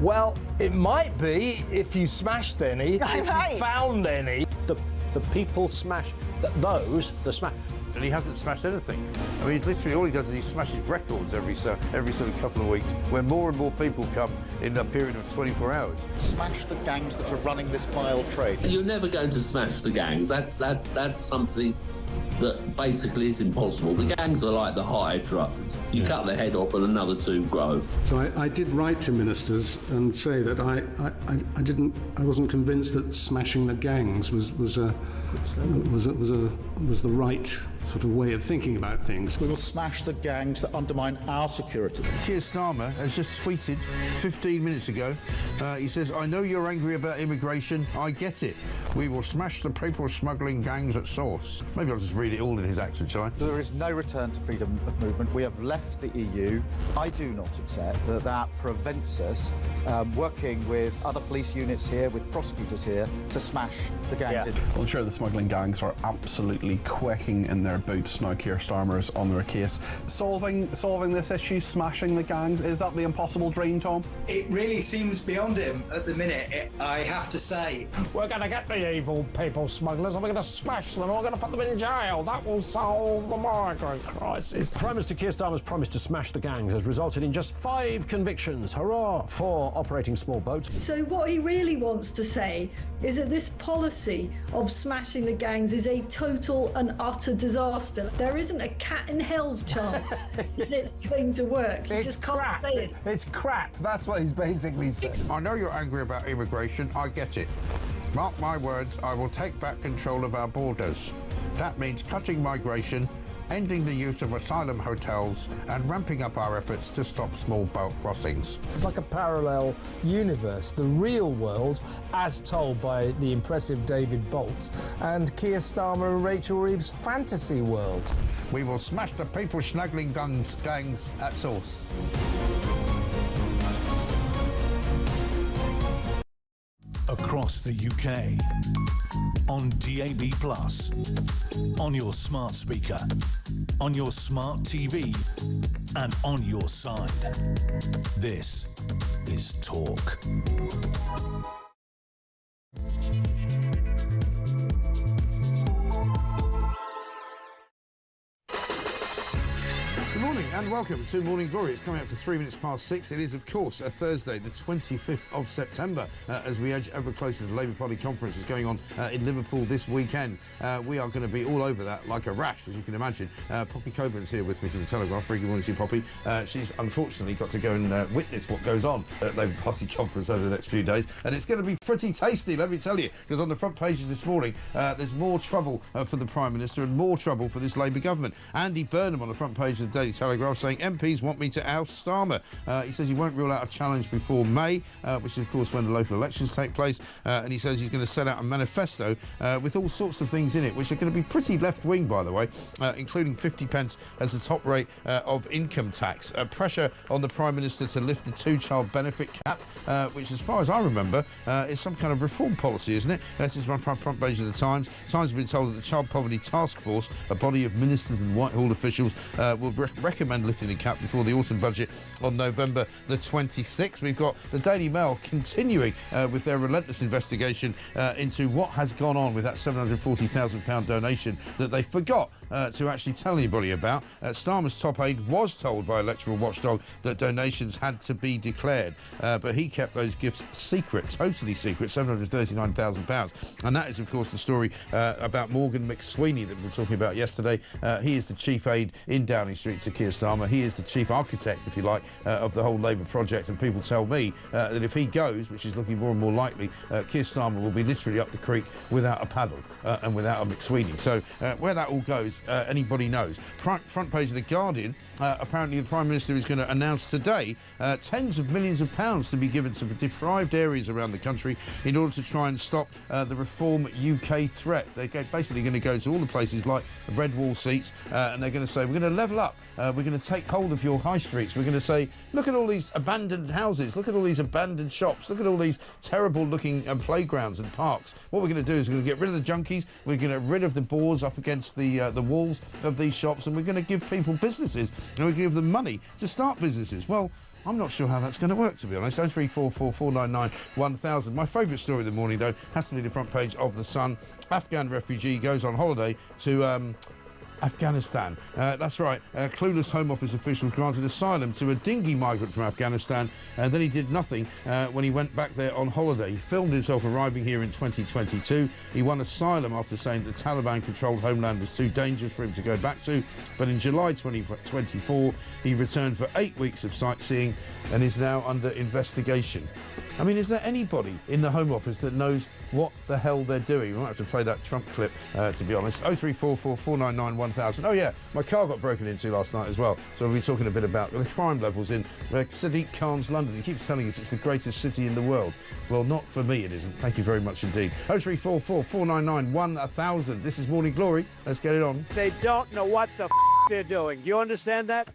Well, it might be if you smashed any, if you found any. The people smash the smash. And he hasn't smashed anything. I mean, literally all he does is he smashes records every sort of couple of weeks, where more and more people come in a period of 24 hours. Smash the gangs that are running this vile trade. You're never going to smash the gangs. That's something that basically is impossible. The gangs are like the Hydra. You cut the head off and another two grow. So I did write to ministers and say that I wasn't convinced that smashing the gangs was the right sort of way of thinking about things. We will smash the gangs that undermine our security. Keir Starmer has just tweeted 15 minutes ago. He says, "I know you're angry about immigration. I get it. We will smash the people smuggling gangs at source." Maybe I'll just read it all in his accent, shall I? There is no return to freedom of movement. We have left the EU. I do not accept that prevents us working with other police units here, with prosecutors here, to smash the gangs. Well, I'm sure the smuggling gangs are absolutely quaking in their boots now. Keir Starmer's on their case. Solving this issue, smashing the gangs, is that the impossible dream, Tom? It really seems beyond him at the minute, I have to say. We're going to get the evil people smugglers and we're going to smash them and we're going to put them in jail. That will solve the migrant crisis. Prime Minister Keir Starmer's promise to smash the gangs has resulted in just 5 convictions. Hurrah for operating small boats. So what he really wants to say is that this policy of smashing the gangs is a total and utter disaster. There isn't a cat in hell's chance that it's going to work. You just can't say it. It's crap. That's what he's basically saying. I know you're angry about immigration. I get it. Mark my words, I will take back control of our borders. That means cutting migration, ending the use of asylum hotels and ramping up our efforts to stop small boat crossings. It's like a parallel universe, the real world, as told by the impressive David Bolt, and Keir Starmer and Rachel Reeves' fantasy world. We will smash the people smuggling gangs at source. Across the UK, on DAB+, on your smart speaker, on your smart TV, and on your side. This is Talk. Good morning and welcome to Morning Glory. It's coming up to 3 minutes past 6. It is, of course, a Thursday, the 25th of September, as we edge ever closer to the Labour Party conference is going on in Liverpool this weekend. We are going to be all over that like a rash, as you can imagine. Poppy Coburn's here with me from the Telegraph. Very good morning to you, Poppy. She's unfortunately got to go and witness what goes on at Labour Party conference over the next few days, and it's going to be pretty tasty, let me tell you, because on the front pages this morning, there's more trouble for the Prime Minister and more trouble for this Labour government. Andy Burnham on the front page of the Daily Telegraph saying MPs want me to oust Starmer. He says he won't rule out a challenge before May, which is of course when the local elections take place, and he says he's going to set out a manifesto with all sorts of things in it, which are going to be pretty left-wing, by the way, including 50p as the top rate of income tax. Pressure on the Prime Minister to lift the 2-child benefit cap, which as far as I remember is some kind of reform policy, isn't it? This is on front page of the Times. Times have been told that the Child Poverty Task Force, a body of ministers and Whitehall officials, will recommend lifting the cap before the autumn budget on November the 26th. We've got the Daily Mail continuing with their relentless investigation into what has gone on with that £740,000 donation that they forgot to actually tell anybody about. Starmer's top aide was told by electoral watchdog that donations had to be declared, but he kept those gifts secret, totally secret, £739,000. And that is, of course, the story about Morgan McSweeney that we were talking about yesterday. He is the chief aide in Downing Street to Keir Starmer. He is the chief architect, if you like, of the whole Labour project, and people tell me that if he goes, which is looking more and more likely, Keir Starmer will be literally up the creek without a paddle and without a McSweeney. So where that all goes, anybody knows. Front page of The Guardian, apparently the Prime Minister is going to announce today tens of millions of pounds to be given to deprived areas around the country in order to try and stop the Reform UK threat. They're basically going to go to all the places like red wall seats, and they're going to say, we're going to level up, we're going to take hold of your high streets, we're going to say, look at all these abandoned houses, look at all these abandoned shops, look at all these terrible looking playgrounds and parks. What we're going to do is we're going to get rid of the junkies, we're going to get rid of the boards up against the walls of these shops, and we're going to give people businesses, and we're going to give them money to start businesses. Well, I'm not sure how that's going to work, to be honest. 0344 499 1000. My favourite story of the morning, though, has to be the front page of The Sun. Afghan refugee goes on holiday to Afghanistan. That's right. Clueless Home Office officials granted asylum to a dinghy migrant from Afghanistan, and then he did nothing when he went back there on holiday. He filmed himself arriving here in 2022. He won asylum after saying the Taliban-controlled homeland was too dangerous for him to go back to. But in July 2024, he returned for 8 weeks of sightseeing and is now under investigation. I mean, is there anybody in the Home Office that knows what the hell they're doing? We might have to play that Trump clip, to be honest. 0344 499 1000. Oh, yeah, my car got broken into last night as well. So we'll be talking a bit about the crime levels in Sadiq Khan's London. He keeps telling us it's the greatest city in the world. Well, not for me, it isn't. Thank you very much indeed. 0344 499 1000. This is Morning Glory. Let's get it on. They don't know what the they're doing. Do you understand that?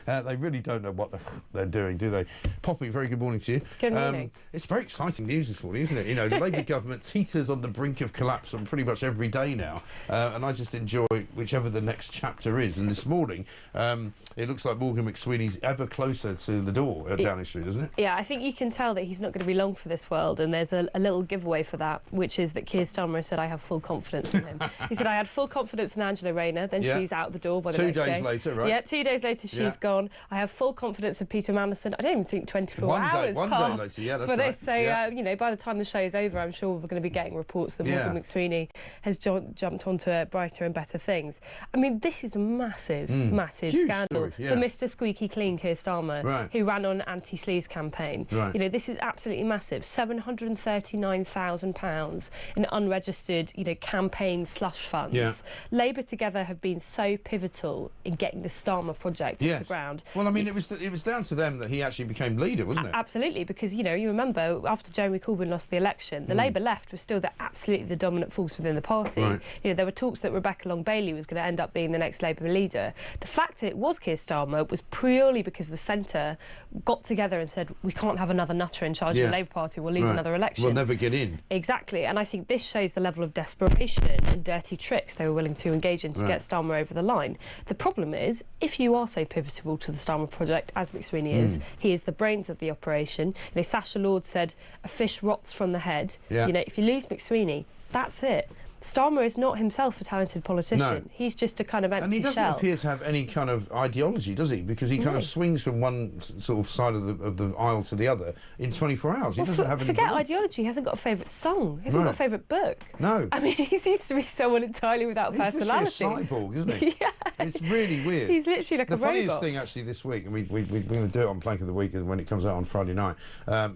They really don't know what they're doing, do they? Poppy, very good morning to you. Good morning. It's very exciting news this morning, isn't it? You know, the Labour government teeters on the brink of collapse on pretty much every day now, and I just enjoy whichever the next chapter is. And this morning, it looks like Morgan McSweeney's ever closer to the door at Downing Street, doesn't it? Yeah, I think you can tell that he's not going to be long for this world, and there's a little giveaway for that, which is that Keir Starmer said, I have full confidence in him. He said, I had full confidence in Angela Rayner, then she's out the door by the next day. 2 days later, right? Yeah, 2 days later she's gone. I have full confidence in Peter Mandelson. I don't even think 24 hours one passed day later, yeah, that's for right. this. So, you know, by the time the show is over, I'm sure we're going to be getting reports that Morgan McSweeney has jumped onto brighter and better things. I mean, this is a massive, massive huge scandal story, for Mr Squeaky Clean Keir Starmer, who ran on anti-Sleaze campaign. You know, this is absolutely massive. £739,000 in unregistered, you know, campaign slush funds. Labour together have been so pivotal in getting the Starmer project off the ground. Well, I mean, it was down to them that he actually became leader, wasn't it? Absolutely, because, you know, you remember after Jeremy Corbyn lost the election, the Labour left was still absolutely the dominant force within the party. You know, there were talks that Rebecca Long-Bailey was going to end up being the next Labour leader. The fact that it was Keir Starmer was purely because the centre got together and said, we can't have another nutter in charge of the Labour Party, we'll lose another election. We'll never get in. Exactly, and I think this shows the level of desperation and dirty tricks they were willing to engage in to get Starmer over the line. The problem is, if you are so pivotal to the Starmer project, as McSweeney is, he is the brains of the operation. You know, Sacha Lord said, a fish rots from the head. You know, if you lose McSweeney, that's it. Starmer is not himself a talented politician. No. He's just a kind of empty shell. And he doesn't appear to have any kind of ideology, does he? Because he kind of swings from one sort of side of the aisle to the other in 24 hours. He doesn't have any Forget beliefs. ideology. He hasn't got a favourite song. He hasn't got a favourite book. No. I mean, he seems to be someone entirely without personality. He's literally a cyborg, isn't he? It's really weird. He's literally like a robot. The funniest thing, actually, this week, and we're going to do it on Plank of the Week when it comes out on Friday night,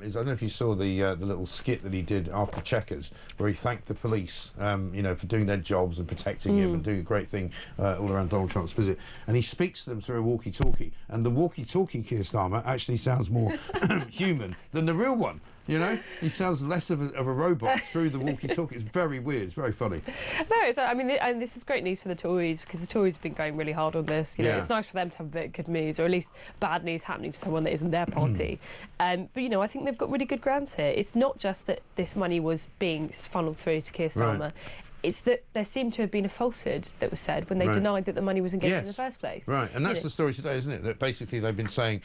is I don't know if you saw the little skit that he did after Chequers, where he thanked the police, you know, for doing their jobs and protecting him and doing a great thing all around Donald Trump's visit. And he speaks to them through a walkie-talkie. And the walkie-talkie Keir Starmer actually sounds more human than the real one. You know, he sounds less of a robot through the walkie-talkie. It's very weird. It's very funny. No, I mean, and this is great news for the Tories, because the Tories have been going really hard on this. You know, it's nice for them to have a bit of good news, or at least bad news happening to someone that isn't their party. But, you know, I think they've got really good grounds here. It's not just that this money was being funneled through to Keir Starmer. It's that there seemed to have been a falsehood that was said when they denied that the money was engaged in the first place. Right, and that's the story today, isn't it? That basically they've been saying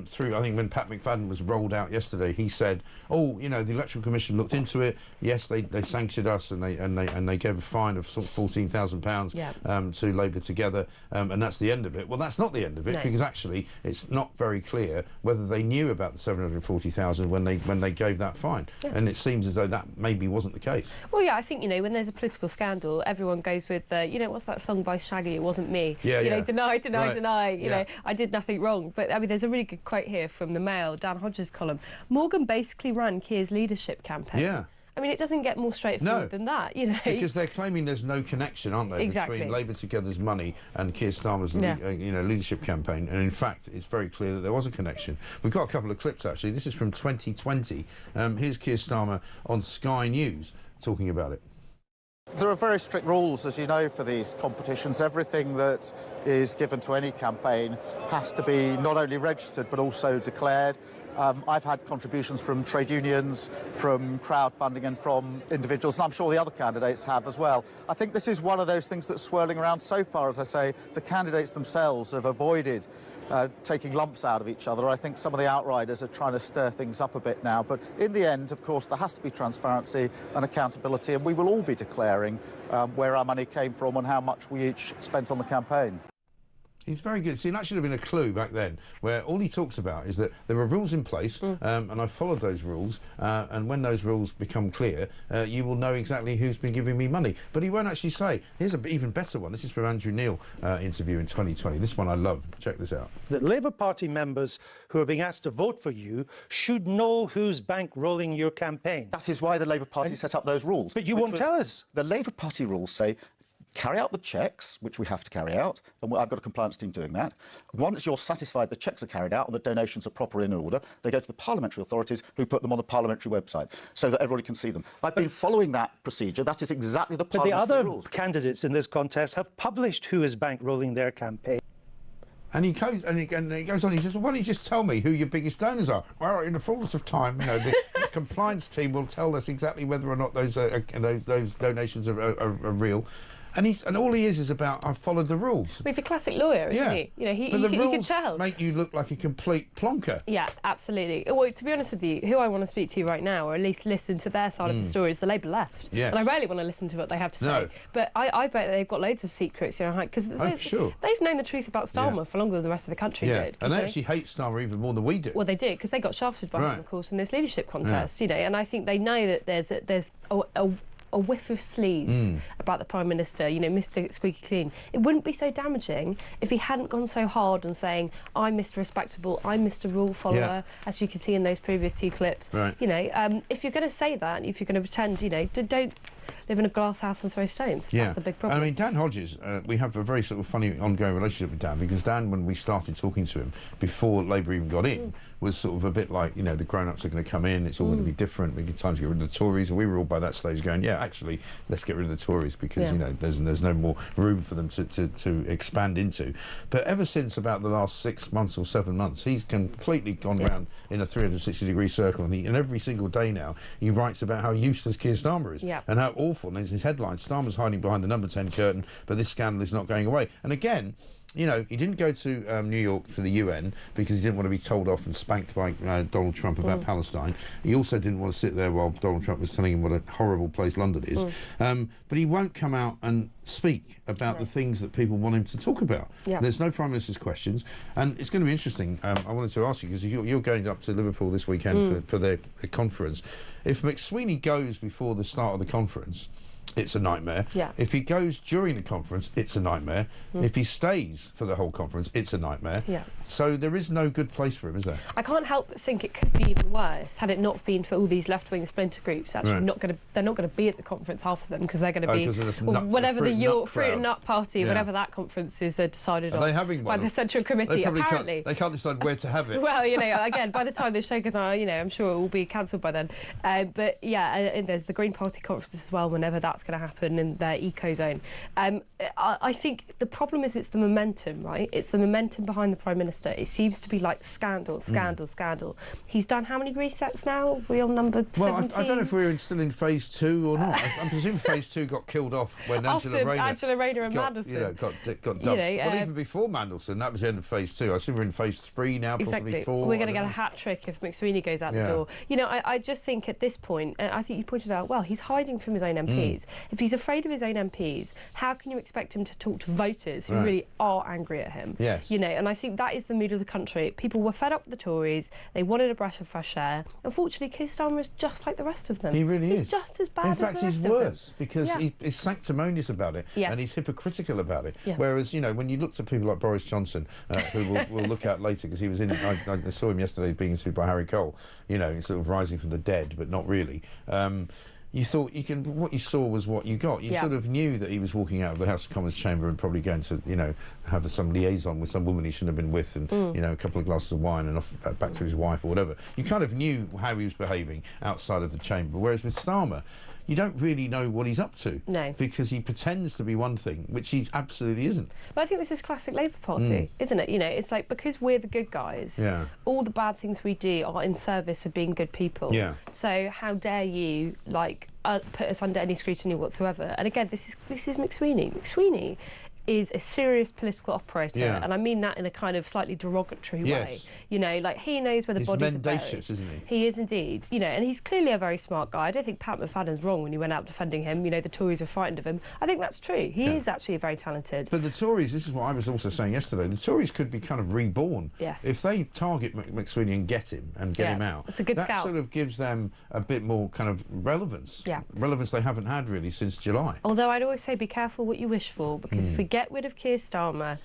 through, I think when Pat McFadden was rolled out yesterday, he said, oh, you know, the Electoral Commission looked into it. Yes, they sanctioned us and they gave a fine of sort of £14,000 to Labour Together, and that's the end of it. Well, that's not the end of it, because actually it's not very clear whether they knew about the £740,000 when they gave that fine, and it seems as though that maybe wasn't the case. Well, yeah, I think, you know, when there's a political scandal, everyone goes with the, you know, what's that song by Shaggy? It wasn't me. You know, deny. You know, I did nothing wrong. But I mean, there's a really good quote here from the Mail, Dan Hodges' column. Morgan basically ran Keir's leadership campaign. I mean, it doesn't get more straightforward than that, you know. Because they're claiming there's no connection, aren't they, between Labour Together's money and Keir Starmer's you know, leadership campaign. And in fact, it's very clear that there was a connection. We've got a couple of clips, actually. This is from 2020. Here's Keir Starmer on Sky News talking about it. There are very strict rules, as you know, for these competitions. Everything that is given to any campaign has to be not only registered but also declared. I've had contributions from trade unions, from crowdfunding and from individuals, and I'm sure the other candidates have as well. I think this is one of those things that's swirling around so far. As I say, the candidates themselves have avoided taking lumps out of each other. I think some of the outriders are trying to stir things up a bit now. But in the end, of course, there has to be transparency and accountability, and we will all be declaring where our money came from and how much we each spent on the campaign. He's very good. See, that should have been a clue back then, where all he talks about is that there are rules in place, and I followed those rules, and when those rules become clear, you will know exactly who's been giving me money. But he won't actually say. Here's an even better one. This is from Andrew Neil interview in 2020. This one I love. Check this out. The Labour Party members who are being asked to vote for you should know who's bankrolling your campaign. That is why the Labour Party set up those rules. But you won't tell us. The Labour Party rules say carry out the checks, which we have to carry out, and I've got a compliance team doing that. Once you're satisfied the checks are carried out and the donations are proper in order, they go to the parliamentary authorities who put them on the parliamentary website so that everybody can see them. I've been following that procedure. That is exactly the parliamentary rules. But the other candidates in this contest have published who is bankrolling their campaign. And he goes on, he says, well, why don't you just tell me who your biggest donors are? Well, in the fullness of time, you know, the compliance team will tell us exactly whether or not those donations are real. And all he is about, I've followed the rules. Well, he's a classic lawyer, isn't he? You know, you can tell. Make you look like a complete plonker. Yeah, absolutely. Well, to be honest with you, who I want to speak to right now, or at least listen to their side of the story, is the Labour left. Yes. And I rarely want to listen to what they have to say. No. But I bet they've got loads of secrets, you know, because they've known the truth about Starmer for longer than the rest of the country did. And they actually hate Starmer even more than we do. Well, they did, because they got shafted by him, of course, in this leadership contest, you know, and I think they know that there's a whiff of sleaze about the Prime Minister, you know, Mr. Squeaky Clean. It wouldn't be so damaging if he hadn't gone so hard on saying, I'm Mr. Respectable, I'm Mr. Rule Follower, as you can see in those previous two clips. Right. You know, if you're going to say that, if you're going to pretend, you know, don't live in a glass house and throw stones. Yeah. That's the big problem. I mean, Dan Hodges, we have a very sort of funny ongoing relationship with Dan, because Dan, when we started talking to him before Labour even got in, was sort of a bit like, you know, the grown-ups are going to come in, it's all going to be different, we get time to get rid of the Tories, and we were all by that stage going, yeah, actually, let's get rid of the Tories, because, you know, there's no more room for them to expand into. But ever since about the last 6 months or 7 months, he's completely gone round in a 360-degree circle, and every single day now, he writes about how useless Keir Starmer is, and how awful, and his headline, Starmer's hiding behind the number 10 curtain, but this scandal is not going away. And again, you know, he didn't go to New York for the UN because he didn't want to be told off and spanked by Donald Trump about Palestine. He also didn't want to sit there while Donald Trump was telling him what a horrible place London is. But he won't come out and speak about the things that people want him to talk about. There's no Prime Minister's questions, and it's going to be interesting. I wanted to ask you, because you're going up to Liverpool this weekend for their conference. If McSweeney goes before the start of the conference, it's a nightmare. If he goes during the conference, it's a nightmare. If he stays for the whole conference, it's a nightmare. So there is no good place for him, is there? I can't help but think it could be even worse had it not been for all these left-wing splinter groups. Actually, they're not going to be at the conference, half of them, because they're going to be whatever the York Fruit and Nut Party, whatever that conference is decided on by the Central Committee. Apparently, they can't decide where to have it. Well, you know, again, by the time this show goes on, you know, I'm sure it will be cancelled by then. But yeah, and there's the Green Party conference as well, whenever that's going to happen in their eco zone. I think the problem is it's the momentum, right? It's the momentum behind the Prime Minister. It seems to be like scandal. He's done how many resets now? We're on number 17? Well, I don't know if we're still in phase 2 or not. I'm presuming phase 2 got killed off when Angela Rayner and Mandelson. You know, got dumped. Well, even before Mandelson, that was the end of phase 2. I assume we're in phase 3 now, possibly 4. We're going to get a hat-trick if McSweeney goes out the door. You know, I just think at this point, and I think you pointed out, well, he's hiding from his own MPs. If he's afraid of his own MPs, how can you expect him to talk to voters who really are angry at him? You know, and I think that is the mood of the country. People were fed up with the Tories. They wanted a breath of fresh air. Unfortunately, Keir Starmer is just like the rest of them. He really is. He's just as bad as the rest of them. In fact, he's worse, because he's sanctimonious about it, and he's hypocritical about it. Whereas, you know, when you look at people like Boris Johnson, who we'll look at later, because he was in, I saw him yesterday being interviewed by Harry Cole, you know, sort of rising from the dead, but not really. You thought what you saw was what you got. You sort of knew that he was walking out of the House of Commons chamber and probably going to, you know, have some liaison with some woman he shouldn't have been with, and you know, a couple of glasses of wine and off back to his wife or whatever. You kind of knew how he was behaving outside of the chamber. Whereas with Starmer, you don't really know what he's up to. No. Because he pretends to be one thing, which he absolutely isn't. But I think this is classic Labour Party, isn't it? You know, it's like, because we're the good guys, all the bad things we do are in service of being good people. Yeah. So how dare you, like, put us under any scrutiny whatsoever? And again, this is McSweeney. McSweeney is a serious political operator, and I mean that in a kind of slightly derogatory way. You know, like, he knows where the bodies are buried. He's mendacious, isn't he? He is indeed. You know, and he's clearly a very smart guy. I don't think Pat McFadden's wrong when he went out defending him. You know, the Tories are frightened of him. I think that's true. He is actually very talented. But the Tories, this is what I was also saying yesterday, the Tories could be kind of reborn. Yes. If they target McSweeney and get him out, it's a good that scout. sort of gives them a bit more kind of relevance. Yeah. Relevance they haven't had really since July. Although I'd always say be careful what you wish for, because if we get rid of Keir Starmer,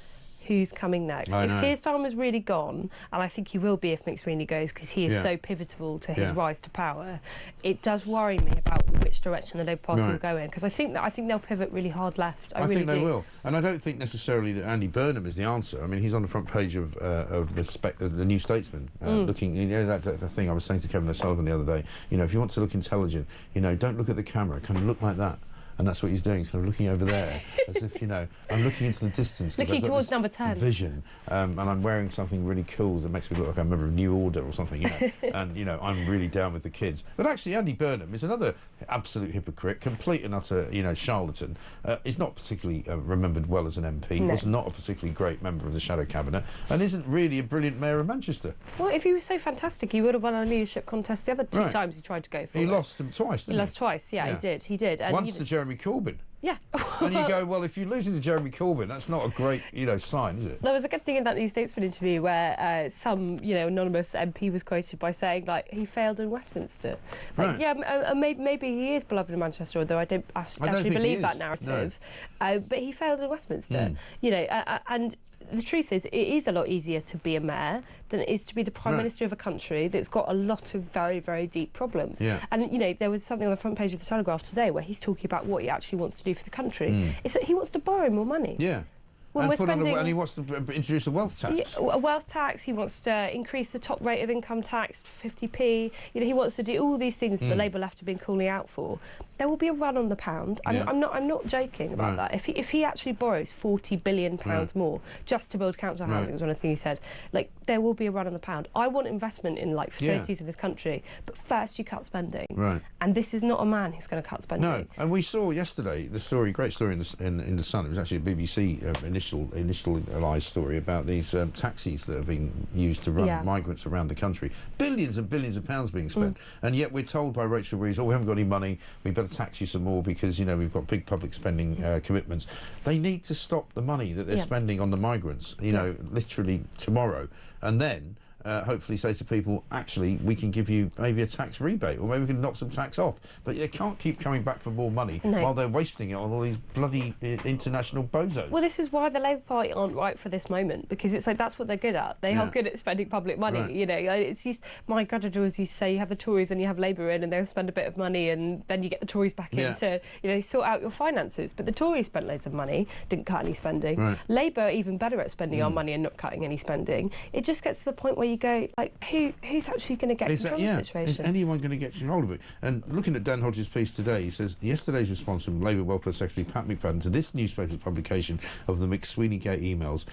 who's coming next? If Keir Starmer's really gone, and I think he will be if McSweeney goes, because he is so pivotal to his rise to power, it does worry me about which direction the Labour Party will go in, because I think they'll pivot really hard left. I really think they do. will, and I don't think necessarily that Andy Burnham is the answer. I mean, he's on the front page of the New Statesman, looking. You know, that thing I was saying to Kevin O'Sullivan the other day. You know, if you want to look intelligent, you know, don't look at the camera. Kind of look like that. And that's what he's doing. He's kind of looking over there, as if, you know, I'm looking into the distance. Looking towards number 10. Vision. And I'm wearing something really cool that makes me look like I'm a member of New Order or something, you know. And, you know, I'm really down with the kids. But actually, Andy Burnham is another absolute hypocrite, complete and utter, you know, charlatan. He's not particularly remembered well as an MP. No. Was not a particularly great member of the Shadow Cabinet. And isn't really a brilliant mayor of Manchester. Well, if he was so fantastic, he would have won a leadership contest the other two times he tried to go for it. He lost them twice, didn't he? He lost twice, yeah, he did. And once to Jeremy Corbyn. Yeah. And you go, well, if you're losing to Jeremy Corbyn, that's not a great, you know, sign, is it? There was a good thing in that New Statesman interview where some, you know, anonymous MP was quoted by saying, like, he failed in Westminster. Like, yeah, maybe he is beloved in Manchester, although I don't actually believe that narrative. No. But he failed in Westminster. You know, and the truth is, it is a lot easier to be a mayor than it is to be the Prime Minister of a country that's got a lot of very, very deep problems. Yeah. And, you know, there was something on the front page of the Telegraph today where he's talking about what he actually wants to do for the country. It's that he wants to borrow more money. Yeah. When and he wants to introduce a wealth tax. Yeah, a wealth tax. He wants to increase the top rate of income tax to 50p. You know, he wants to do all these things that the Labour left have been calling out for. There will be a run on the pound. I'm not joking about that. If he actually borrows £40 billion more just to build council housing, was one of the things he said. Like, there will be a run on the pound. I want investment in, like, facilities in this country, but first you cut spending. Right. And this is not a man who's going to cut spending. No. And we saw yesterday the story, great story in the Sun. It was actually a BBC initialised story about these taxis that have been used to run migrants around the country. Billions and billions of pounds being spent, and yet we're told by Rachel Reeves, oh, we haven't got any money, we better tax you some more because, you know, we've got big public spending commitments. They need to stop the money that they're spending on the migrants, you know, literally tomorrow, and then hopefully say to people, actually, we can give you maybe a tax rebate, or maybe we can knock some tax off. But they can't keep coming back for more money while they're wasting it on all these bloody international bozos. Well, this is why the Labour Party aren't right for this moment, because it's like that's what they're good at. They are good at spending public money. You know, it's just, my granddaughter used to say, you have the Tories and you have Labour in, and they'll spend a bit of money, and then you get the Tories back in to, you know, sort out your finances. But the Tories spent loads of money, didn't cut any spending. Labour are even better at spending our money and not cutting any spending. It just gets to the point where you go, like, who's actually going to get control of the situation? Is anyone going to get control of it? And looking at Dan Hodges' piece today, he says, yesterday's response from Labour Welfare Secretary Pat McFadden to this newspaper's publication of the McSweeney Gate emails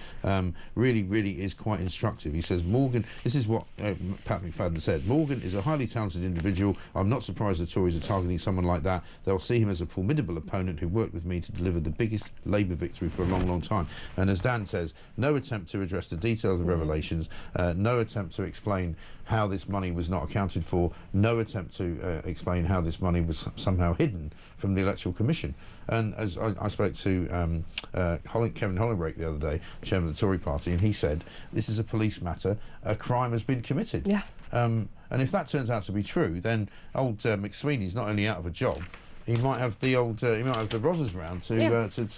really is quite instructive. He says, Morgan, this is what Pat McFadden said, Morgan is a highly talented individual. I'm not surprised the Tories are targeting someone like that. They'll see him as a formidable opponent who worked with me to deliver the biggest Labour victory for a long, long time. And as Dan says, no attempt to address the details of revelations, no attempt to explain how this money was not accounted for, no attempt to explain how this money was somehow hidden from the Electoral Commission. And as I spoke to Kevin Hollingbrake the other day, chairman of the Tory party, and he said, this is a police matter, a crime has been committed. Yeah. And if that turns out to be true, then old McSweeney's not only out of a job, he might have the Rozzers round to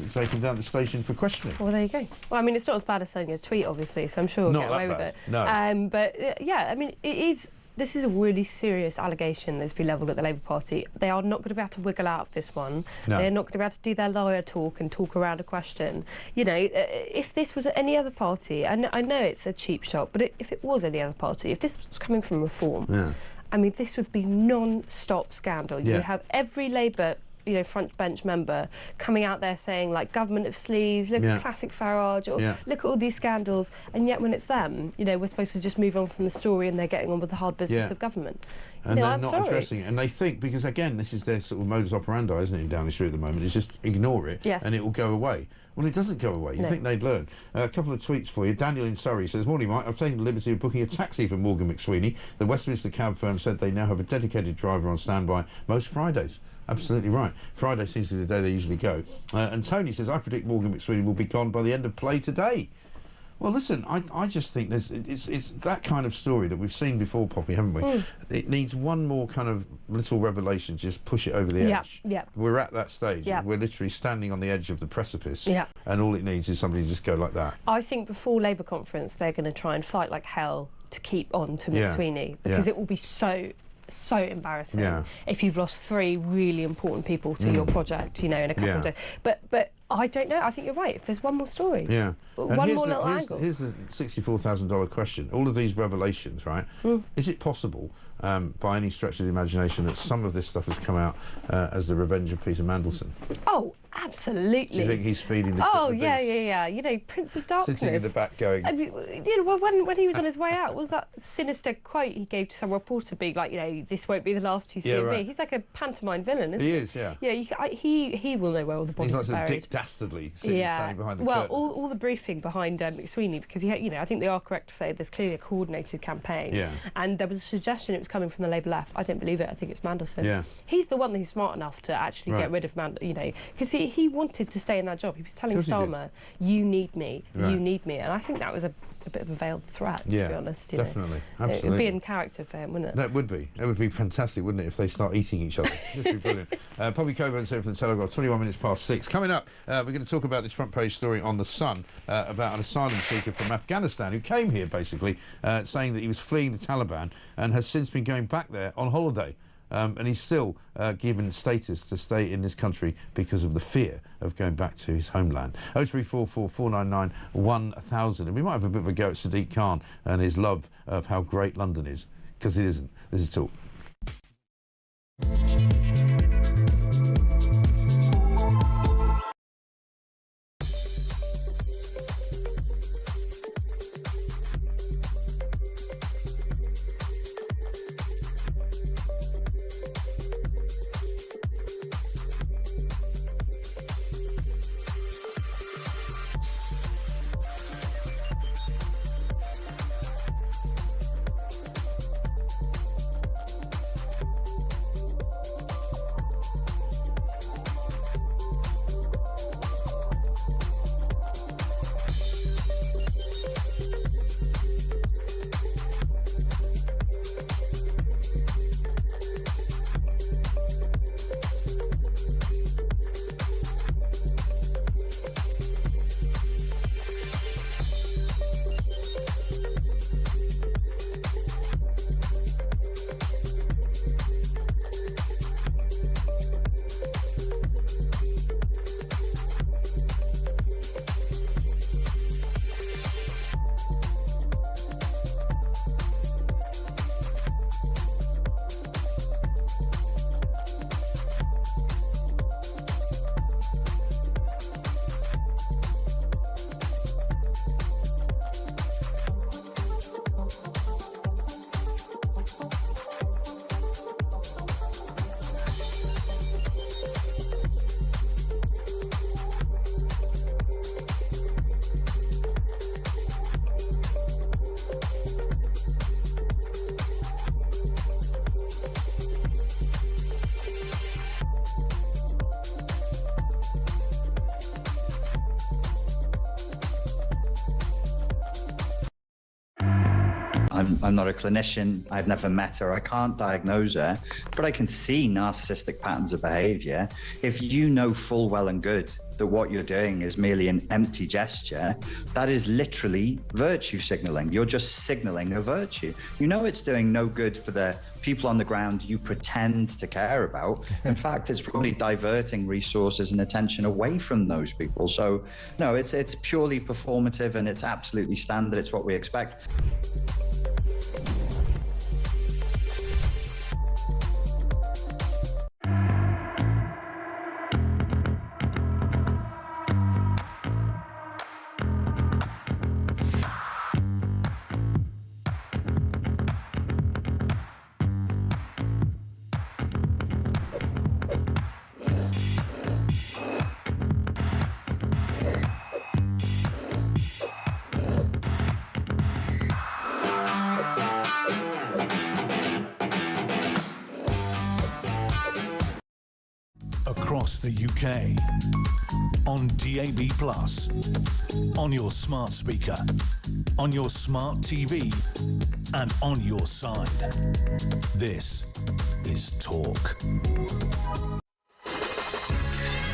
take him down to the station for questioning. Well, there you go. Well, I mean, it's not as bad as sending a tweet, obviously, so I'm sure we'll get away with it. No. But yeah, I mean, this is a really serious allegation that's been levelled at the Labour Party. They are not going to be able to wiggle out of this one. No. They're not going to be able to do their lawyer talk and talk around a question. You know, if this was any other party, and I know it's a cheap shot, but if it was any other party, if this was coming from Reform, I mean, this would be non-stop scandal. Yeah. You have every Labour front bench member coming out there saying, like, government of Sleaze, look at classic Farage, or look at all these scandals, and yet when it's them, we're supposed to just move on from the story and they're getting on with the hard business of government. And they're I'm not sorry. addressing it. And they think, because again, this is their sort of modus operandi, isn't it, down the street at the moment, is just ignore it and it will go away. Well, it doesn't go away. You think they'd learn. A couple of tweets for you. Daniel in Surrey says, "Morning, Mike. I've taken the liberty of booking a taxi for Morgan McSweeney. The Westminster cab firm said they now have a dedicated driver on standby most Fridays." Absolutely right. Friday seems to be the day they usually go. And Tony says, "I predict Morgan McSweeney will be gone by the end of play today." Well, listen, I just think it's that kind of story that we've seen before, Poppy, haven't we? It needs one more kind of little revelation to just push it over the edge. We're at that stage. We're literally standing on the edge of the precipice, and all it needs is somebody to just go like that. I think before Labour conference, they're going to try and fight like hell to keep on to McSweeney, because it will be so embarrassing if you've lost 3 really important people to your project, in a couple of days. But I don't know. I think you're right. If there's one more story, one more little angle. Here's the $64,000 question. All of these revelations, right? Is it possible, by any stretch of the imagination, that some of this stuff has come out as the revenge of Peter Mandelson? Oh, absolutely. Do you think he's feeding the Oh, the yeah, beast? yeah. Prince of Darkness. Sitting in the back going... I mean, when he was on his way out, was that sinister quote he gave to some reporter being like, this won't be the last you see of me? He's like a pantomime villain, isn't he? He is, yeah. Yeah, he will know where all the bodies are buried. He's like Dick Dastardly standing behind the curtain. All the briefing behind McSweeney, because I think they are correct to say there's clearly a coordinated campaign. And there was a suggestion it was coming from the Labour left. I don't believe it. I think it's Mandelson. He's the one who's smart enough to actually get rid of Mandelson, because he wanted to stay in that job. He was telling Starmer, "You need me, you need me," and I think that was a bit of a veiled threat, to be honest. Definitely, absolutely. It would be in character for him, wouldn't it? That would be. It would be fantastic, wouldn't it, if they start eating each other? It'd just be brilliant. Poppy Coburn's here from the Telegraph. 21 minutes past 6. Coming up, we're going to talk about this front page story on The Sun about an asylum seeker from Afghanistan who came here basically saying that he was fleeing the Taliban and has since been going back there on holiday. And he's still given status to stay in this country because of the fear of going back to his homeland. 0344 499 1000. And we might have a bit of a go at Sadiq Khan and his love of how great London is, because it isn't. This is Talk. I'm not a clinician. I've never met her. I can't diagnose her, but I can see narcissistic patterns of behavior. If you know full well and good that what you're doing is merely an empty gesture, that is literally virtue signaling. You're just signaling a virtue. You know it's doing no good for the people on the ground you pretend to care about. In fact, it's probably diverting resources and attention away from those people. So, no, it's purely performative, and it's absolutely standard. It's what we expect. across the UK. On DAB+, on your smart speaker, on your smart TV, and on your side. This is Talk.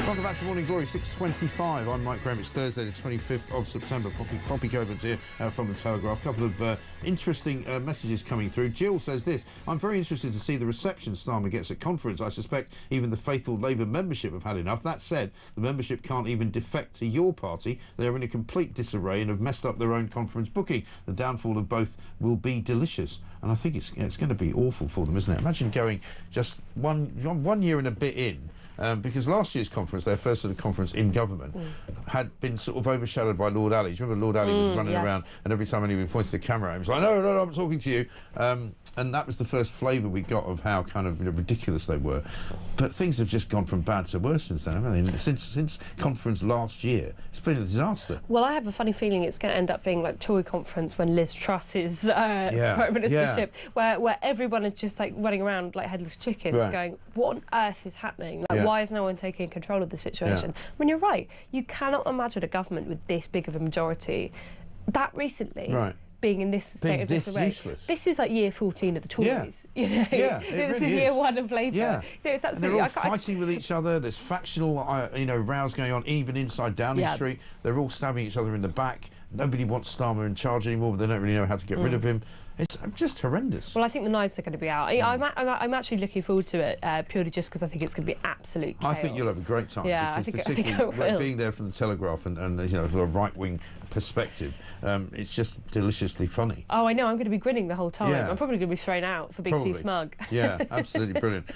Welcome back to Morning Glory, 6:25. I'm Mike Graham. It's Thursday, the 25th of September. Poppy Coburn's here from The Telegraph. A couple of interesting messages coming through. Jill says this: I'm very interested to see the reception Starmer gets at conference. I suspect even the faithful Labour membership have had enough. That said, the membership can't even defect to your party. They're in a complete disarray and have messed up their own conference booking. The downfall of both will be delicious. And I think it's going to be awful for them, isn't it? Imagine going just one year and a bit in. Because last year's conference, their first sort of conference in government, had been sort of overshadowed by Lord Ali. Do you remember Lord Ali was running around, and every time anybody pointed the camera at him, he was like, no, I'm talking to you. And that was the first flavour we got of how kind of ridiculous they were. But things have just gone from bad to worse since then, haven't they? Since conference last year, it's been a disaster. Well, I have a funny feeling it's going to end up being like Tory conference when Liz Truss is Prime Ministership, where everyone is just like running around like headless chickens, going, what on earth is happening? Like, why is no one taking control of the situation? I mean, you're right. You cannot imagine a government with this big of a majority that recently being in this state of disarray. Useless. This is like year 14 of the Tories. You know? This is year 1 of Labour. You know, it's and they're all fighting with each other. There's factional, rows going on, even inside Downing Street. They're all stabbing each other in the back. Nobody wants Starmer in charge anymore, but they don't really know how to get rid of him. It's just horrendous. Well, I think the knives are going to be out. I'm actually looking forward to it purely just because I think it's going to be absolute chaos. I think you'll have a great time. Yeah, because particularly being there from the Telegraph and from a right-wing perspective, it's just deliciously funny. Oh, I know. I'm going to be grinning the whole time. I'm probably going to be thrown out for being too smug. Yeah, absolutely brilliant.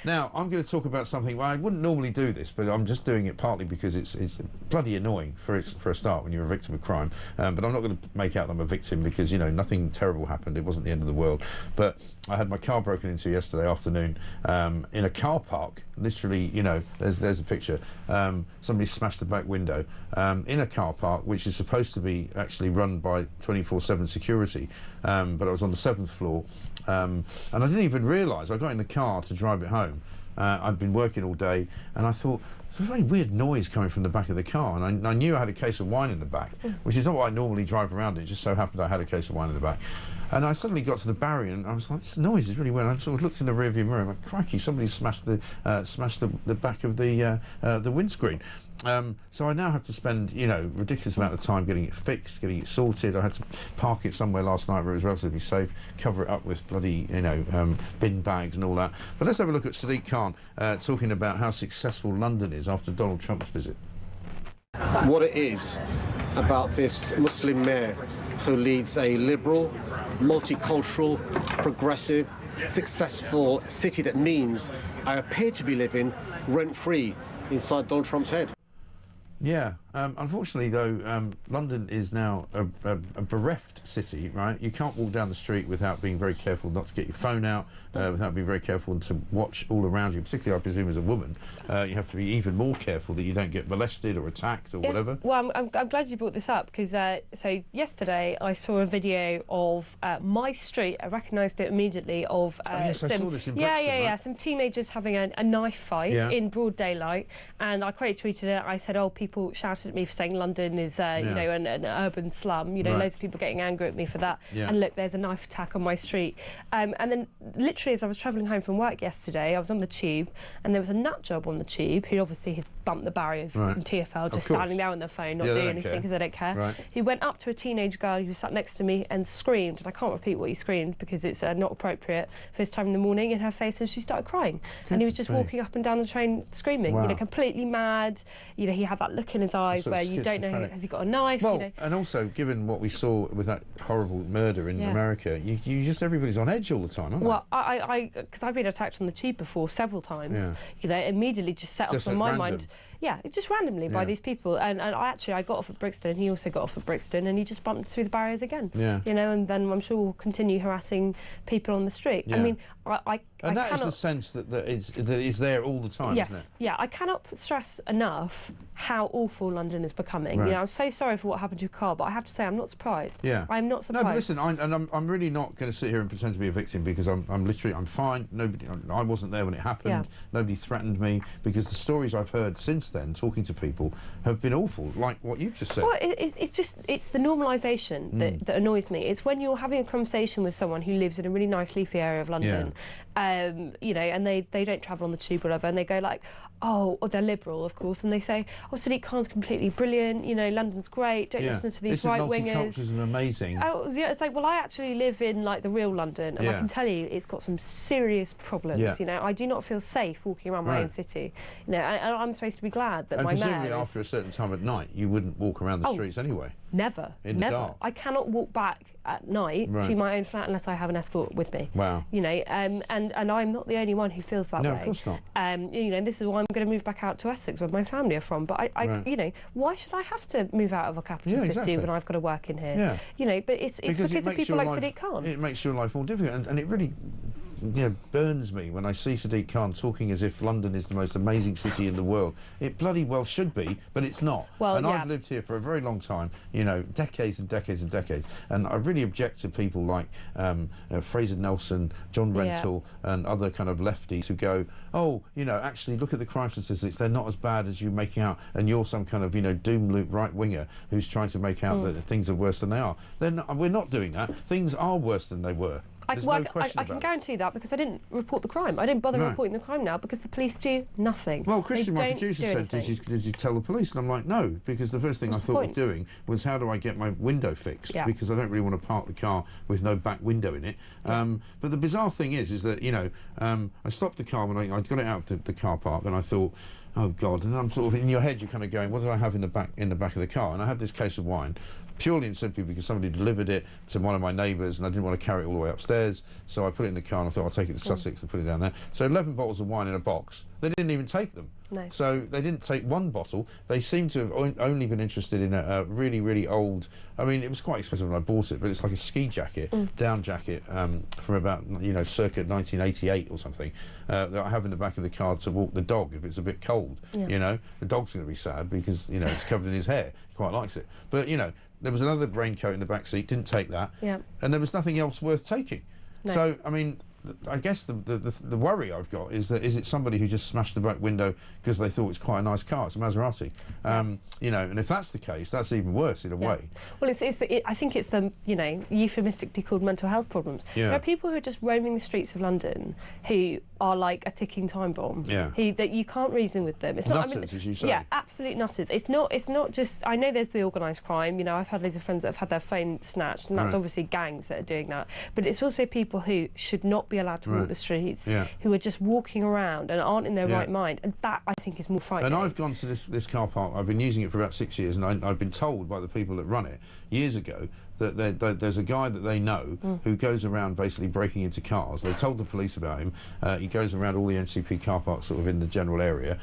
Now, I'm going to talk about something. Well, I wouldn't normally do this, but I'm just doing it partly because it's bloody annoying for a start when you're a victim of crime. But I'm not going to make out I'm a victim because, nothing terrible happened. It wasn't the end of the world. But I had my car broken into yesterday afternoon in a car park. Literally, there's a picture. Somebody smashed the back window in a car park, which is supposed to be actually run by 24/7 security. But I was on the 7th floor, and I didn't even realise. I got in the car to drive it home. I'd been working all day, and I thought, there's a very weird noise coming from the back of the car, and I knew I had a case of wine in the back, which is not what I normally drive around in. It just so happened I had a case of wine in the back. And I suddenly got to the barrier, and I was like, this noise is really weird. I sort of looked in the rearview mirror, and I'm like, crikey, somebody smashed the back of the windscreen. So I now have to spend, ridiculous amount of time getting it fixed, getting it sorted. I had to park it somewhere last night where it was relatively safe, cover it up with bloody, bin bags and all that. But let's have a look at Sadiq Khan talking about how successful London is after Donald Trump's visit. What it is about this Muslim mayor who leads a liberal, multicultural, progressive, successful city that means I appear to be living rent-free inside Donald Trump's head. Yeah, unfortunately though, London is now a bereft city, right? You can't walk down the street without being very careful not to get your phone out, without being very careful to watch all around you, particularly I presume as a woman. You have to be even more careful that you don't get molested or attacked or whatever. Well, I'm glad you brought this up because so yesterday I saw a video of my street. I recognised it immediately of yes, I saw this in Brixton, some teenagers having a knife fight in broad daylight, and I tweeted it. I said, oh, people shouted at me for saying London is an urban slum. Loads of people getting angry at me for that. And look, there's a knife attack on my street. And then literally as I was travelling home from work yesterday, I was on the tube and there was a nut job on the tube who obviously had bumped the barriers in TfL, just standing there on their phone, not doing anything because they don't care. He went up to a teenage girl who sat next to me and screamed, and I can't repeat what he screamed because it's not appropriate for this time in the morning, in her face, and she started crying. And he was just walking up and down the train screaming, completely mad. He had that look in his eyes where you don't know, has he got a knife? Well, and also, given what we saw with that horrible murder in America, you just, everybody's on edge all the time, aren't they? Well, because I've been attacked on the tube before several times, immediately just set off on my mind. Yeah, just randomly by these people. And I got off at Brixton, and he also got off at Brixton, and he just bumped through the barriers again. Yeah. You know, and then I'm sure we'll continue harassing people on the street. Yeah. I mean, And that is the sense that is there all the time, yes, isn't it? yeah. I cannot stress enough how awful London is becoming. Right. You know, I'm so sorry for what happened to your car, but I have to say I'm not surprised. Yeah. I'm not surprised. No, but listen, I'm really not going to sit here and pretend to be a victim, because I'm fine. I wasn't there when it happened. Yeah. Nobody threatened me, because the stories I've heard since then, talking to people, have been awful, like what you've just said. Well, it's the normalisation that annoys me. It's when you're having a conversation with someone who lives in a really nice leafy area of London, you know, and they don't travel on the tube or whatever, and they go like, oh, or they're liberal, of course, and they say, oh, Sadiq Khan's completely brilliant, you know, London's great, don't listen to these right-wingers. Multiculturalism amazing. Oh, yeah, it's like, well, I actually live in, like, the real London, and I can tell you it's got some serious problems, you know. I do not feel safe walking around my own city, you know, and I'm supposed to be glad that my mayor presumably after a certain time at night, you wouldn't walk around the streets anyway. Never. In the dark. I cannot walk back at night to my own flat unless I have an escort with me. Wow. You know, and I'm not the only one who feels that way. No, of course not. You know, this is why I'm going to move back out to Essex, where my family are from. But you know, why should I have to move out of a capital city when I've got to work in here? Yeah. You know, but it's because of people like Sadiq Khan. It makes your life more difficult, and it really, you know, burns me when I see Sadiq Khan talking as if London is the most amazing city in the world. It bloody well should be, but it's not. Well, and I've lived here for a very long time, you know, decades and decades and decades, and I really object to people like Fraser Nelson, John Rentoul, and other kind of lefties who go, oh, you know, actually look at the crime statistics, they're not as bad as you're making out, and you're some kind of, you know, doom loop right-winger who's trying to make out that things are worse than they are. We're not doing that. Things are worse than they were. I can guarantee that, because I didn't report the crime. I didn't bother reporting the crime now because the police do nothing. Well, Christian, my producer, said, did you tell the police? And I'm like, no, because the first thing I thought of doing was, how do I get my window fixed? Yeah. Because I don't really want to park the car with no back window in it. Yeah. But the bizarre thing is that, you know, I stopped the car when I got it out of the car park, and I thought, oh God, and I'm sort of, in your head, you're kind of going, what did I have in the back of the car? And I had this case of wine, purely and simply because somebody delivered it to one of my neighbours, and I didn't want to carry it all the way upstairs, so I put it in the car, and I thought I'll take it to Sussex and put it down there. So 11 bottles of wine in a box. They didn't even take them. No. So they didn't take one bottle. They seem to have only been interested in a really, really old, I mean, it was quite expensive when I bought it, but it's like a ski jacket, down jacket, from about, you know, circa 1988 or something, that I have in the back of the car to walk the dog if it's a bit cold. You know, the dog's going to be sad because, you know, it's covered in his hair. He quite likes it. But, you know, there was another raincoat in the back seat, didn't take that, and there was nothing else worth taking. No. So, I mean, I guess the worry I've got is that, is it somebody who just smashed the back window because they thought it's quite a nice car? It's a Maserati. You know, and if that's the case, that's even worse in a way. Well, I think it's the, you know, euphemistically called mental health problems. There are people who are just roaming the streets of London who are like a ticking time bomb. That you can't reason with them. It's not, nutters, as you say. Yeah, absolute nutters. It's not just. I know there's the organised crime. You know, I've had loads of friends that have had their phone snatched, and that's obviously gangs that are doing that. But it's also people who should not be allowed to walk the streets, who are just walking around and aren't in their right mind, and that, I think, is more frightening. And I've gone to this car park, I've been using it for about 6 years, and I've been told by the people that run it years ago that there's a guy that they know who goes around basically breaking into cars. They told the police about him. He goes around all the NCP car parks sort of in the general area.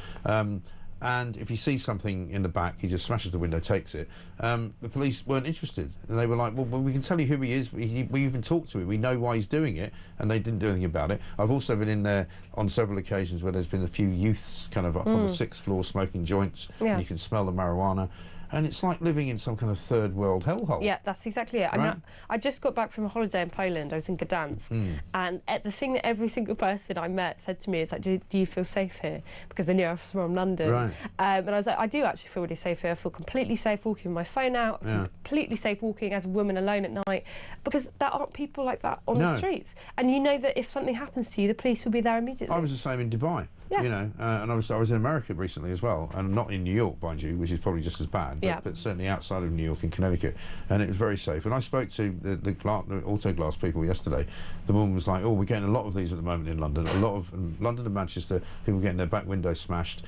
And if he sees something in the back, he just smashes the window, takes it. The police weren't interested, and they were like, well, we can tell you who he is. We even talked to him. We know why he's doing it, and they didn't do anything about it. I've also been in there on several occasions where there's been a few youths kind of up on the 6th floor smoking joints, and you can smell the marijuana. And it's like living in some kind of third world hellhole. Yeah, that's exactly it. Right? I mean, I just got back from a holiday in Poland. I was in Gdansk, and the thing that every single person I met said to me is like, "Do you feel safe here?" Because they knew I was from London. Right. And I was like, "I do actually feel really safe here. I feel completely safe walking with my phone out. Completely safe walking as a woman alone at night, because there aren't people like that on the streets. And you know that if something happens to you, the police will be there immediately." I was the same in Dubai. You know, and I was in America recently as well, and not in New York, mind you, which is probably just as bad, but certainly outside of New York in Connecticut, and it was very safe. And I spoke to the auto glass people yesterday. The woman was like, "Oh, we're getting a lot of these at the moment in London. A lot of London and Manchester, people getting their back windows smashed,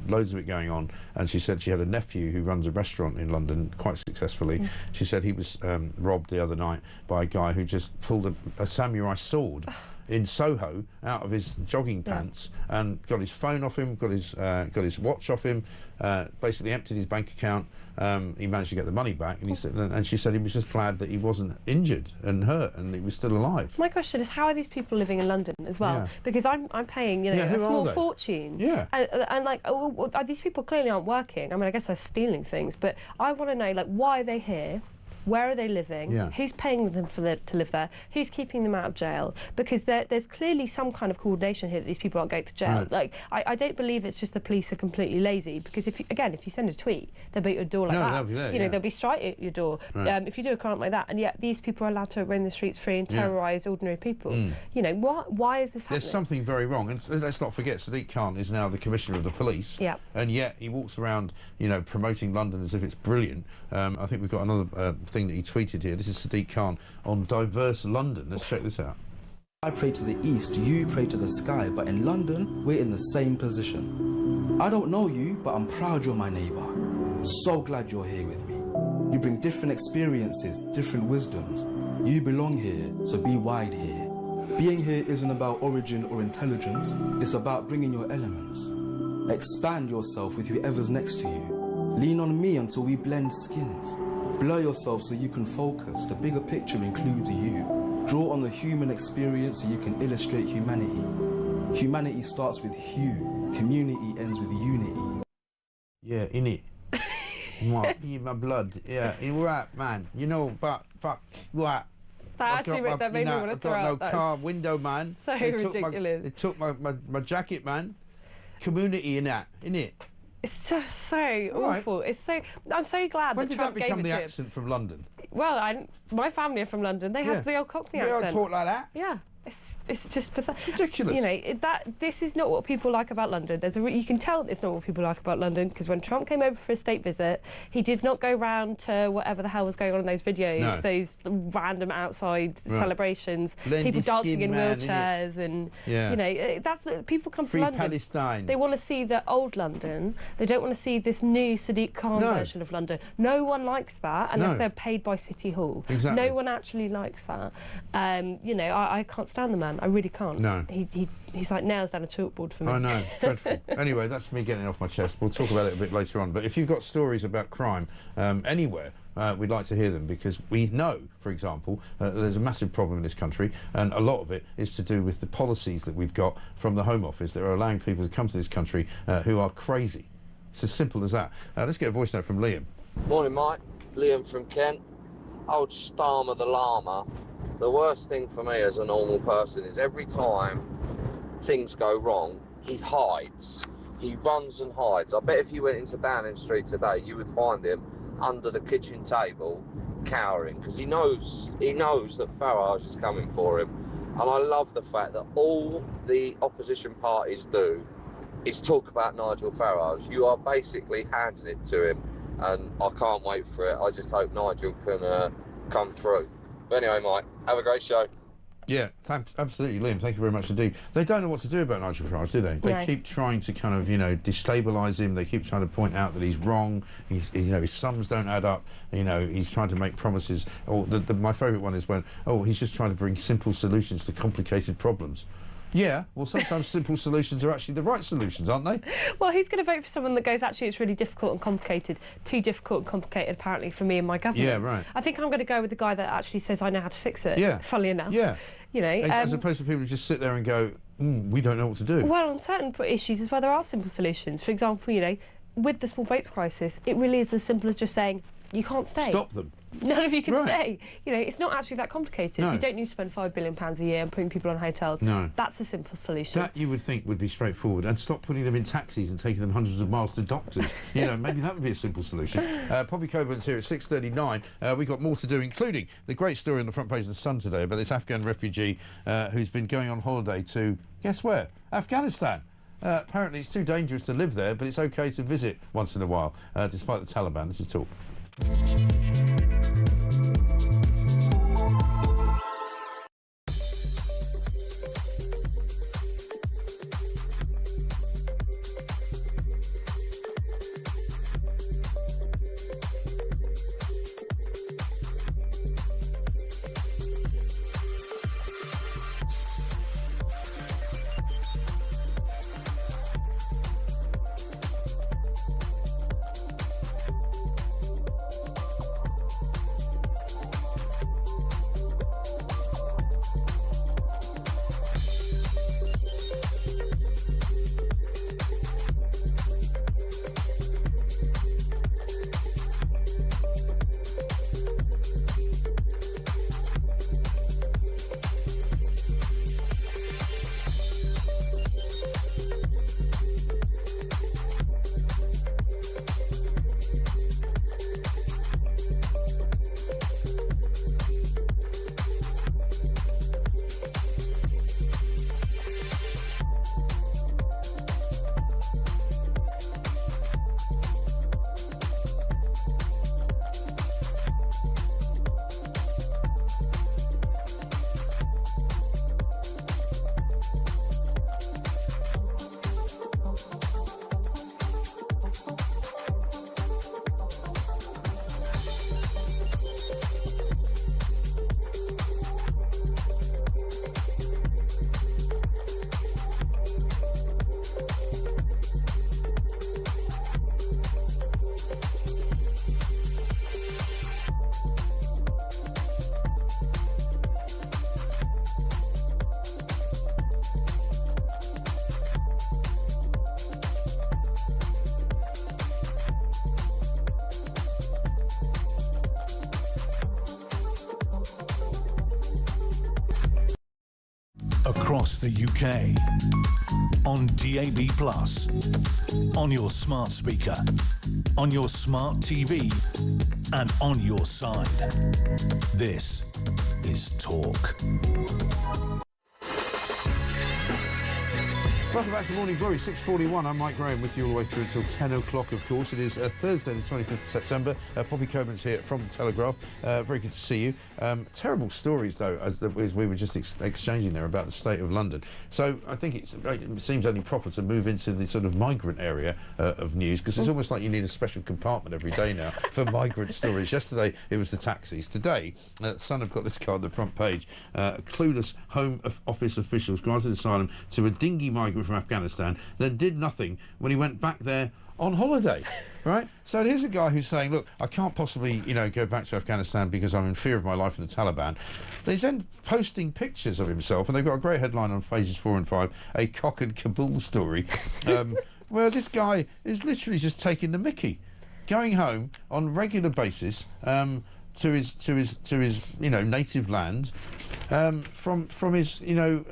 loads of it going on." And she said she had a nephew who runs a restaurant in London quite successfully. She said he was robbed the other night by a guy who just pulled a samurai sword in Soho out of his jogging pants and got his phone off him, got his watch off him, basically emptied his bank account. He managed to get the money back, and he said, and she said he was just glad that he wasn't injured and hurt, and he was still alive. My question is, how are these people living in London as well? Yeah. Because I'm paying, you know, a small fortune. Yeah. And like, these people clearly aren't working. I mean, I guess they're stealing things, but I want to know, like, why are they here? Where are they living? Yeah. Who's paying them to live there? Who's keeping them out of jail? Because there's clearly some kind of coordination here that these people aren't going to jail. Right. Like, I don't believe it's just the police are completely lazy, because if you send a tweet, they'll be at your door like that. They'll be there, you know, they'll be straight at your door. Right. If you do a crime like that, and yet these people are allowed to roam the streets free and terrorise ordinary people. You know, why is this happening? There's something very wrong, and let's not forget Sadiq Khan is now the Commissioner of the Police, and yet he walks around, you know, promoting London as if it's brilliant. I think we've got another thing that he tweeted here. This is Sadiq Khan on Diverse London. Let's check this out. I pray to the east, you pray to the sky, but in London, we're in the same position. I don't know you, but I'm proud you're my neighbour. So glad you're here with me. You bring different experiences, different wisdoms. You belong here, so be wide here. Being here isn't about origin or intelligence, it's about bringing your elements. Expand yourself with whoever's next to you. Lean on me until we blend skins. Blur yourself so you can focus. The bigger picture includes you. Draw on the human experience so you can illustrate humanity. Humanity starts with hue. Community ends with unity. Yeah, innit? my blood. Yeah, you're right, man. You know, but what? That made me want to throw I've up. got no car window, man. So ridiculous. They took my jacket, man. Community in that, innit? It's just so awful. It's so. I'm so glad when that did Trump that become gave it the to accent from London? Well, my family are from London. They have the old Cockney accent. They all talk like that. Yeah. It's just pathetic. Ridiculous. You know, this is not what people like about London. You can tell it's not what people like about London, because when Trump came over for a state visit, he did not go round to whatever the hell was going on in those videos, those random outside celebrations, people dancing in wheelchairs, and you know, that's people come Free to London. Palestine. They want to see the old London. They don't want to see this new Sadiq Khan version of London. No one likes that unless they're paid by City Hall. Exactly. No one actually likes that. You know, I can't stand the man. I really can't. No. He's like nails down a chalkboard for me. I know, dreadful. Anyway, that's me getting off my chest. We'll talk about it a bit later on. But if you've got stories about crime anywhere, we'd like to hear them, because we know, for example, there's a massive problem in this country, and a lot of it is to do with the policies that we've got from the Home Office that are allowing people to come to this country who are crazy. It's as simple as that. Let's get a voice note from Liam. Morning, Mike. Liam from Kent. Old Starmer the Llama. The worst thing for me as a normal person is every time things go wrong, he hides. He runs and hides. I bet if you went into Downing Street today, you would find him under the kitchen table, cowering, because he knows that Farage is coming for him. And I love the fact that all the opposition parties do is talk about Nigel Farage. You are basically handing it to him, and I can't wait for it. I just hope Nigel can come through. But anyway, Mike, have a great show. Yeah, thanks, absolutely, Liam. Thank you very much indeed. They don't know what to do about Nigel Farage, do they? They keep trying to kind of, you know, destabilise him. They keep trying to point out that he's wrong. You know, his sums don't add up. You know, he's trying to make promises. Or my favourite one is when, he's just trying to bring simple solutions to complicated problems. Yeah, well, sometimes simple solutions are actually the right solutions, aren't they? Well, he's going to vote for someone that goes, actually, it's really difficult and complicated. Too difficult and complicated, apparently, for me and my government. Yeah, right. I think I'm going to go with the guy that actually says, I know how to fix it, funnily enough. Yeah. You know, as opposed to people who just sit there and go, we don't know what to do. Well, on certain issues as well, there are simple solutions. For example, you know, with the small boats crisis, it really is as simple as just saying, you can't stay. Stop them. None of you can stay. You know, it's not actually that complicated. No. You don't need to spend £5 billion a year and putting people on hotels. No. That's a simple solution. That you would think would be straightforward, and stop putting them in taxis and taking them hundreds of miles to doctors. You know, maybe that would be a simple solution. Poppy Coburn's here at 6:39. We've got more to do, including the great story on the front page of The Sun today about this Afghan refugee who's been going on holiday to, guess where? Afghanistan. Apparently it's too dangerous to live there, but it's OK to visit once in a while, despite the Taliban. This is Talk. across the UK. On DAB+, on your smart speaker, on your smart TV, and on your side. This is Talk. Welcome back to Morning Glory, 6:41. I'm Mike Graham with you all the way through until 10 o'clock, of course. It is Thursday, the 25th of September. Poppy Coburns here from The Telegraph. Very good to see you. Terrible stories, though, as we were just exchanging there about the state of London. So I think it seems only proper to move into the sort of migrant area of news, because it's almost like you need a special compartment every day now for migrant stories. Yesterday, it was the taxis. Today, Sun have got this card on the front page. Clueless Home Office officials granted asylum to a dinghy migrant from Afghanistan, then did nothing when he went back there on holiday, right? So here's a guy who's saying, look, I can't possibly, go back to Afghanistan because I'm in fear of my life from the Taliban. He's then posting pictures of himself, and they've got a great headline on pages 4 and 5, a cock and Kabul story, where this guy is literally just taking the mickey, going home on a regular basis, to his native land, from his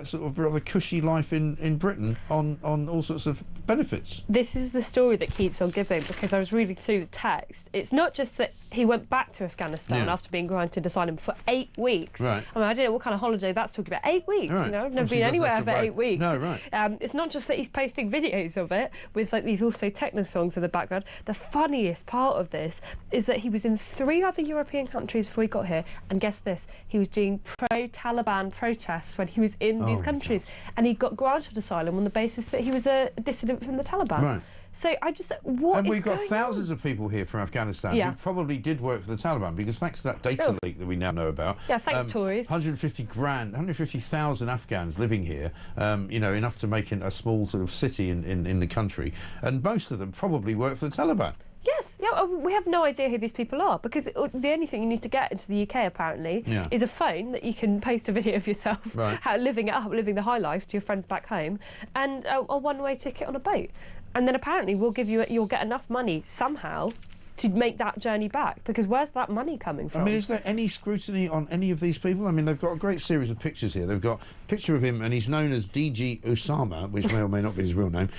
sort of rather cushy life in Britain on all sorts of benefits. This is the story that keeps on giving, because I was reading through the text. It's not just that he went back to Afghanistan after being granted asylum for 8 weeks. Right. I mean, I don't know what kind of holiday that's talking about. 8 weeks, right. I've never been anywhere for 8 weeks. No, right. It's not just that he's posting videos of it with like these also techno songs in the background. The funniest part of this is that he was in 3 other European countries before he got here, and guess this, he was doing pro-Taliban protests when he was in these countries, and he got granted asylum on the basis that he was a dissident from the Taliban. Right. So I just, what and is we've got going thousands on? of people here from Afghanistan who probably did work for the Taliban, because thanks to that data leak that we now know about. Yeah, thanks, Tories. 150,000 Afghans living here, enough to make a small sort of city in the country, and most of them probably work for the Taliban. Yes, yeah, we have no idea who these people are, because the only thing you need to get into the UK, apparently, is a phone that you can post a video of yourself living it up, living the high life to your friends back home, and a one-way ticket on a boat. And then apparently you'll get enough money somehow to make that journey back, because where's that money coming from? I mean, is there any scrutiny on any of these people? I mean, they've got a great series of pictures here. They've got a picture of him, and he's known as DG Osama, which may or may not be his real name.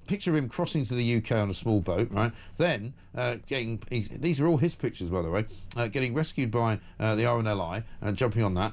Picture of him crossing to the UK on a small boat, right? Then these are all his pictures, by the way, getting rescued by the RNLI and jumping on that.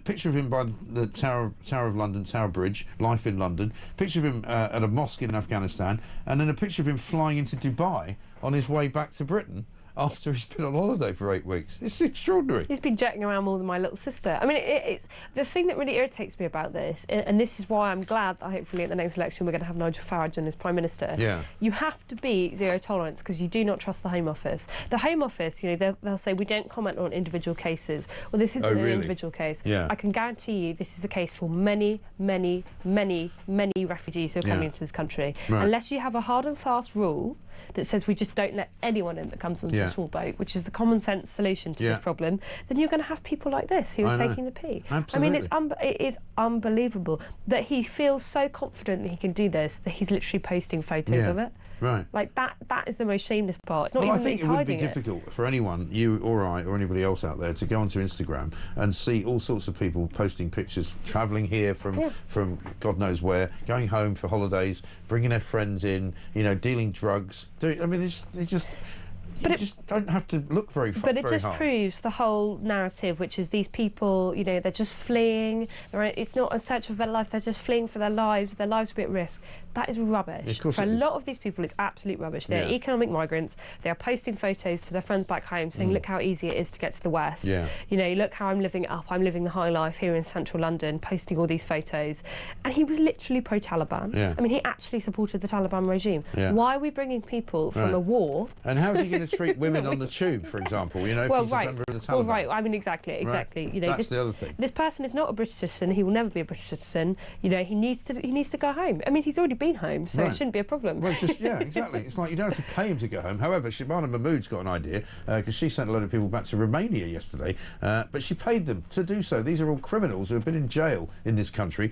Picture of him by the Tower of London, Tower Bridge, life in London. Picture of him at a mosque in Afghanistan, and then a picture of him flying into Dubai on his way back to Britain after he's been on holiday for 8 weeks. It's extraordinary. He's been jetting around more than my little sister. I mean, it's the thing that really irritates me about this, and this is why I'm glad that hopefully at the next election we're going to have Nigel Farage as Prime Minister. Yeah. You have to be zero tolerance, because you do not trust the Home Office. The Home Office, they'll say we don't comment on individual cases. Well, this isn't an individual case. Yeah. I can guarantee you this is the case for many, many, many, many refugees who are coming into this country. Right. Unless you have a hard and fast rule that says we just don't let anyone in that comes onto a small boat, which is the common sense solution to this problem, then you're going to have people like this who are taking the pee. Absolutely. I mean, it is unbelievable that he feels so confident that he can do this, that he's literally posting photos of it. Right. Like, that is the most shameless part. It's not Well, even I think that he's it would be hiding difficult for anyone, you or I or anybody else out there, to go onto Instagram and see all sorts of people posting pictures, travelling here from God knows where, going home for holidays, bringing their friends in, dealing drugs. You just don't have to look very hard. But it just proves the whole narrative, which is these people, they're just fleeing. It's not a search for a better life. They're just fleeing for their lives are at risk. That is rubbish. For a lot of these people, it's absolute rubbish. They're economic migrants. They are posting photos to their friends back home saying, look how easy it is to get to the West. Yeah. Look how I'm living it up. I'm living the high life here in central London, posting all these photos. And he was literally pro-Taliban. Yeah. I mean, he actually supported the Taliban regime. Yeah. Why are we bringing people from a war? And how's he going to treat women on the tube, for example, if he's a member of the Taliban? Well, right, I mean, exactly. Right. That's the other thing. This person is not a British citizen. He will never be a British citizen. He needs to go home. I mean, he's already been home, so it shouldn't be a problem. Well, exactly. It's like you don't have to pay him to go home. However, Shabana Mahmood's got an idea, because she sent a load of people back to Romania yesterday, but she paid them to do so. These are all criminals who have been in jail in this country.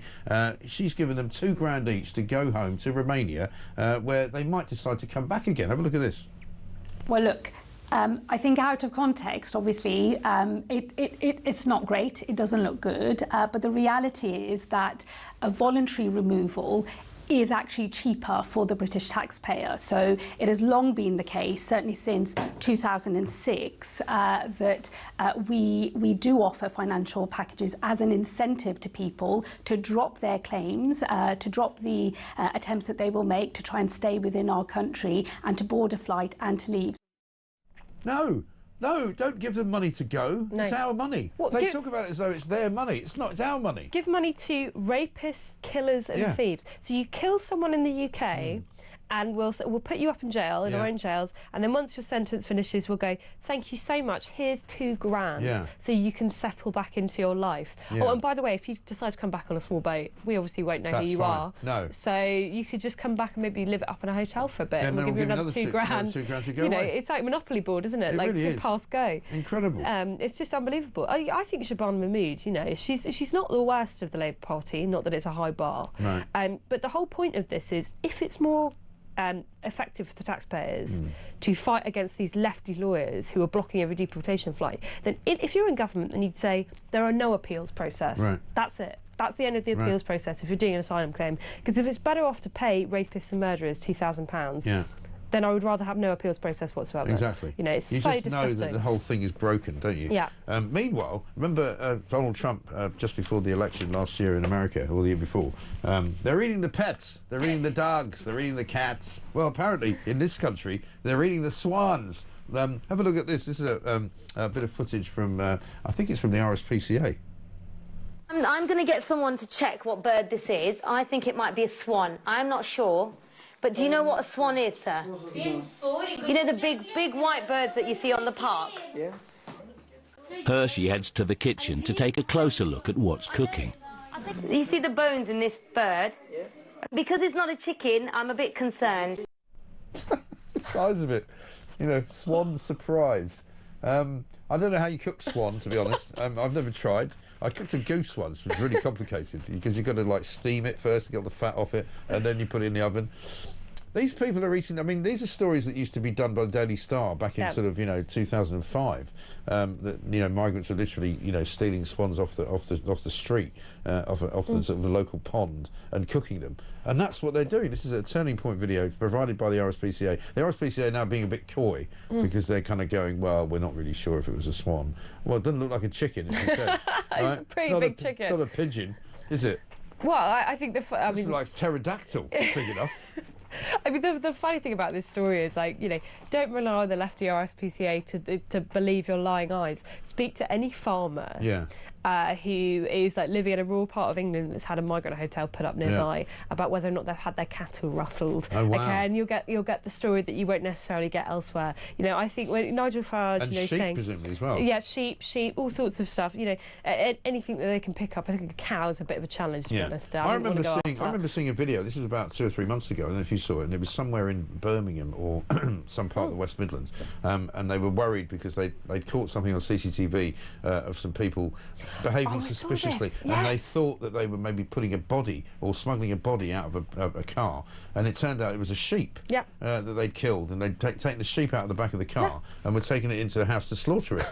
She's given them £2,000 each to go home to Romania, where they might decide to come back again. Have a look at this. Well, look, I think out of context, obviously, it's not great. It doesn't look good. But the reality is that a voluntary removal is actually cheaper for the British taxpayer. So it has long been the case, certainly since 2006, that we do offer financial packages as an incentive to people to drop their claims, to drop the attempts that they will make to try and stay within our country and to board a flight and to leave. No, don't give them money to go. No. It's our money. Well, they talk about it as though it's their money. It's not, it's our money. Give money to rapists, killers and thieves. So you kill someone in the UK and we'll put you up in jail, in our own jails, and then once your sentence finishes, we'll go, thank you so much, here's £2 grand, so you can settle back into your life. Oh, and by the way, if you decide to come back on a small boat, we obviously won't know who you are. No. So you could just come back and maybe live it up in a hotel for a bit, and we'll give you another £2 grand. £2 grand to go you know, away. it's like Monopoly board, isn't it? It Like really to is. pass go. Incredible. It's just unbelievable. I think Shabana Mahmood, you know, she's not the worst of the Labour Party, not that it's a high bar. Right. But the whole point of this is, if it's more effective for the taxpayers to fight against these lefty lawyers who are blocking every deportation flight, then if you're in government, then you'd say there are no appeals process. Right. That's it. That's the end of the appeals process if you're doing an asylum claim. Because if it's better off to pay rapists and murderers £2,000, then I would rather have no appeals process whatsoever. Exactly. You know, it's you so just disgusting. know that the whole thing is broken, don't you? Yeah. Meanwhile, remember Donald Trump just before the election last year in America, or the year before, they're eating the pets, they're eating the dogs, they're eating the cats. Well, apparently in this country, they're eating the swans. Have a look at this. This is a bit of footage from, I think it's from the RSPCA. I'm going to get someone to check what bird this is. I think it might be a swan. I'm not sure. But do you know what a swan is, sir? You know the big white birds that you see on the park? Yeah. Hershey heads to the kitchen to take a closer look at what's cooking. You see the bones in this bird? Yeah. Because it's not a chicken, I'm a bit concerned. The size of it. You know, swan surprise. I don't know how you cook swan, to be honest. I've never tried. I cooked a goose once, which was really complicated because you've got to like steam it first to get the fat off it, and then you put it in the oven. These people are eating. I mean, these are stories that used to be done by the Daily Star back in sort of 2005. That migrants were literally stealing swans off the street, off the sort of the local pond and cooking them, and that's what they're doing. This is a turning point video provided by the RSPCA. The RSPCA now being a bit coy because they're kind of going, well, we're not really sure if it was a swan. Well, it doesn't look like a chicken, as you said. It's a pretty big chicken. It's not a pigeon, is it? Well, I think it's like pterodactyl, big enough. I mean, the funny thing about this story is, like, don't rely on the lefty RSPCA to believe your lying eyes. Speak to any farmer who is like living in a rural part of England that's had a migrant hotel put up nearby about whether or not they've had their cattle rustled. Oh, wow. Okay, and you'll get the story that you won't necessarily get elsewhere. I think when Nigel Farage, and sheep saying, presumably as well. Yeah, sheep, all sorts of stuff. Anything that they can pick up. I think a cow is a bit of a challenge, to be honest. I remember seeing a video. This was about 2 or 3 months ago. I don't know if you saw it, and it was somewhere in Birmingham or some part of the West Midlands, and they were worried because they'd caught something on CCTV of some people behaving suspiciously, and they thought that they were maybe putting a body or smuggling a body out of a car, and it turned out it was a sheep that they'd killed, and they'd taken the sheep out of the back of the car and were taking it into the house to slaughter it.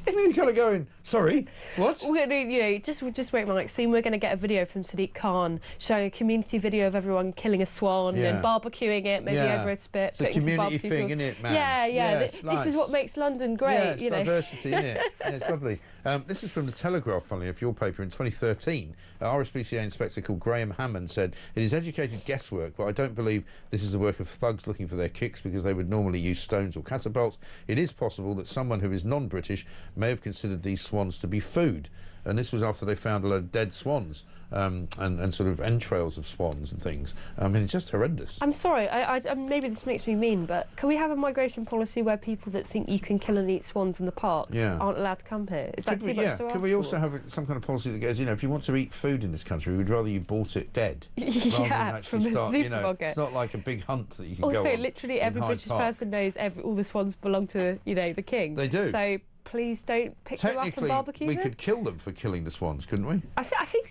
And then you're kind of going, sorry, what? We're gonna, just wait, Mike. Soon we're going to get a video from Sadiq Khan showing a community video of everyone killing a swan and barbecuing it, maybe over a spit. It's a community thing, isn't it, man? Yeah. This nice. Is what makes London great. Yeah, it's diversity, isn't it? Yeah, it's lovely. This is from the Telegraph, funnily enough, your paper in 2013. An RSPCA inspector called Graham Hammond said, "It is educated guesswork, but I don't believe this is the work of thugs looking for their kicks because they would normally use stones or catapults. It is possible that someone who is non-British may have considered these swans to be food." And this was after they found a load of dead swans and sort of entrails of swans and things. I mean, it's just horrendous. I'm sorry, I maybe this makes me mean, but can we have a migration policy where people that think you can kill and eat swans in the park aren't allowed to come here? Is that too much to ask? Could we also have some kind of policy that goes, if you want to eat food in this country, we'd rather you bought it dead. Rather than actually from a supermarket. It's not like a big hunt that you can go on. Also, literally every British person knows all the swans belong to, the king. They do. So please don't pick them up and barbecue them. We could kill them for killing the swans, couldn't we? I think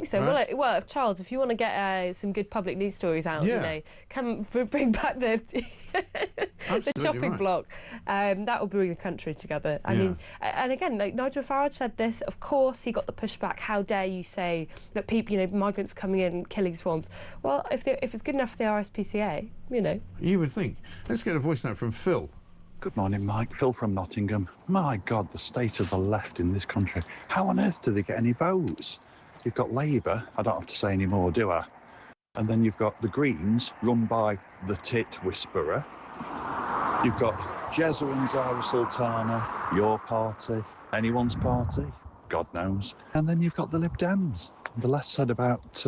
so. Right. Well, Charles, if you want to get some good public news stories out, come bring back the the chopping block. That will bring the country together. I mean, and again, like Nigel Farage said this. Of course, he got the pushback. How dare you say that people, migrants coming in and killing swans? Well, if it's good enough for the RSPCA, You would think. Let's get a voice note from Phil. Good morning, Mike. Phil from Nottingham. My God, the state of the left in this country. How on earth do they get any votes? You've got Labour, I don't have to say any more, do I? And then you've got the Greens, run by the tit whisperer. You've got Jezza and Zara Sultana, your party, anyone's party, God knows. And then you've got the Lib Dems. The less said about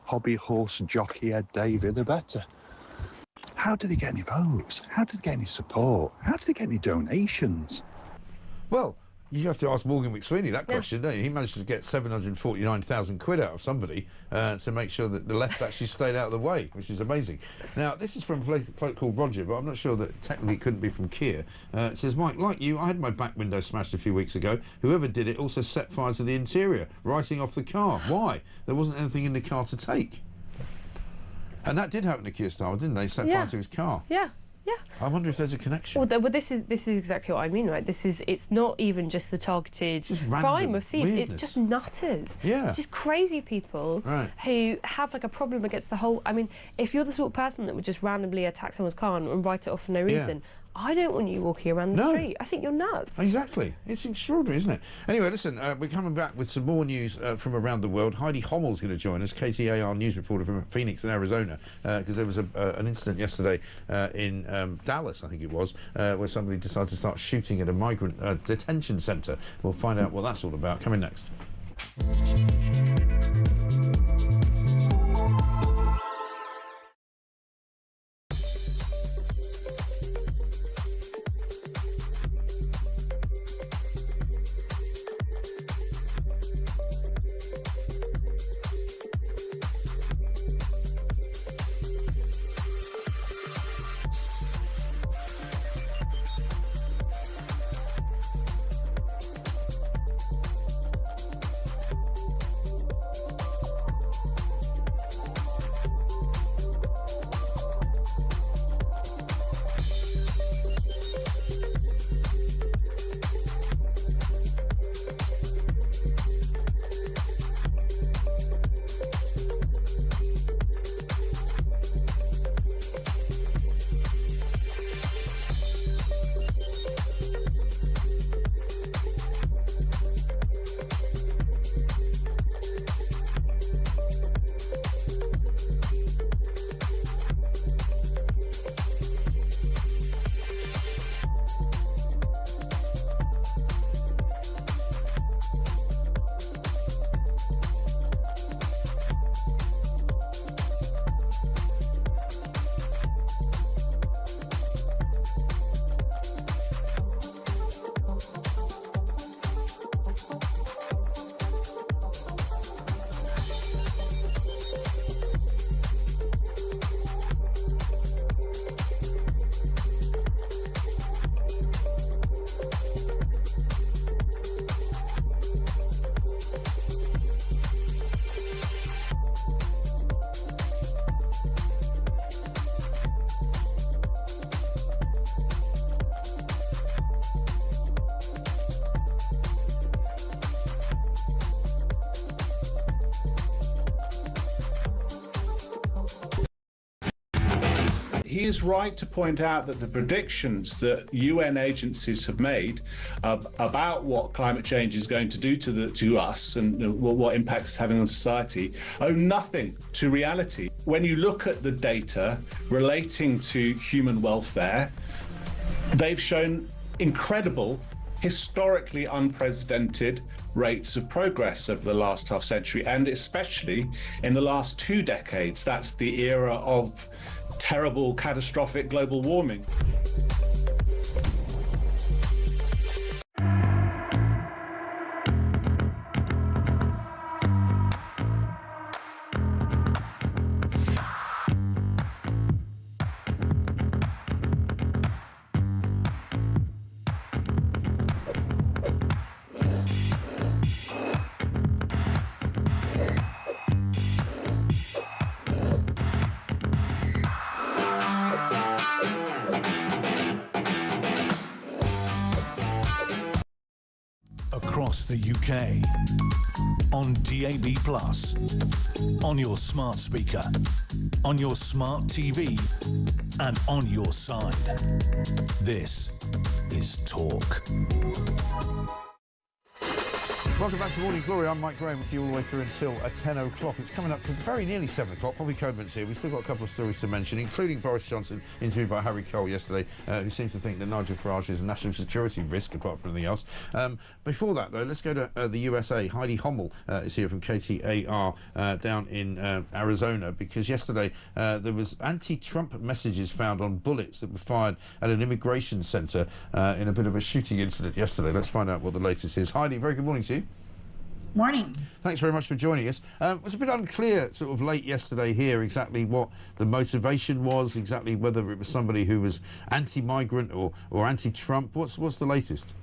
hobby horse jockey Ed Davey, the better. How do they get any votes? How do they get any support? How do they get any donations? Well, you have to ask Morgan McSweeney that question, don't you? He managed to get 749,000 quid out of somebody to make sure that the left actually stayed out of the way, which is amazing. Now, this is from a bloke called Roger, but I'm not sure that technically it couldn't be from Keir. It says, Mike, like you, I had my back window smashed a few weeks ago. Whoever did it also set fire to the interior, writing off the car. Why? There wasn't anything in the car to take. And that did happen to Keir Starmer, didn't they? Set fire to his car. Yeah. I wonder if there's a connection. Well, this is exactly what I mean, right? It's not even just the targeted crime of thieves. Weirdness. It's just nutters. Yeah. It's just crazy people who have like a problem against the whole. I mean, if you're the sort of person that would just randomly attack someone's car and write it off for no reason. I don't want you walking around the street. I think you're nuts. Exactly. It's extraordinary, isn't it? Anyway, listen, we're coming back with some more news from around the world. Heidi Hommel's going to join us, KTAR news reporter from Phoenix in Arizona, because there was an incident yesterday in Dallas, I think it was, where somebody decided to start shooting at a migrant detention centre. We'll find out what that's all about. Coming next. He is right to point out that the predictions that UN agencies have made about what climate change is going to do to us and what impact it's having on society owe nothing to reality. When you look at the data relating to human welfare, they've shown incredible, historically unprecedented rates of progress over the last half century, and especially in the last 2 decades. That's the era of terrible, catastrophic global warming. across the UK. On DAB+, on your smart speaker, on your smart TV, and on your side. This is Talk. Welcome back to Morning Glory. I'm Mike Graham with you all the way through until 10 o'clock. It's coming up to very nearly 7 o'clock. Bobby Coburt's here. We've still got a couple of stories to mention, including Boris Johnson, interviewed by Harry Cole yesterday, who seems to think that Nigel Farage is a national security risk, apart from anything else. Before that, though, let's go to the USA. Heidi Hommel is here from KTAR down in Arizona, because yesterday there was anti-Trump messages found on bullets that were fired at an immigration centre in a bit of a shooting incident yesterday. Let's find out what the latest is. Heidi, very good morning to you. Morning. Thanks very much for joining us. It was a bit unclear sort of late yesterday here exactly what the motivation was, exactly whether it was somebody who was anti-migrant or anti-Trump. What's the latest?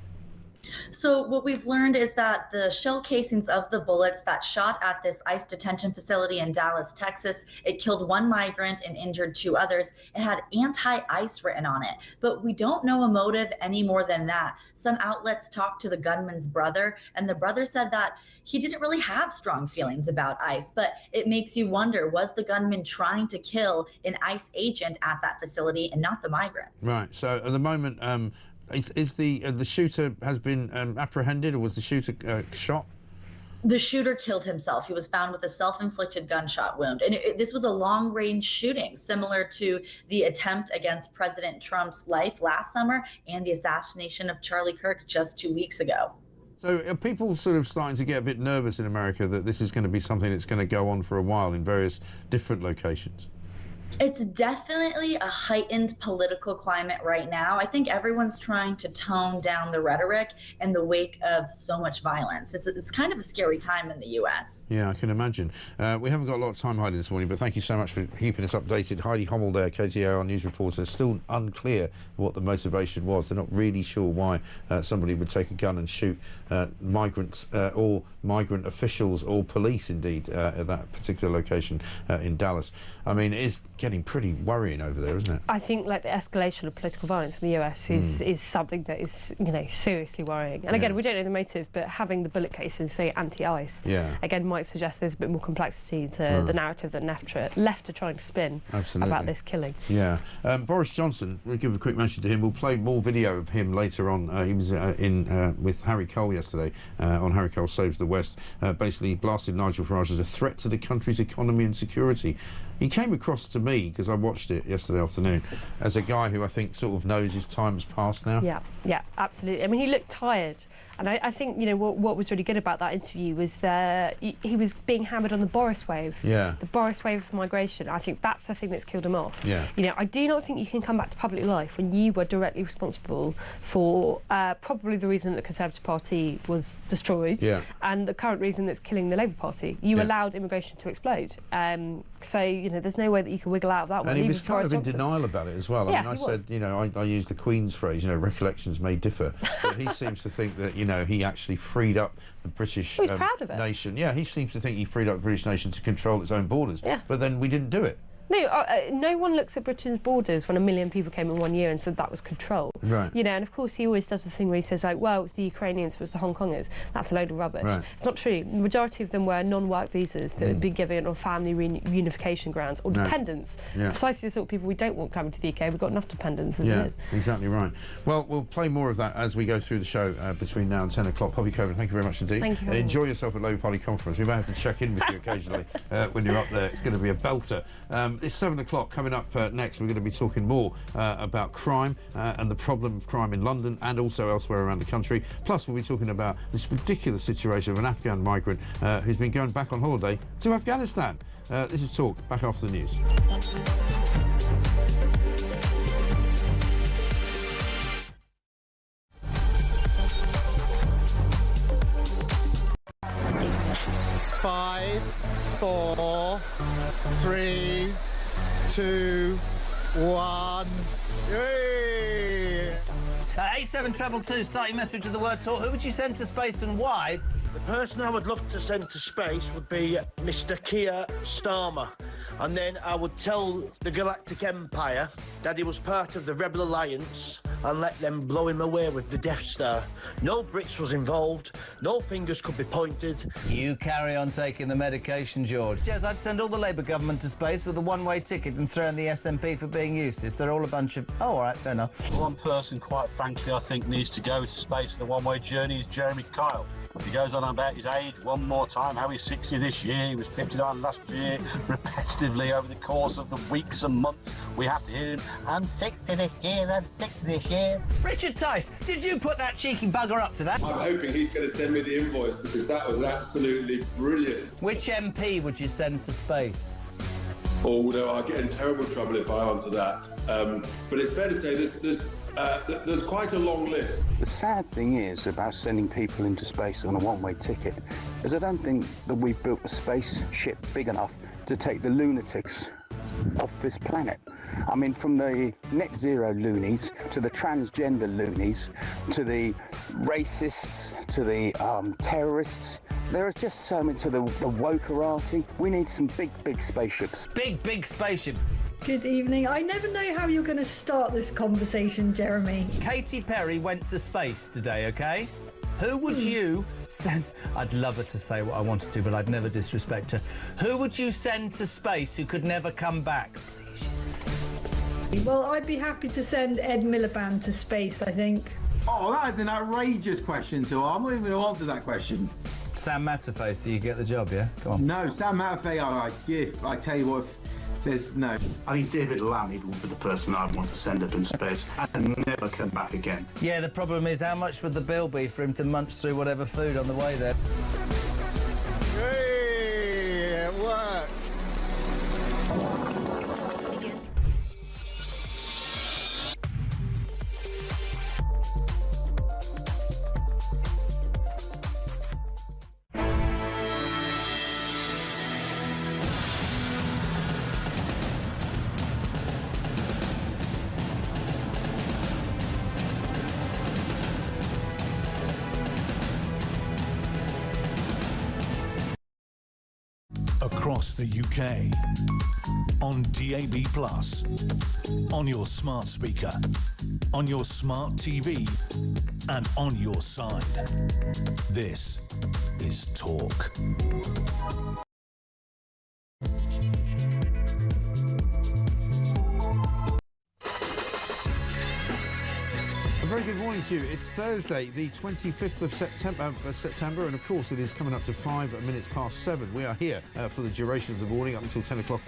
So what we've learned is that the shell casings of the bullets that shot at this ICE detention facility in Dallas, Texas, it killed 1 migrant and injured 2 others. It had anti-ICE written on it, but we don't know a motive any more than that. Some outlets talked to the gunman's brother, and the brother said that he didn't really have strong feelings about ICE, but it makes you wonder, was the gunman trying to kill an ICE agent at that facility and not the migrants? Right, so at the moment, is the shooter has been apprehended, or was the shooter shot? The shooter killed himself. He was found with a self-inflicted gunshot wound. And this was a long-range shooting, similar to the attempt against President Trump's life last summer and the assassination of Charlie Kirk just 2 weeks ago. So are people sort of starting to get a bit nervous in America that this is going to be something that's going to go on for a while in various different locations? It's definitely a heightened political climate right now. I think everyone's trying to tone down the rhetoric in the wake of so much violence. It's kind of a scary time in the U.S. Yeah, I can imagine. We haven't got a lot of time, Heidi, this morning, but thank you so much for keeping us updated. Heidi Hommel there, KTAR news reporter. Still unclear what the motivation was. They're not really sure why somebody would take a gun and shoot migrants or migrant officials or police, indeed, at that particular location in Dallas. I mean, it is getting pretty worrying over there, isn't it? I think like the escalation of political violence in the US is something that is, you know, seriously worrying. And again, we don't know the motive, but having the bullet casings say anti-ICE, again, might suggest there's a bit more complexity to the narrative that left are trying to spin about this killing. Yeah. Boris Johnson, we'll give a quick mention to him. We'll play more video of him later on. He was with Harry Cole yesterday on Harry Cole Saves the West. Basically blasted Nigel Farage as a threat to the country's economy and security. He came across to me, because I watched it yesterday afternoon, as a guy who I think sort of knows his time's past now. Yeah, absolutely. I mean, he looked tired. And I think, you know, what was really good about that interview was that he was being hammered on the Boris wave. Yeah. The Boris wave of migration. I think that's the thing that's killed him off. Yeah. You know, I do not think you can come back to public life when you were directly responsible for probably the reason that the Conservative Party was destroyed and the current reason that's killing the Labour Party. You allowed immigration to explode. So, you know, there's no way that you can wiggle out of that one. And he was kind of in denial about it as well. I mean, I said, you know, I used the Queen's phrase, you know, recollections may differ. But he seems to think that, you know, he actually freed up the British nation. Yeah, he seems to think he freed up the British nation to control its own borders. Yeah. But then we didn't do it. No, no one looks at Britain's borders when 1 million people came in 1 year and said that was control. Right. You know, and of course he always does the thing where he says, like, well, it was the Ukrainians, it was the Hong Kongers. That's a load of rubbish. Right. It's not true. The majority of them were non-work visas that had been given on family reunification grounds or dependents. Yeah. Precisely the sort of people we don't want coming to the UK. We've got enough dependents as it is. Exactly right. Well, we'll play more of that as we go through the show between now and 10 o'clock. Poppy Coburn, thank you very much indeed. Thank you. Enjoy yourself at Labour Party conference. We may have to check in with you occasionally when you're up there. It's going to be a belter. It's 7 o'clock. Coming up next, we're going to be talking more about crime and the problem of crime in London and also elsewhere around the country. Plus, we'll be talking about this ridiculous situation of an Afghan migrant who's been going back on holiday to Afghanistan. This is Talk, back after the news. Five, 4, 3, 2, 1. Yay! 8722, start your message with the word talk. Who would you send to space and why? The person I would love to send to space would be Mr. Keir Starmer. And then I would tell the Galactic Empire that he was part of the Rebel Alliance and let them blow him away with the Death Star. No Brits was involved, no fingers could be pointed. You carry on taking the medication, George. Yes, I'd send all the Labour government to space with a one-way ticket and throw in the SNP for being useless. They're all a bunch of... Oh, all right, fair enough. One person, quite frankly, I think needs to go to space in a one-way journey is Jeremy Kyle. He goes on about his age one more time, how he's 60 this year, he was 59 last year, repetitively over the course of the weeks and months. We have to hear him, I'm 60 this year, I'm 60 this year. Richard Tice, did you put that cheeky bugger up to that? I'm hoping he's going to send me the invoice because that was absolutely brilliant. Which MP would you send to space? Although I'll get in terrible trouble if I answer that. But it's fair to say there's quite a long list. The sad thing is about sending people into space on a one-way ticket is I don't think that we've built a spaceship big enough to take the lunatics off this planet. I mean, from the net zero loonies to the transgender loonies to the racists to the terrorists, there is just so much to the wokerati. We need some big spaceships. Big spaceships. Good evening. I never know how you're going to start this conversation, Jeremy. Katy Perry went to space today, OK? Who would you send... I'd love her to say what I wanted to, but I'd never disrespect her. Who would you send to space who could never come back? Well, I'd be happy to send Ed Miliband to space, I think. Oh, that is an outrageous question, to I'm not even going to answer that question. Sam Matterface, do you get the job, yeah? Go on. No, Sam Matterface, I tell you what... There's no. I think David Lammy would be the person I'd want to send up in space and never come back again. Yeah, the problem is how much would the bill be for him to munch through whatever food on the way there? Hey, it worked. Across the UK, on DAB+, on your smart speaker, on your smart TV, and on your side. This is Talk. A very good morning to you. It's Thursday, the 25th of September, and of course it is coming up to 5 minutes past 7. We are here for the duration of the morning up until 10 o'clock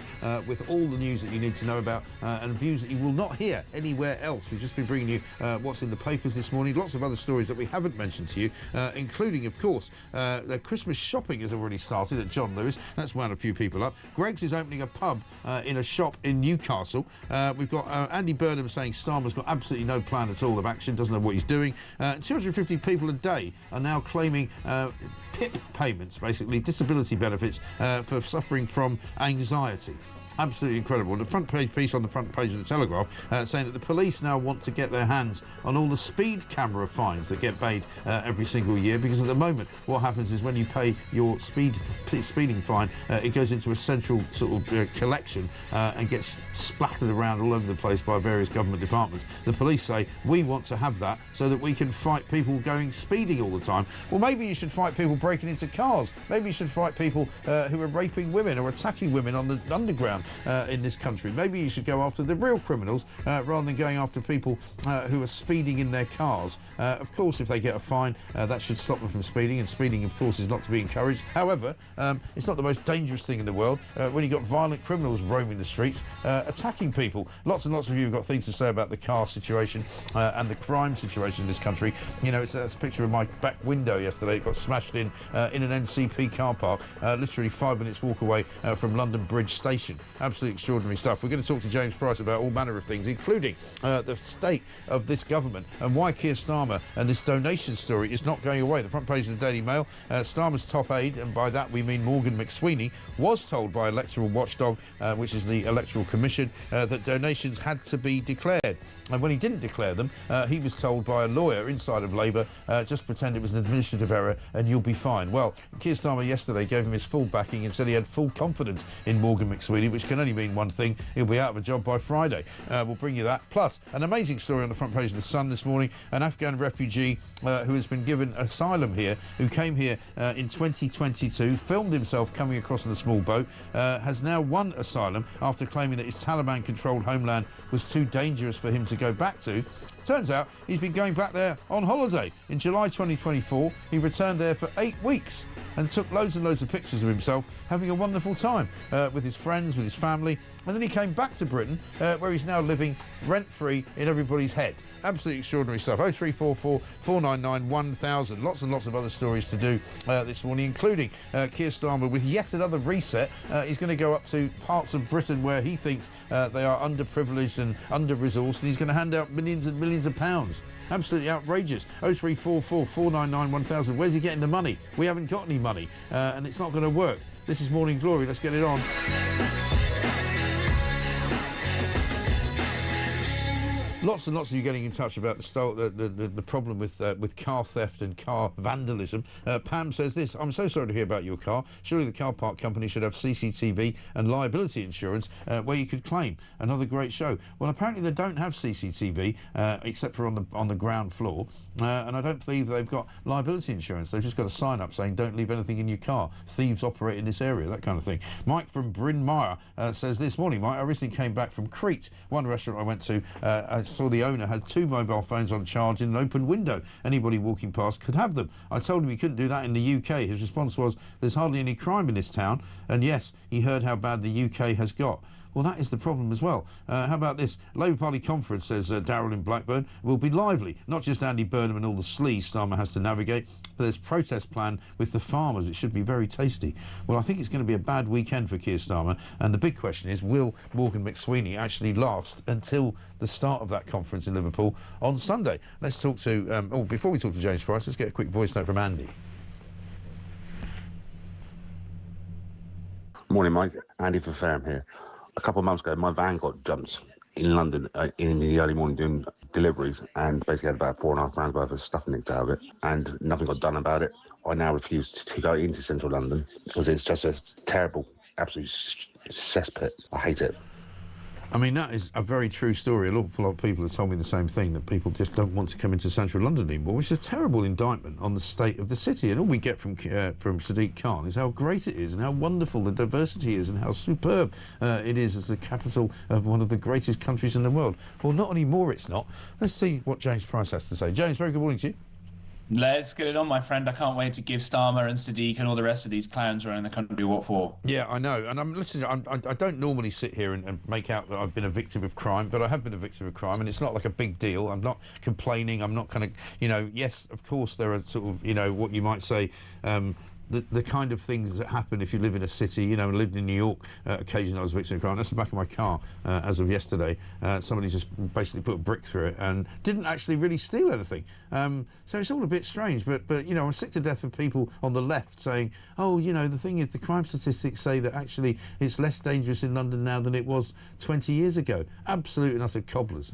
with all the news that you need to know about and views that you will not hear anywhere else. We've just been bringing you what's in the papers this morning, lots of other stories that we haven't mentioned to you, including, of course, the Christmas shopping has already started at John Lewis. That's wound a few people up. Greggs is opening a pub in a shop in Newcastle. We've got Andy Burnham saying Starmer's got absolutely no plan at all of action, doesn't know what he's doing. 250 people a day are now claiming PIP payments, basically disability benefits for suffering from anxiety. Absolutely incredible. The front page piece on the front page of the Telegraph saying that the police now want to get their hands on all the speed camera fines that get paid every single year, because at the moment what happens is when you pay your speeding fine, it goes into a central sort of collection and gets splattered around all over the place by various government departments. The police say, we want to have that so that we can fight people going speeding all the time. Well, maybe you should fight people breaking into cars. Maybe you should fight people who are raping women or attacking women on the underground in this country. Maybe you should go after the real criminals rather than going after people who are speeding in their cars. Of course, if they get a fine, that should stop them from speeding, and speeding, of course, is not to be encouraged. However, it's not the most dangerous thing in the world when you've got violent criminals roaming the streets, attacking people. Lots and lots of you have got things to say about the car situation and the crime situation in this country. You know, it's a picture of my back window yesterday. It got smashed in an NCP car park, literally 5 minutes walk away from London Bridge Station. Absolutely extraordinary stuff. We're going to talk to James Price about all manner of things, including the state of this government and why Keir Starmer and this donation story is not going away. The front page of the Daily Mail, Starmer's top aide, and by that we mean Morgan McSweeney, was told by electoral watchdog, which is the Electoral Commission, that donations had to be declared. And when he didn't declare them, he was told by a lawyer inside of Labour, just pretend it was an administrative error and you'll be fine. Well, Keir Starmer yesterday gave him his full backing and said he had full confidence in Morgan McSweeney, which which can only mean one thing: he'll be out of a job by Friday. We'll bring you that. Plus, an amazing story on the front page of The Sun this morning: an Afghan refugee who has been given asylum here, who came here in 2022, filmed himself coming across in a small boat, has now won asylum after claiming that his Taliban-controlled homeland was too dangerous for him to go back to. Turns out he's been going back there on holiday. In July 2024, he returned there for 8 weeks and took loads and loads of pictures of himself having a wonderful time with his friends, with his family. And then he came back to Britain, where he's now living rent-free in everybody's head. Absolutely extraordinary stuff. 0344 499 1000. Lots and lots of other stories to do this morning, including Keir Starmer with yet another reset. He's going to go up to parts of Britain where he thinks they are underprivileged and under-resourced, and he's going to hand out millions and millions of pounds. Absolutely outrageous. 0344 499 1000. Where's he getting the money? We haven't got any money, and it's not going to work. This is Morning Glory. Let's get it on. Lots and lots of you getting in touch about the problem with car theft and car vandalism. Pam says this: I'm so sorry to hear about your car. Surely the car park company should have CCTV and liability insurance where you could claim. Another great show. Well, apparently they don't have CCTV except for on the ground floor, and I don't believe they've got liability insurance. They've just got a sign up saying don't leave anything in your car. Thieves operate in this area, that kind of thing. Mike from Bryn Mawr says this morning: Mike, I recently came back from Crete. One restaurant I went to, I saw the owner had 2 mobile phones on charge in an open window. Anybody walking past could have them. I told him he couldn't do that in the UK. His response was, there's hardly any crime in this town. And yes, he heard how bad the UK has got. Well, that is the problem as well. How about this? Labour Party conference, says Darryl in Blackburn, will be lively. Not just Andy Burnham and all the sleaze Starmer has to navigate, but there's protest plan with the farmers. It should be very tasty. Well, I think it's going to be a bad weekend for Keir Starmer, and the big question is, will Morgan McSweeney actually last until the start of that conference in Liverpool on Sunday? Let's talk to... before we talk to James Price, let's get a quick voice note from Andy. Morning, Mike. Andy for Fareham here. A couple of months ago, my van got jumped in London in the early morning doing deliveries, and basically had about £4.5 worth of stuff nicked out of it, and nothing got done about it. I now refuse to go into central London because it's just a terrible, absolute cesspit. I hate it. I mean, that is a very true story. An awful lot of people have told me the same thing, that people just don't want to come into central London anymore, which is a terrible indictment on the state of the city. And all we get from Sadiq Khan is how great it is and how wonderful the diversity is and how superb it is as the capital of one of the greatest countries in the world. Well, not anymore, it's not. Let's see what James Price has to say. James, very good morning to you. Let's get it on, my friend. I can't wait to give Starmer and Sadiq and all the rest of these clowns around the country what for. Yeah, I know. And I'm listening. I don't normally sit here and make out that I've been a victim of crime, but I have been a victim of crime, and it's not like a big deal. I'm not complaining. I'm not kind of, yes, of course, there are sort of, what you might say, the kind of things that happen if you live in a city. I lived in New York. Occasionally I was a victim of crime. That's the back of my car as of yesterday. Somebody just basically put a brick through it and didn't actually really steal anything. So it's all a bit strange. But I'm sick to death of people on the left saying, oh, the thing is, the crime statistics say that actually it's less dangerous in London now than it was 20 years ago. Absolute and utter cobblers.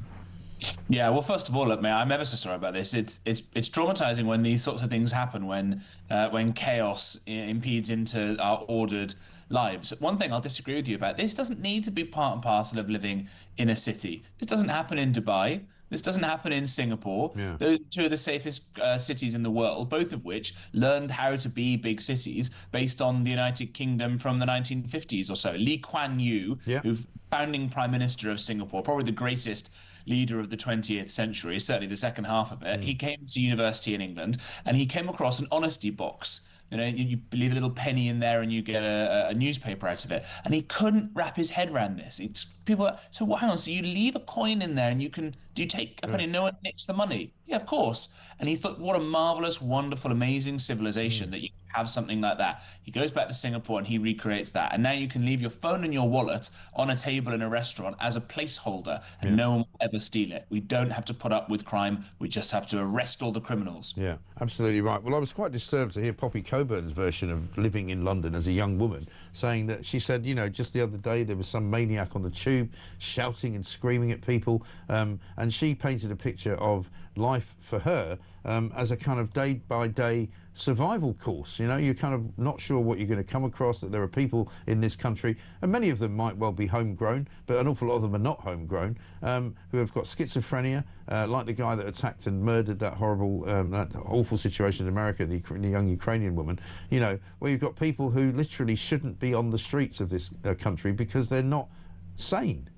Yeah, well, first of all, look, mate, I'm ever so sorry about this. It's traumatizing when these sorts of things happen, when chaos impedes into our ordered lives. One thing I'll disagree with you about: this doesn't need to be part and parcel of living in a city. This doesn't happen in Dubai. This doesn't happen in Singapore. Yeah. Those are 2 of the safest cities in the world, both of which learned how to be big cities based on the United Kingdom from the 1950s or so. Lee Kuan Yew, who's founding Prime Minister of Singapore, probably the greatest leader of the 20th century, certainly the second half of it. He came to university in England, and he came across an honesty box. You leave a little penny in there and you get a newspaper out of it. And he couldn't wrap his head around this. So hang on, so you leave a coin in there and do you take a penny? No one nicks the money. Yeah, of course. And he thought, what a marvellous, wonderful, amazing civilization that you have something like that. He goes back to Singapore and he recreates that. And now you can leave your phone and your wallet on a table in a restaurant as a placeholder, and no one will ever steal it. We don't have to put up with crime. We just have to arrest all the criminals. Yeah, absolutely right. Well, I was quite disturbed to hear Poppy Coburn's version of living in London as a young woman, saying that she said, just the other day there was some maniac on the tube shouting and screaming at people, and she painted a picture of life for her as a kind of day-by-day survival course. You know, you're kind of not sure what you're going to come across, that there are people in this country, and many of them might well be homegrown, but an awful lot of them are not homegrown, who have got schizophrenia, like the guy that attacked and murdered that horrible, that awful situation in America, the young Ukrainian woman, you know, where you've got people who literally shouldn't be on the streets of this country because they're not sane.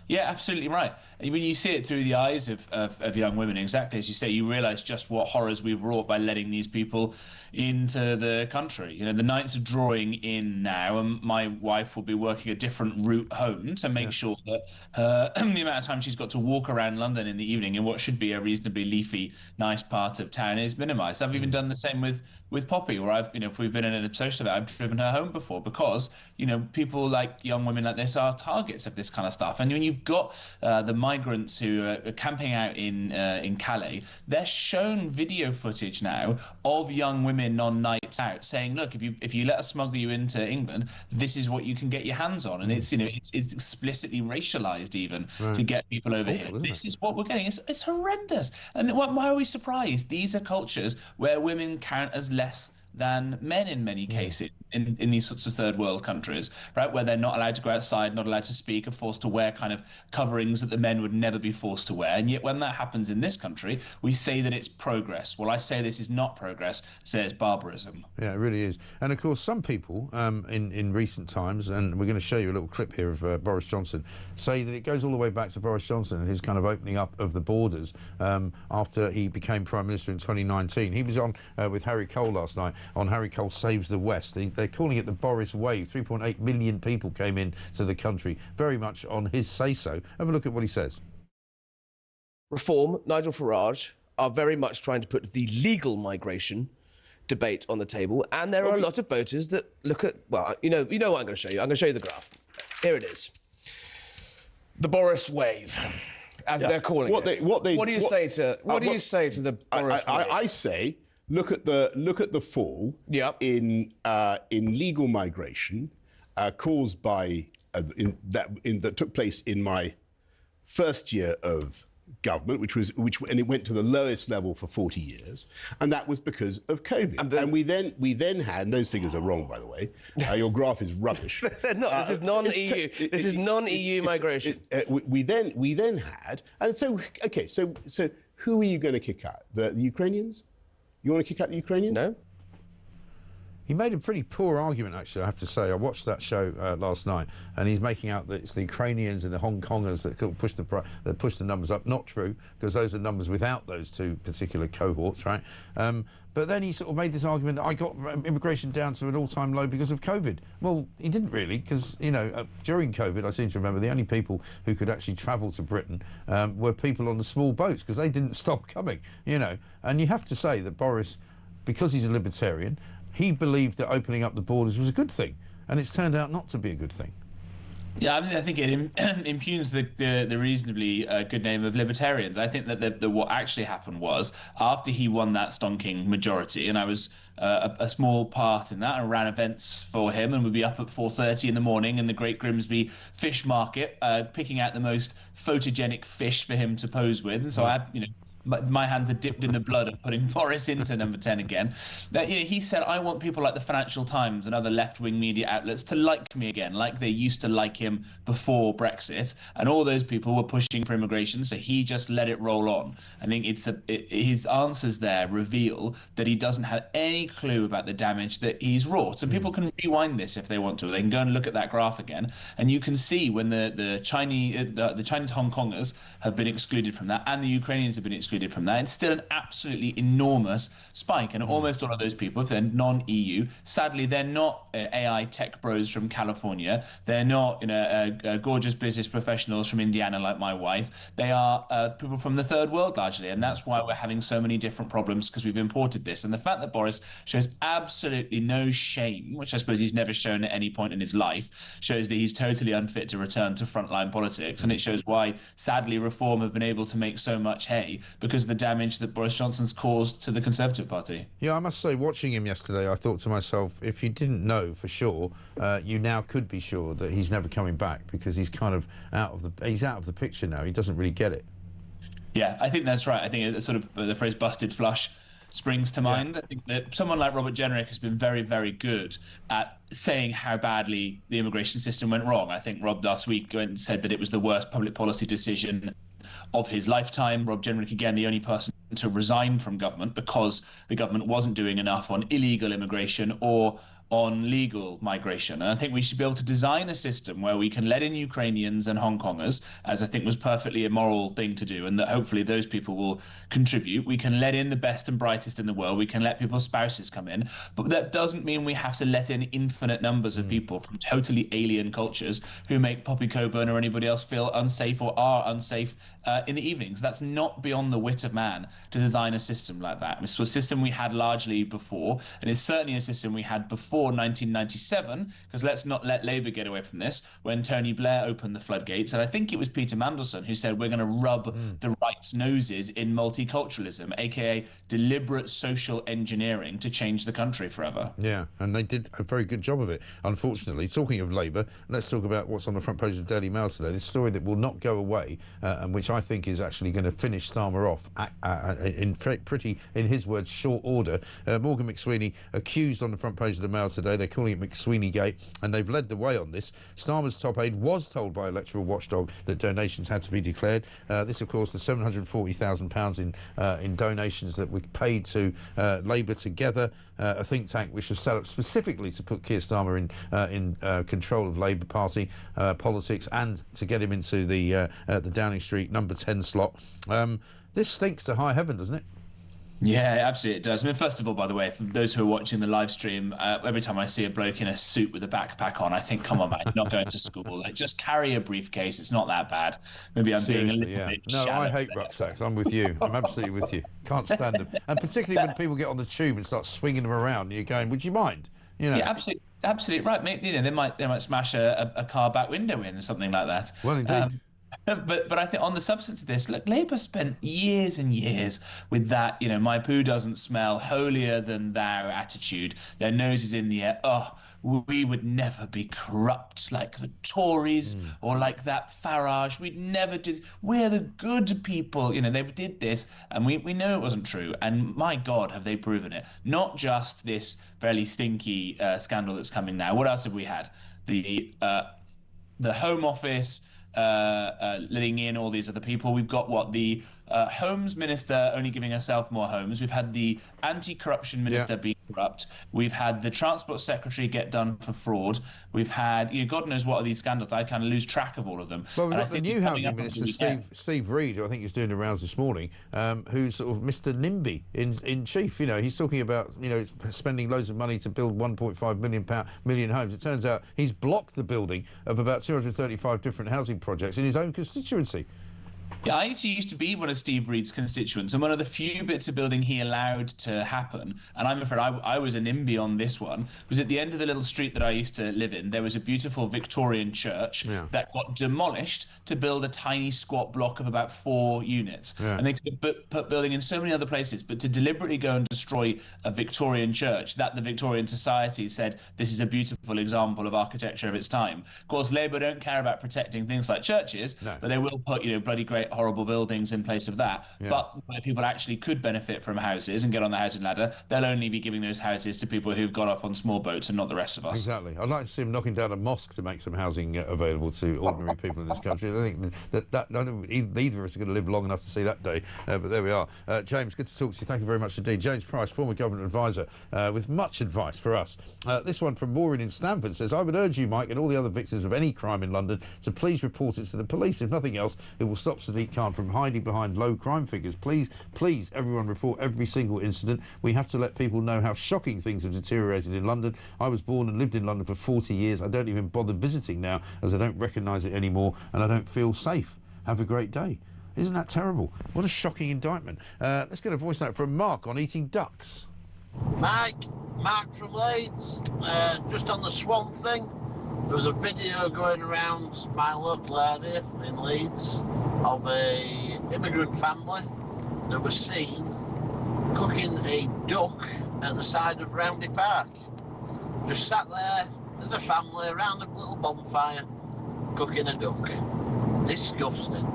Yeah, absolutely right. And when you see it through the eyes of young women, exactly as you say, you realise just what horrors we've wrought by letting these people into the country. You know, the nights are drawing in now, and my wife will be working a different route home to make sure that the amount of time she's got to walk around London in the evening in what should be a reasonably leafy, nice part of town is minimised. I've even done the same with Poppy, where I've, you know, if we've been in an social event, I've driven her home before, because, you know, people like young women like this are targets of this kind of stuff. And when you've got the migrants who are camping out in Calais, they're shown video footage now of young women on nights out saying, look, if you let us smuggle you into England, this is what you can get your hands on. And it's, you know, it's explicitly racialized even to get people over here. This is what we're getting. It's horrendous. And why are we surprised? These are cultures where women count as less than men in many cases in these sorts of third world countries, right, where they're not allowed to go outside, not allowed to speak, are forced to wear kind of coverings that the men would never be forced to wear. And yet when that happens in this country, we say that it's progress. Well, I say this is not progress, I say it's barbarism. Yeah, it really is. And of course, some people in recent times, and we're going to show you a little clip here of Boris Johnson, say that it goes all the way back to Boris Johnson and his kind of opening up of the borders after he became Prime Minister in 2019. He was on with Harry Cole last night on Harry Cole Saves the West. They're calling it the Boris Wave. 3.8 million people came in to the country, very much on his say-so. Have a look at what he says. Reform, Nigel Farage, are very much trying to put the legal migration debate on the table, and there are a lot of voters that look at, well, you know what I'm going to show you. I'm going to show you the graph. Here it is. The Boris Wave, as they're calling it. What do you say to the Boris Wave? I say, look at the fall in legal migration caused by that took place in my first year of government, and it went to the lowest level for 40 years, and that was because of COVID. And we then had, and those figures are wrong, by the way. Your graph is rubbish. They're not. This is non-EU. This is non-EU migration. We then had, and so okay. So who are you going to kick out? The Ukrainians? You want to kick out the Ukrainians? No. He made a pretty poor argument, actually, I have to say. I watched that show last night, and he's making out that it's the Ukrainians and the Hong Kongers that push the numbers up. Not true, because those are numbers without those two particular cohorts, right? But then he sort of made this argument that I got immigration down to an all-time low because of COVID. Well, he didn't really, because, you know, during COVID, I seem to remember the only people who could actually travel to Britain were people on the small boats, because they didn't stop coming, you know. And you have to say that Boris, because he's a libertarian, he believed that opening up the borders was a good thing, and it's turned out not to be a good thing. Yeah, I mean, I think it impugns the reasonably good name of libertarians. I think that what actually happened was, after he won that stonking majority, and I was a small part in that, and ran events for him, and would be up at 4:30 in the morning in the Great Grimsby Fish Market, picking out the most photogenic fish for him to pose with. And so I, you know, my hands are dipped in the blood of putting Boris into number 10 again. That, you know, he said, I want people like the Financial Times and other left-wing media outlets to like me again, like they used to like him before Brexit. And all those people were pushing for immigration, so he just let it roll on. I think his answers there reveal that he doesn't have any clue about the damage that he's wrought. And people can rewind this if they want to. They can go and look at that graph again, and you can see when the Chinese Hong Kongers have been excluded from that, and the Ukrainians have been excluded from that. It's still an absolutely enormous spike, and almost all of those people, if they're non-EU, sadly they're not AI tech bros from California, they're not, you know, gorgeous business professionals from Indiana like my wife. They are people from the third world largely, and that's why we're having so many different problems, because we've imported this. And the fact that Boris shows absolutely no shame, which I suppose he's never shown at any point in his life, shows that he's totally unfit to return to frontline politics. And it shows why, sadly, Reform have been able to make so much hay, because of the damage that Boris Johnson's caused to the Conservative Party. Yeah, I must say, watching him yesterday, I thought to myself, if you didn't know for sure, you now could be sure that he's never coming back, because he's kind of out of the picture now. He doesn't really get it. Yeah, I think that's right. I think it's sort of the phrase "busted flush" springs to mind. I think that someone like Robert Jenrick has been very, very good at saying how badly the immigration system went wrong. I think Rob last week said that it was the worst public policy decision of his lifetime. Rob Jenrick, again, the only person to resign from government because the government wasn't doing enough on illegal immigration or on legal migration. And I think we should be able to design a system where we can let in Ukrainians and Hong Kongers, as I think was perfectly immoral thing to do, and that hopefully those people will contribute. We can let in the best and brightest in the world. We can let people's spouses come in. But that doesn't mean we have to let in infinite numbers of people from totally alien cultures who make Poppy Coburn or anybody else feel unsafe or are unsafe in the evenings. That's not beyond the wit of man to design a system like that. It's a system we had largely before, and it's certainly a system we had before 1997, because let's not let Labour get away from this, when Tony Blair opened the floodgates. And I think it was Peter Mandelson who said we're going to rub the right's noses in multiculturalism, aka deliberate social engineering to change the country forever. Yeah, and they did a very good job of it, unfortunately. Talking of Labour, let's talk about what's on the front page of the Daily Mail today. This story that will not go away, and which I think is actually going to finish Starmer off in pretty, in his words, short order. Morgan McSweeney accused on the front page of the Mail today. They're calling it McSweeney Gate, and they've led the way on this. Starmer's top aide was told by electoral watchdog that donations had to be declared. This, of course, the £740,000 in donations that were paid to Labour Together, a think tank which was set up specifically to put Keir Starmer in control of Labour Party politics and to get him into the Downing Street number 10 slot. This stinks to high heaven, doesn't it? Yeah, absolutely it does. I mean, first of all, by the way, for those who are watching the live stream, every time I see a bloke in a suit with a backpack on, I think, come on, man, you're not going to school. Like, just carry a briefcase. It's not that bad. Maybe I'm Seriously, being a little bit No, shallow I hate rucksacks. I'm with you. I'm absolutely with you. Can't stand them. And particularly when people get on the tube and start swinging them around and you're going, would you mind? You know. Yeah, absolutely right. Maybe, you know, they might smash a car back window in or something like that. Well, indeed. But I think on the substance of this, look, Labour spent years and years with that, you know, my poo doesn't smell, holier than thou attitude. Their nose is in the air. Oh, we would never be corrupt like the Tories or like that Farage. We'd never do. We're the good people. You know, they did this, and we know it wasn't true. And my God, have they proven it? Not just this fairly stinky scandal that's coming now. What else have we had? The Home Office letting in all these other people. We've got the Homes Minister only giving herself more homes. We've had the Anti-Corruption Minister being corrupt. We've had the Transport Secretary get done for fraud. We've had, you know, God knows what are these scandals. I kind of lose track of all of them. Well, we've got the new Housing Minister, Steve Reed, who I think is doing the rounds this morning, who's sort of Mr. NIMBY in chief. You know, he's talking about, you know, spending loads of money to build 1.5 million homes. It turns out he's blocked the building of about 235 different housing projects in his own constituency. Yeah, I actually used to be one of Steve Reed's constituents, and one of the few bits of building he allowed to happen, and I'm afraid I was an NIMBY on this one, was at the end of the little street that I used to live in, there was a beautiful Victorian church that got demolished to build a tiny squat block of about 4 units. And they could put building in so many other places, but to deliberately go and destroy a Victorian church that the Victorian Society said this is a beautiful example of architecture of its time. Of course, Labour don't care about protecting things like churches, but they will put, you know, bloody great horrible buildings in place of that. But where people actually could benefit from houses and get on the housing ladder, they'll only be giving those houses to people who've got off on small boats and not the rest of us. Exactly. I'd like to see them knocking down a mosque to make some housing available to ordinary people in this country. I think that neither of us are going to live long enough to see that day, but there we are. James, good to talk to you. Thank you very much indeed. James Price, former government advisor, with much advice for us. This one from Maureen in Stamford says, I would urge you, Mike, and all the other victims of any crime in London to please report it to the police. If nothing else, it will stop Sadiq Khan from hiding behind low crime figures. Please, everyone report every single incident. We have to let people know how shocking things have deteriorated in London. I was born and lived in London for 40 years. I don't even bother visiting now as I don't recognise it anymore and I don't feel safe. Have a great day. Isn't that terrible? What a shocking indictment. Let's get a voice note from Mark on eating ducks. Mark from Leeds. Just on the Swan thing, there was a video going around my local area in Leeds of a immigrant family that was seen cooking a duck at the side of Roundy Park. Just sat there as a family around a little bonfire cooking a duck. Disgusting.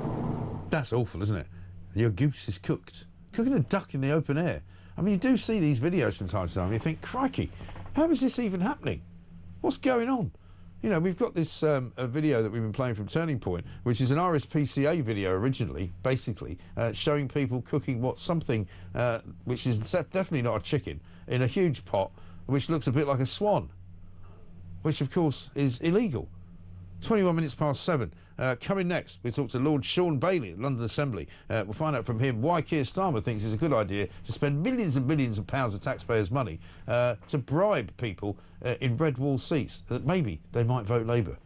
That's awful, isn't it? Your goose is cooked. Cooking a duck in the open air. I mean, you do see these videos from time to time, and you think, crikey, how is this even happening? What's going on? You know, we've got this a video that we've been playing from Turning Point, which is an RSPCA video originally, basically, showing people cooking something which is definitely not a chicken, in a huge pot, which looks a bit like a swan, which, of course, is illegal. 21 minutes past 7. Coming next, we talk to Lord Sean Bailey at London Assembly. We'll find out from him why Keir Starmer thinks it's a good idea to spend millions and millions of pounds of taxpayers' money to bribe people in red wall seats that maybe they might vote Labour.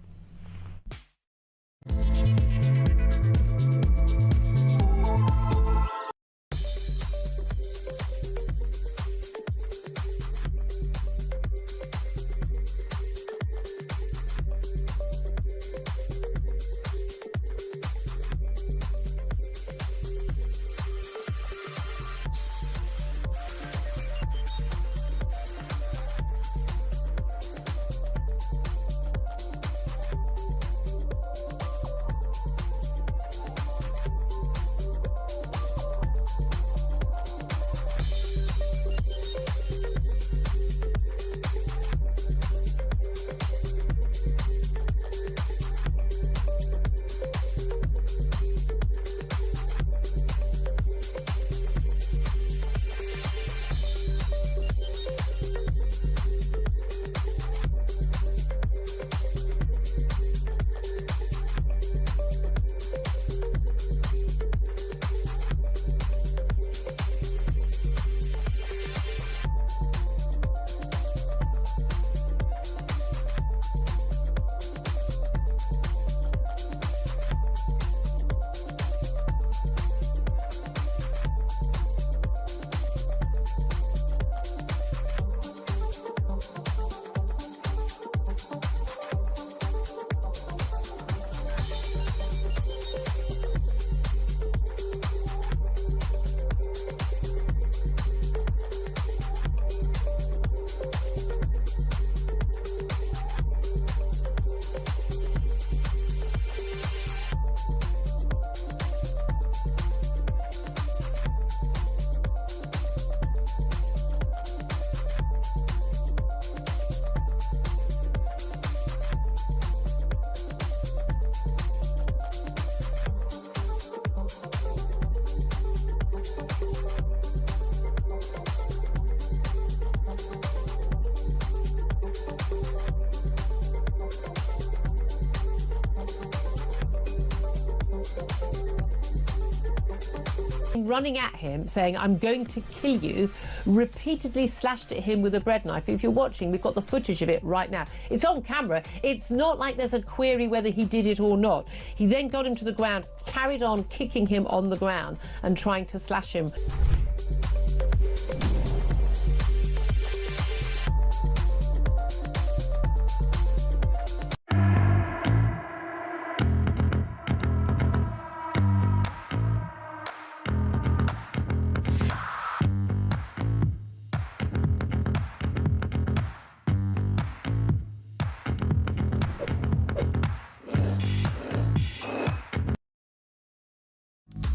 Running at him, saying, "I'm going to kill you," repeatedly slashed at him with a bread knife. If you're watching, we've got the footage of it right now. It's on camera. It's not like there's a query whether he did it or not. He then got him to the ground, carried on kicking him on the ground and trying to slash him.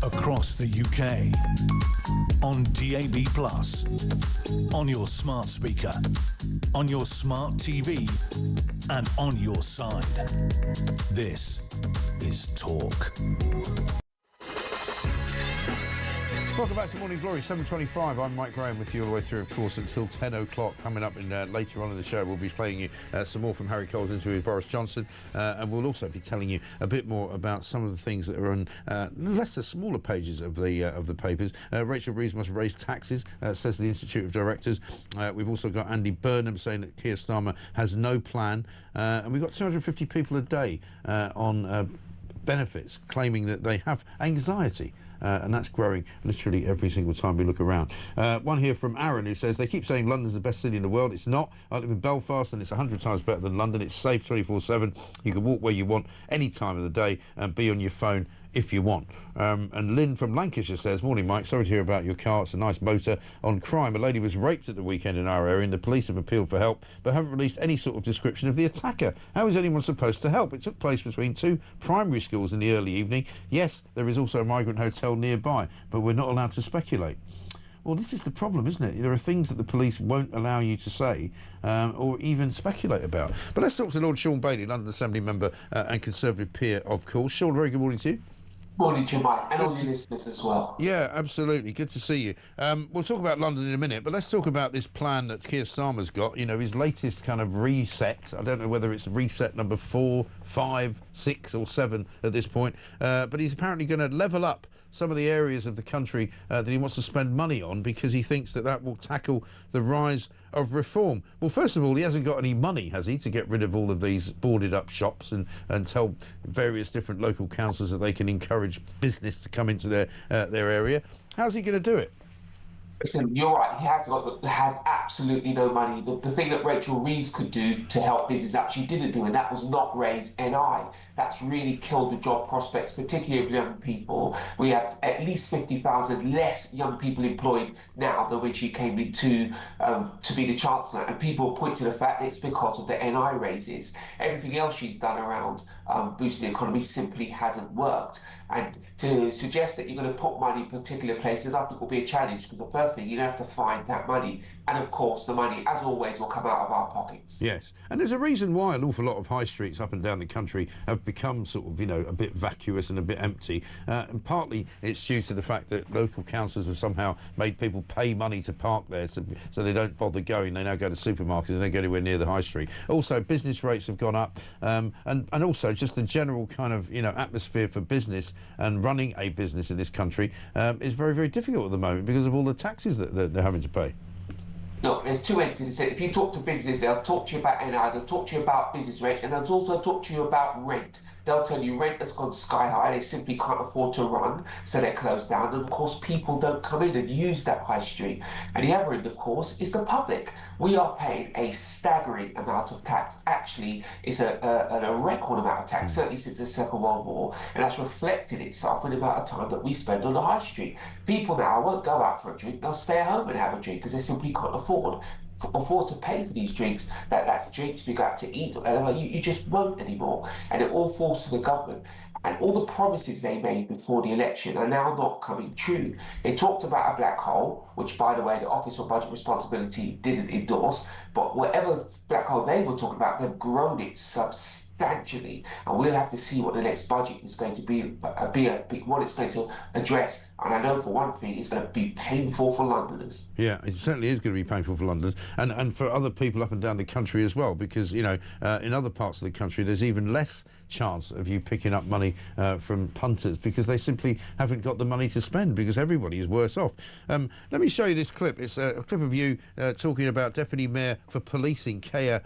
Across the UK, on DAB+, on your smart speaker, on your smart TV, and on your side. This is Talk. Welcome back to Morning Glory, 7:25. I'm Mike Graham with you all the way through, of course, until 10 o'clock. Coming up later on in the show, we'll be playing you some more from Harry Cole's interview with Boris Johnson, and we'll also be telling you a bit more about some of the things that are on lesser, smaller pages of the papers. Rachel Reeves must raise taxes, says the Institute of Directors. We've also got Andy Burnham saying that Keir Starmer has no plan, and we've got 250 people a day on benefits claiming that they have anxiety. And that's growing literally every single time we look around. One here from Aaron who says, they keep saying London's the best city in the world. It's not. I live in Belfast and it's 100 times better than London. It's safe 24/7. You can walk where you want any time of the day and be on your phone if you want. And Lynn from Lancashire says, morning Mike, sorry to hear about your car, it's a nice motor. On crime, a lady was raped at the weekend in our area and the police have appealed for help but haven't released any sort of description of the attacker. How is anyone supposed to help? It took place between 2 primary schools in the early evening. Yes, there is also a migrant hotel nearby, but we're not allowed to speculate. Well, this is the problem, isn't it? There are things that the police won't allow you to say or even speculate about. But let's talk to Lord Sean Bailey, London Assembly member and Conservative peer, of course. Sean, very good morning to you. Morning to you, Mike, and all your listeners as well. Yeah, absolutely. Good to see you. We'll talk about London in a minute, but let's talk about this plan that Keir Starmer's got, you know, his latest kind of reset. I don't know whether it's reset number 4, 5, 6 or 7 at this point, but he's apparently going to level up some of the areas of the country that he wants to spend money on because he thinks that that will tackle the rise of reform. Well, first of all, he hasn't got any money, has he, to get rid of all of these boarded up shops and tell various different local councils that they can encourage business to come into their area. How's he going to do it? Listen, you're right. He has absolutely no money. The thing that Rachel Reeves could do to help business actually didn't do, and that was not raise NI. That's really killed the job prospects, particularly of young people. We have at least 50,000 less young people employed now than when she came in to be the Chancellor. And people point to the fact that it's because of the NI raises. Everything else she's done around boosting the economy simply hasn't worked. And to suggest that you're going to put money in particular places, I think will be a challenge, because the first thing, you have to find that money. And of course, the money, as always, will come out of our pockets. Yes. And there's a reason why an awful lot of high streets up and down the country have become sort of, you know, a bit vacuous and a bit empty. And partly it's due to the fact that local councils have somehow made people pay money to park there, so they don't bother going. They now go to supermarkets and they don't go anywhere near the high street. Also, business rates have gone up, and also just the general kind of, you know, atmosphere for business and running a business in this country is very, very difficult at the moment because of all the taxes that they're having to pay. Look, there's two ends to this. If you talk to business, they'll talk to you about NI, they'll talk to you about business rates, and they'll also talk to you about rent. They'll tell you rent has gone sky high, they simply can't afford to run, so they're closed down. And of course, people don't come in and use that high street. And the other end, of course, is the public. We are paying a staggering amount of tax. Actually, it's a record amount of tax, certainly since the Second World War, and that's reflected itself in the amount of time that we spend on the high street. People now won't go out for a drink, they'll stay at home and have a drink because they simply can't afford to pay for these drinks. That's drinks if you go out to eat or whatever. You just won't anymore, and it all falls to the government. And all the promises they made before the election are now not coming true. They talked about a black hole, which, by the way, the Office of Budget Responsibility didn't endorse, but whatever black hole they were talking about, they've grown it substantially. And we'll have to see what the next budget is going to be what it's going to address. And I know for one thing, it's going to be painful for Londoners. Yeah, it certainly is going to be painful for Londoners and for other people up and down the country as well, because, you know, in other parts of the country, there's even less chance of you picking up money from punters because they simply haven't got the money to spend because everybody is worse off. Let me show you this clip. It's a clip of you talking about Deputy Mayor for Policing, Keir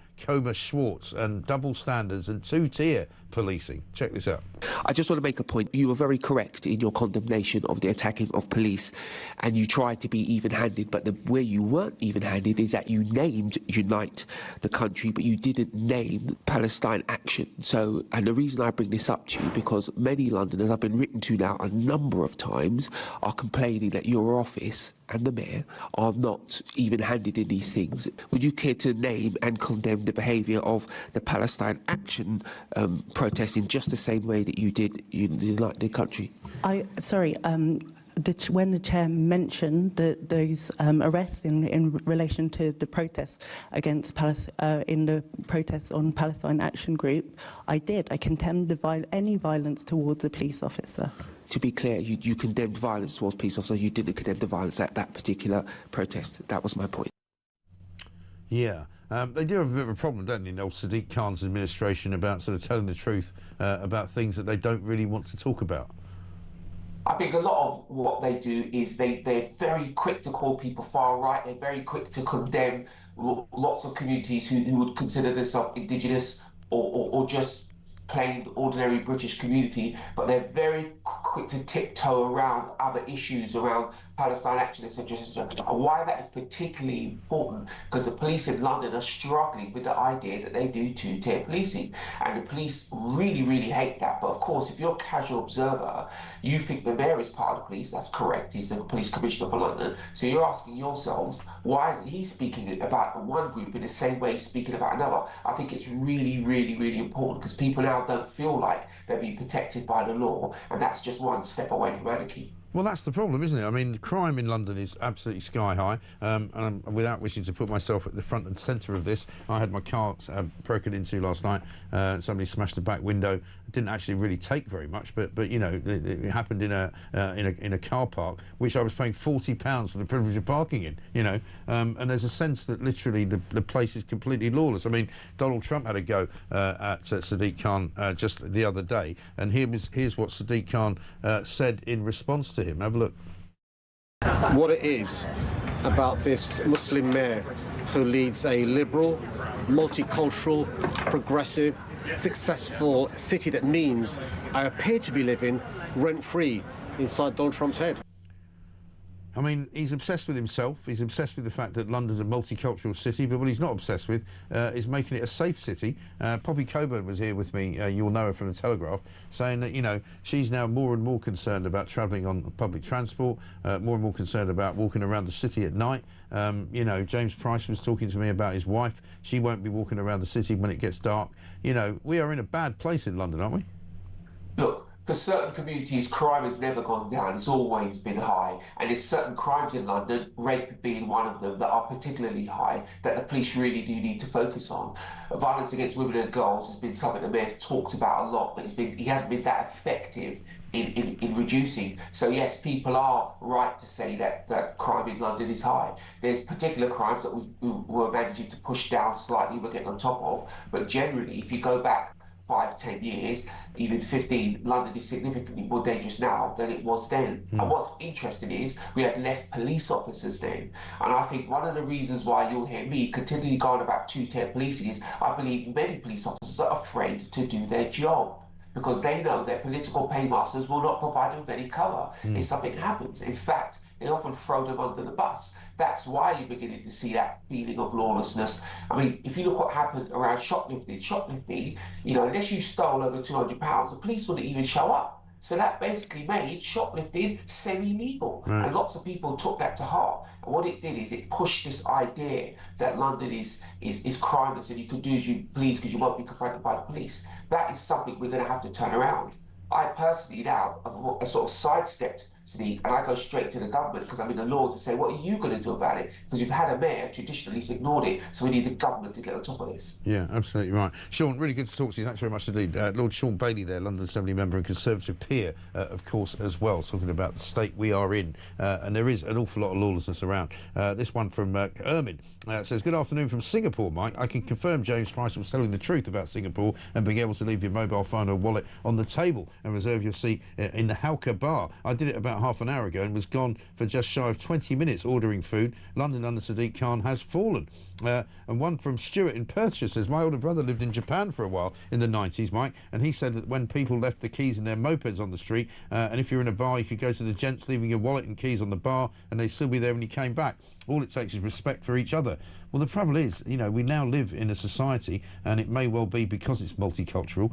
Schwartz, and double standards and two-tier policing. Check this out. I just want to make a point. You were very correct in your condemnation of the attacking of police, and you tried to be even-handed, but where you weren't even-handed is that you named Unite the Country, but you didn't name Palestine Action. So, and the reason I bring this up to you, because many Londoners, I've been written to now a number of times, are complaining that your office and the mayor are not even-handed in these things. Would you care to name and condemn the behaviour of the Palestine Action protest in just the same way that you did Unite the Country? When the chair mentioned those arrests in relation to the protests against in the protests on Palestine Action Group, I condemned any violence towards a police officer. To be clear, you condemned violence towards police officers. You didn't condemn the violence at that particular protest. That was my point. Yeah. They do have a bit of a problem, don't they, in old Sadiq Khan's administration, about sort of telling the truth about things that they don't really want to talk about. I think a lot of what they do is they're very quick to call people far right. They're very quick to condemn lots of communities who would consider themselves indigenous or just plain ordinary British community, but they're very quick to tiptoe around other issues around Palestine action, etc., and why that is particularly important, because the police in London are struggling with the idea that they do two-tier policing, and the police really, really hate that. But of course, if you're a casual observer, you think the mayor is part of the police. That's correct. He's the police commissioner for London. So you're asking yourselves, why isn't he speaking about one group in the same way he's speaking about another? I think it's really, really, really important, because people now don't feel like they're being protected by the law, and that's just one step away from anarchy. Well, that's the problem, isn't it? I mean, crime in London is absolutely sky high. And without wishing to put myself at the front and centre of this, I had my car broken into last night. Somebody smashed the back window. It didn't actually really take very much, but you know, it happened in a car park, which I was paying £40 for the privilege of parking in. You know, and there's a sense that literally the place is completely lawless. I mean, Donald Trump had a go at Sadiq Khan just the other day, and here's what Sadiq Khan said in response to him. Have a look. What it is about this Muslim mayor who leads a liberal, multicultural, progressive, successful city that means I appear to be living rent-free inside Donald Trump's head. I mean, he's obsessed with himself. He's obsessed with the fact that London's a multicultural city, but what he's not obsessed with is making it a safe city. Poppy Coburn was here with me, you'll know her from The Telegraph, saying that, you know, she's now more and more concerned about travelling on public transport, more and more concerned about walking around the city at night. You know, James Price was talking to me about his wife. She won't be walking around the city when it gets dark. You know, we are in a bad place in London, aren't we? Look, for certain communities, crime has never gone down. It's always been high. And there's certain crimes in London, rape being one of them, that are particularly high, that the police really do need to focus on. Violence against women and girls has been something the mayor's talked about a lot, but he hasn't been that effective in reducing. So yes, people are right to say that crime in London is high. There's particular crimes that we're managing to push down slightly, we're getting on top of, but generally, if you go back 5-10 years, even 15, London is significantly more dangerous now than it was then. And what's interesting is we had less police officers then. And I think one of the reasons why you'll hear me continually going about two-tier policing is I believe many police officers are afraid to do their job, because they know their political paymasters will not provide them with any cover if something happens. In fact, they often throw them under the bus. That's why you're beginning to see that feeling of lawlessness. I mean, if you look what happened around shoplifting, you know, unless you stole over £200, the police wouldn't even show up. So that basically made shoplifting semi-legal. Right. And lots of people took that to heart. And what it did is it pushed this idea that London is crimeless and you can do as you please because you won't be confronted by the police. That is something we're going to have to turn around. I personally now have sort of sidestepped Sadiq, and I go straight to the government because I'm in the law to say, what are you going to do about it? Because you've had a mayor traditionally ignored it, so we need the government to get on top of this. Yeah, absolutely right. Sean, really good to talk to you. Thanks very much indeed. Lord Sean Bailey there, London Assembly member and Conservative peer, of course, as well, talking about the state we are in. And there is an awful lot of lawlessness around. This one from Ermin says, good afternoon from Singapore, Mike. I can confirm James Price was telling the truth about Singapore and being able to leave your mobile phone or wallet on the table and reserve your seat in the Hauka bar. I did it about half an hour ago and was gone for just shy of 20 minutes ordering food. London under Sadiq Khan has fallen. And one from Stuart in Perthshire says, my older brother lived in Japan for a while in the 90s, Mike, and he said that when people left the keys in their mopeds on the street, and if you're in a bar, you could go to the gents leaving your wallet and keys on the bar, and they'd still be there when you came back. All it takes is respect for each other. Well, the trouble is, you know, we now live in a society, and it may well be because it's multicultural,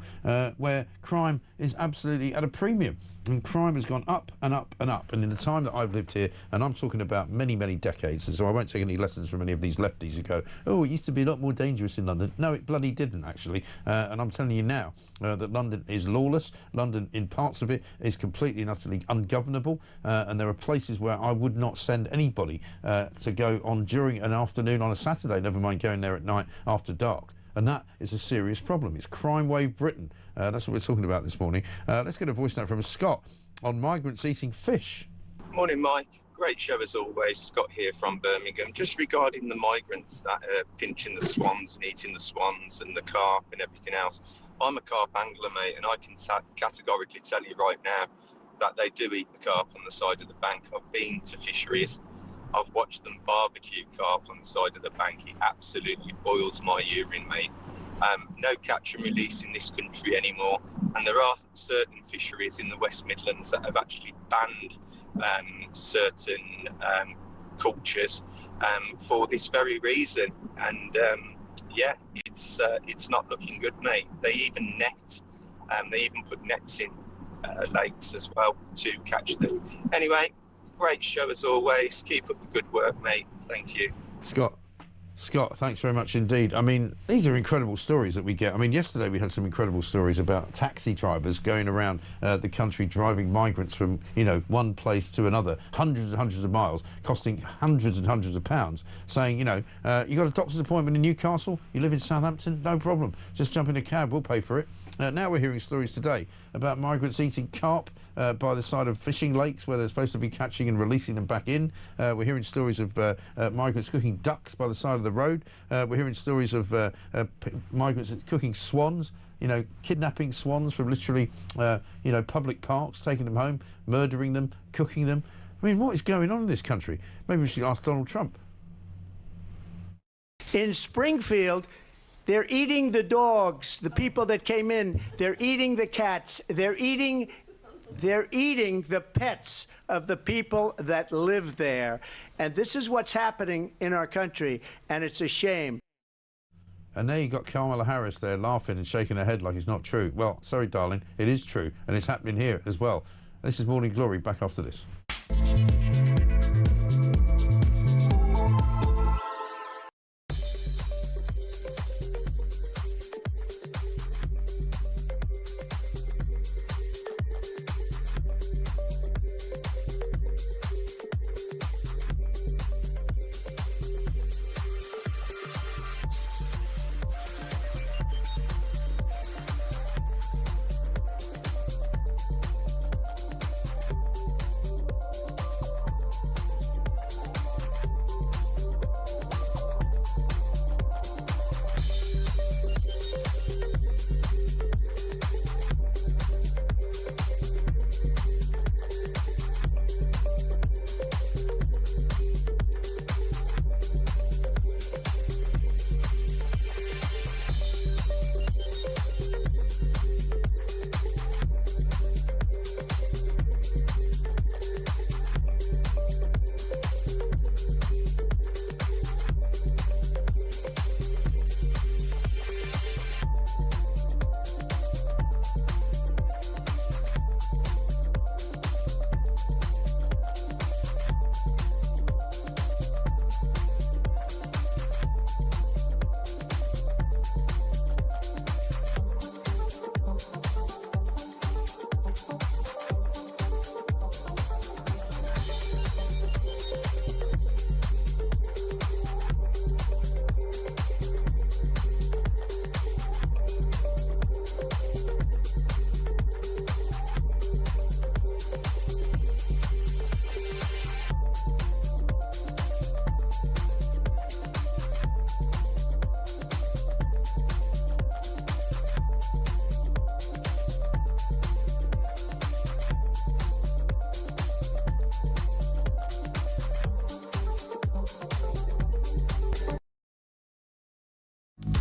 where crime is absolutely at a premium. And crime has gone up and up and up. And in the time that I've lived here, and I'm talking about many, many decades, and so I won't take any lessons from any of these lefties who go, oh, it used to be a lot more dangerous in London. No, it bloody didn't, actually. And I'm telling you now that London is lawless. London, in parts of it, is completely and utterly ungovernable. And there are places where I would not send anybody to go on during an afternoon on a Saturday, never mind going there at night after dark. And that is a serious problem. It's Crime Wave Britain. That's what we're talking about this morning. Let's get a voice note from Scott on migrants eating fish. Morning, Mike. Great show as always. Scott here from Birmingham. Just regarding the migrants that are pinching the swans and eating the swans and the carp and everything else. I'm a carp angler, mate, and I can categorically tell you right now that they do eat the carp on the side of the bank. I've been to fisheries. I've watched them barbecue carp on the side of the bank. It absolutely boils my urine, mate. No catch and release in this country anymore, and there are certain fisheries in the West Midlands that have actually banned certain cultures for this very reason. And yeah, it's not looking good, mate. They even put nets in lakes as well to catch them. Anyway, great show as always. Keep up the good work, mate. Thank you. Scott, thanks very much indeed. I mean, these are incredible stories that we get. I mean, yesterday we had some incredible stories about taxi drivers going around the country driving migrants from, you know, one place to another, hundreds and hundreds of miles, costing hundreds and hundreds of pounds, saying, you know, you got a doctor's appointment in Newcastle, you live in Southampton, no problem, just jump in a cab, we'll pay for it. Now we're hearing stories today about migrants eating carp by the side of fishing lakes where they're supposed to be catching and releasing them back in. We're hearing stories of migrants cooking ducks by the side of the road. We're hearing stories of migrants cooking swans, you know, kidnapping swans from literally, you know, public parks, taking them home, murdering them, cooking them. I mean, what is going on in this country? Maybe we should ask Donald Trump. In Springfield, they're eating the dogs, the people that came in. They're eating the cats. They're eating the pets of the people that live there. And this is what's happening in our country, and it's a shame. And there you got Kamala Harris there laughing and shaking her head like it's not true. Well, sorry, darling, it is true, and it's happening here as well. This is Morning Glory, back after this.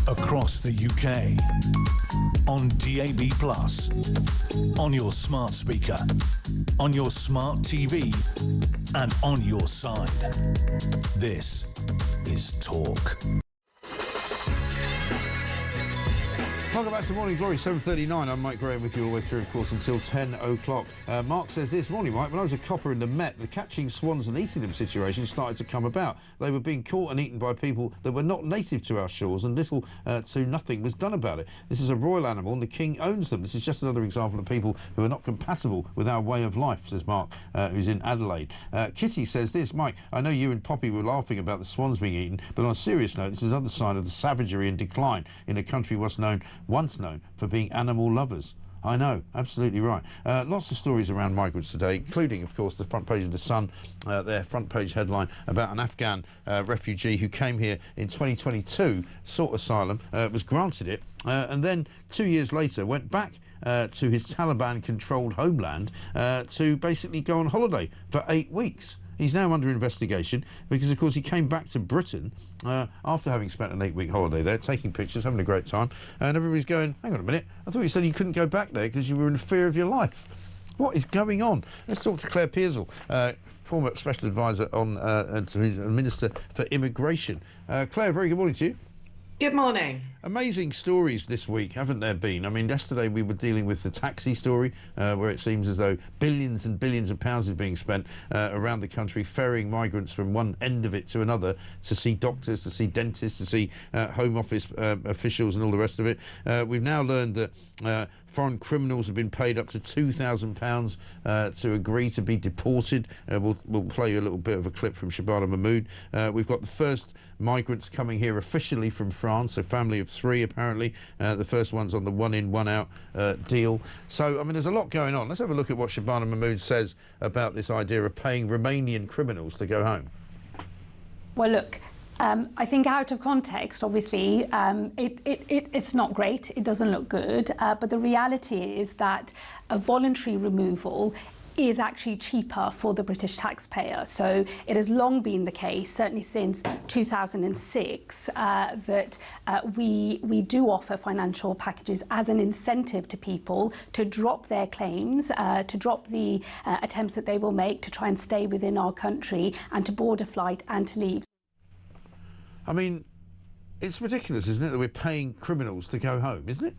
Across the UK, on DAB+, on your smart speaker, on your smart TV, and on your side. This is Talk. Welcome back to Morning Glory, 7:39. I'm Mike Graham with you all the way through, of course, until 10 o'clock. Mark says this morning, Mike, when I was a copper in the Met, the catching swans and eating them situation started to come about. They were being caught and eaten by people that were not native to our shores, and little to nothing was done about it. This is a royal animal, and the king owns them. This is just another example of people who are not compatible with our way of life, says Mark, who's in Adelaide. Kitty says this, Mike, I know you and Poppy were laughing about the swans being eaten, but on a serious note, this is another sign of the savagery and decline in a country once known for being animal lovers. I know, absolutely right. Lots of stories around migrants today, including, of course, the front page of The Sun, their front page headline about an Afghan refugee who came here in 2022, sought asylum, was granted it, and then 2 years later went back to his Taliban-controlled homeland to basically go on holiday for 8 weeks. He's now under investigation because, of course, he came back to Britain after having spent an 8-week holiday there, taking pictures, having a great time, and everybody's going, hang on a minute, I thought you said you couldn't go back there because you were in fear of your life. What is going on? Let's talk to Claire Pearsall, former Special Advisor on to the Minister for Immigration. Claire, very good morning to you. Good morning. Amazing stories this week, haven't there been? I mean, yesterday we were dealing with the taxi story, where it seems as though billions and billions of pounds is being spent around the country, ferrying migrants from one end of it to another to see doctors, to see dentists, to see Home Office officials and all the rest of it. We've now learned that foreign criminals have been paid up to £2,000 to agree to be deported. We'll play you a little bit of a clip from Shabana Mahmood. We've got the first migrants coming here officially from France, a family of 3 apparently. The first one's on the one-in, one-out deal. So, I mean, there's a lot going on. Let's have a look at what Shabana Mahmood says about this idea of paying Romanian criminals to go home. Well, look, I think out of context, obviously, it's not great. It doesn't look good. But the reality is that a voluntary removal is actually cheaper for the British taxpayer. So it has long been the case, certainly since 2006, that we do offer financial packages as an incentive to people to drop their claims, to drop the attempts that they will make to try and stay within our country and to board a flight and to leave. I mean, it's ridiculous, isn't it, that we're paying criminals to go home, isn't it?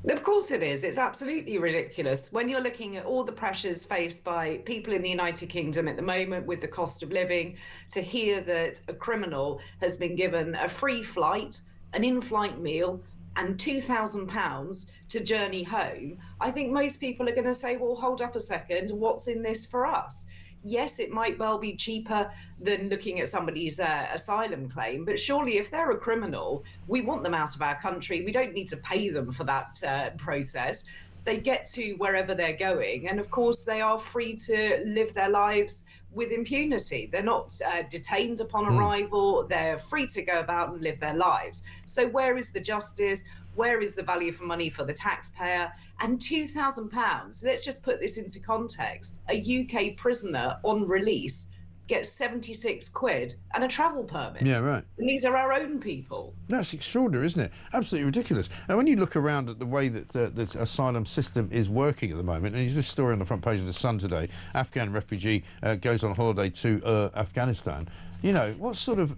Of course it is. It's absolutely ridiculous. When you're looking at all the pressures faced by people in the United Kingdom at the moment with the cost of living, to hear that a criminal has been given a free flight, an in-flight meal, and £2,000 to journey home, I think most people are going to say, well, hold up a second, what's in this for us? Yes, it might well be cheaper than looking at somebody's asylum claim, but surely if they're a criminal, we want them out of our country. We don't need to pay them for that process. They get to wherever they're going, and of course they are free to live their lives with impunity. They're not detained upon arrival. They're free to go about and live their lives. So where is the justice? Where is the value for money for the taxpayer? And £2,000, let's just put this into context. A UK prisoner on release gets 76 quid and a travel permit. Yeah, right. And these are our own people. That's extraordinary, isn't it? Absolutely ridiculous. And when you look around at the way that the asylum system is working at the moment, and there's this story on the front page of The Sun today, Afghan refugee goes on holiday to Afghanistan. You know, what sort of,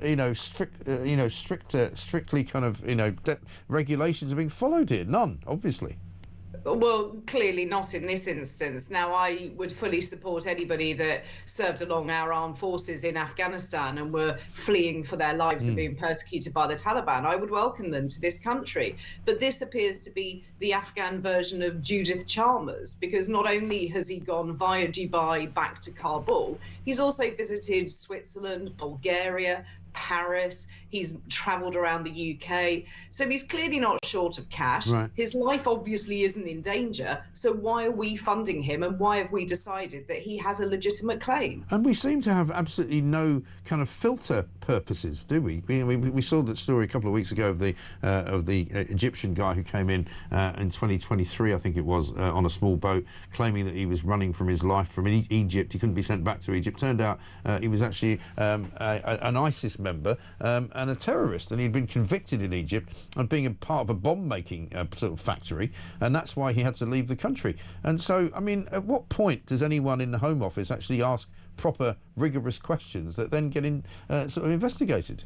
strictly kind of, regulations are being followed here? None, obviously. Well, clearly not in this instance. Now, I would fully support anybody that served along our armed forces in Afghanistan and were fleeing for their lives and being persecuted by the Taliban. I would welcome them to this country. But this appears to be the Afghan version of Judith Chalmers, because not only has he gone via Dubai back to Kabul, he's also visited Switzerland, Bulgaria, Paris. He's travelled around the UK. So he's clearly not short of cash. Right. His life obviously isn't in danger. So why are we funding him, and why have we decided that he has a legitimate claim? And we seem to have absolutely no kind of filter purposes, do we? We saw that story a couple of weeks ago of the Egyptian guy who came in 2023, I think it was, on a small boat, claiming that he was running from his life from Egypt. He couldn't be sent back to Egypt. Turned out he was actually an ISIS member and a terrorist, and he'd been convicted in Egypt of being a part of a bomb-making sort of factory, and that's why he had to leave the country. And so, I mean, at what point does anyone in the Home Office actually ask proper, rigorous questions that then get sort of investigated?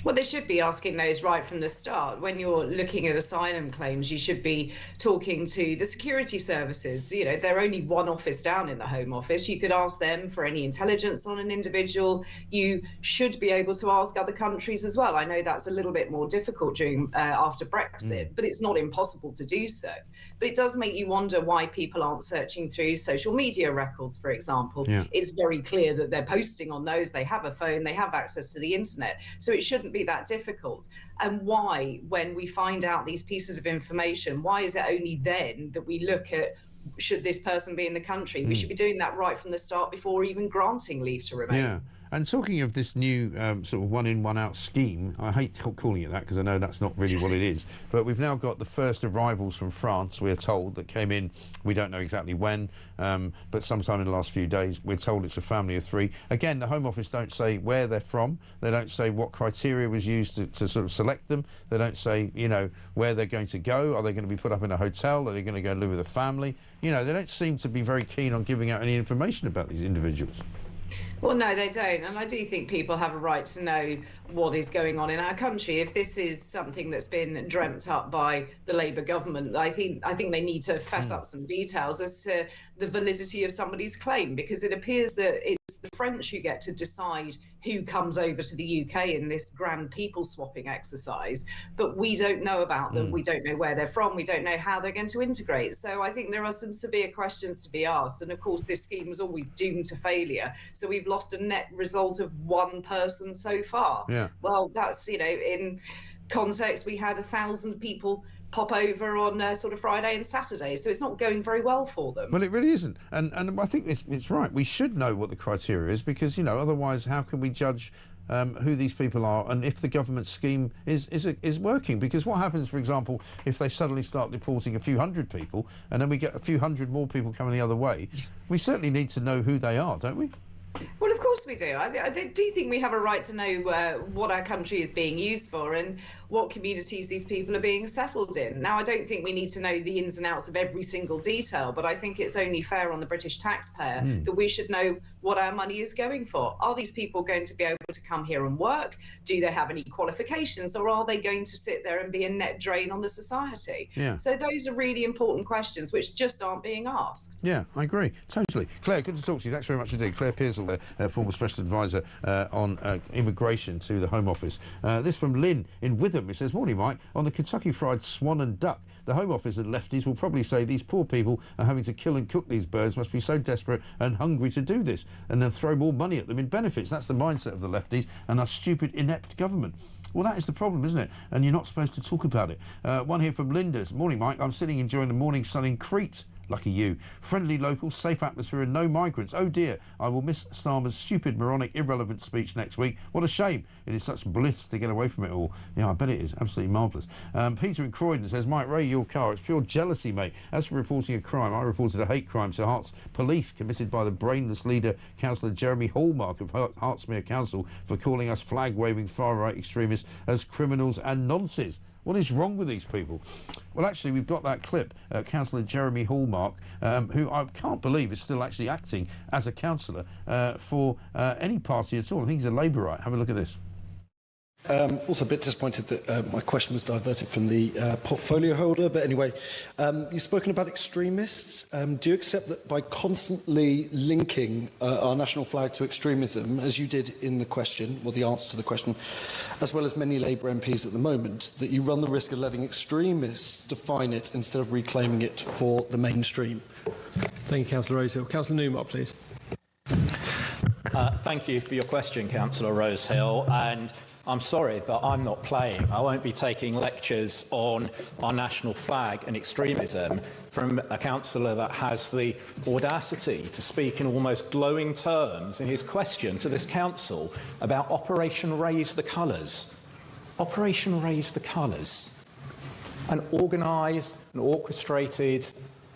Well, they should be asking those right from the start. When you're looking at asylum claims, you should be talking to the security services. You know, they're only one office down in the Home Office. You could ask them for any intelligence on an individual. You should be able to ask other countries as well. I know that's a little bit more difficult after Brexit, but it's not impossible to do so. But it does make you wonder why people aren't searching through social media records, for example. Yeah. It's very clear that they're posting on those. They have a phone, they have access to the internet. So it shouldn't be that difficult. And why, when we find out these pieces of information, why is it only then that we look at, should this person be in the country? We should be doing that right from the start before even granting leave to remain. Yeah. And talking of this new sort of one in, one out scheme, I hate calling it that because I know that's not really what it is, but we've now got the first arrivals from France, we're told, that came in, we don't know exactly when, but sometime in the last few days. We're told it's a family of 3. Again, the Home Office don't say where they're from, they don't say what criteria was used to sort of select them, they don't say, you know, where they're going to go, are they going to be put up in a hotel, are they going to go live with a family? You know, they don't seem to be very keen on giving out any information about these individuals. Well, no, they don't. And I do think people have a right to know what is going on in our country. If this is something that's been dreamt up by the Labour government, I think they need to fess up some details as to the validity of somebody's claim, because it appears that it's the French who get to decide who comes over to the UK in this grand people swapping exercise, but we don't know about them. We don't know where they're from. We don't know how they're going to integrate. So I think there are some severe questions to be asked. And of course, this scheme was always doomed to failure. So we've lost a net result of 1 person so far. Yeah. Well, that's, you know, in context, we had 1,000 people pop over on sort of Friday and Saturday, so it's not going very well for them. Well, it really isn't, and I think it's right. We should know what the criteria is, because, you know, otherwise how can we judge who these people are and if the government scheme is working? Because what happens, for example, if they suddenly start deporting a few hundred people and then we get a few hundred more people coming the other way? We certainly need to know who they are, don't we? Well, of course we do. I do think we have a right to know what our country is being used for and what communities these people are being settled in. Now, I don't think we need to know the ins and outs of every single detail, but I think it's only fair on the British taxpayer that we should know what our money is going for. Are these people going to be able to come here and work? Do they have any qualifications, or are they going to sit there and be a net drain on the society? Yeah. So those are really important questions which just aren't being asked. Yeah, I agree, totally. Claire, good to talk to you. Thanks very much indeed. Claire Pearsall, former Special Advisor on immigration to the Home Office. This from Lynn in Witham. It says, morning, Mike. On the Kentucky Fried Swan and Duck, the Home Office and lefties will probably say these poor people are having to kill and cook these birds, must be so desperate and hungry to do this, and then throw more money at them in benefits. That's the mindset of the lefties and our stupid, inept government. Well, that is the problem, isn't it? And you're not supposed to talk about it. One here from Linda's. Morning, Mike. I'm sitting enjoying the morning sun in Crete. Lucky you. Friendly local, safe atmosphere and no migrants. Oh dear, I will miss Starmer's stupid, moronic, irrelevant speech next week. What a shame. It is such bliss to get away from it all. Yeah, I bet it is. Absolutely marvellous. Peter in Croydon says, Mike, Ray, your car. It's pure jealousy, mate. As for reporting a crime, I reported a hate crime to Herts Police committed by the brainless leader, Councillor Jeremy Hallmark of Hertsmere Council, for calling us flag-waving far-right extremists as criminals and nonces. What is wrong with these people? Well, actually, we've got that clip. Councillor Jeremy Hallmark, who I can't believe is still actually acting as a councillor for any party at all. I think he's a Labourite. Have a look at this. Also a bit disappointed that my question was diverted from the portfolio holder, but anyway, you've spoken about extremists. Do you accept that by constantly linking our national flag to extremism, as you did in the question, or the answer to the question, as well as many Labour MPs at the moment, that you run the risk of letting extremists define it instead of reclaiming it for the mainstream? Thank you, Councillor Rosehill. Councillor Newmark, please. Thank you for your question, Councillor Rosehill. And I'm sorry, but I'm not playing. I won't be taking lectures on our national flag and extremism from a councillor that has the audacity to speak in almost glowing terms in his question to this council about Operation Raise the Colours. Operation Raise the Colours. An organised and orchestrated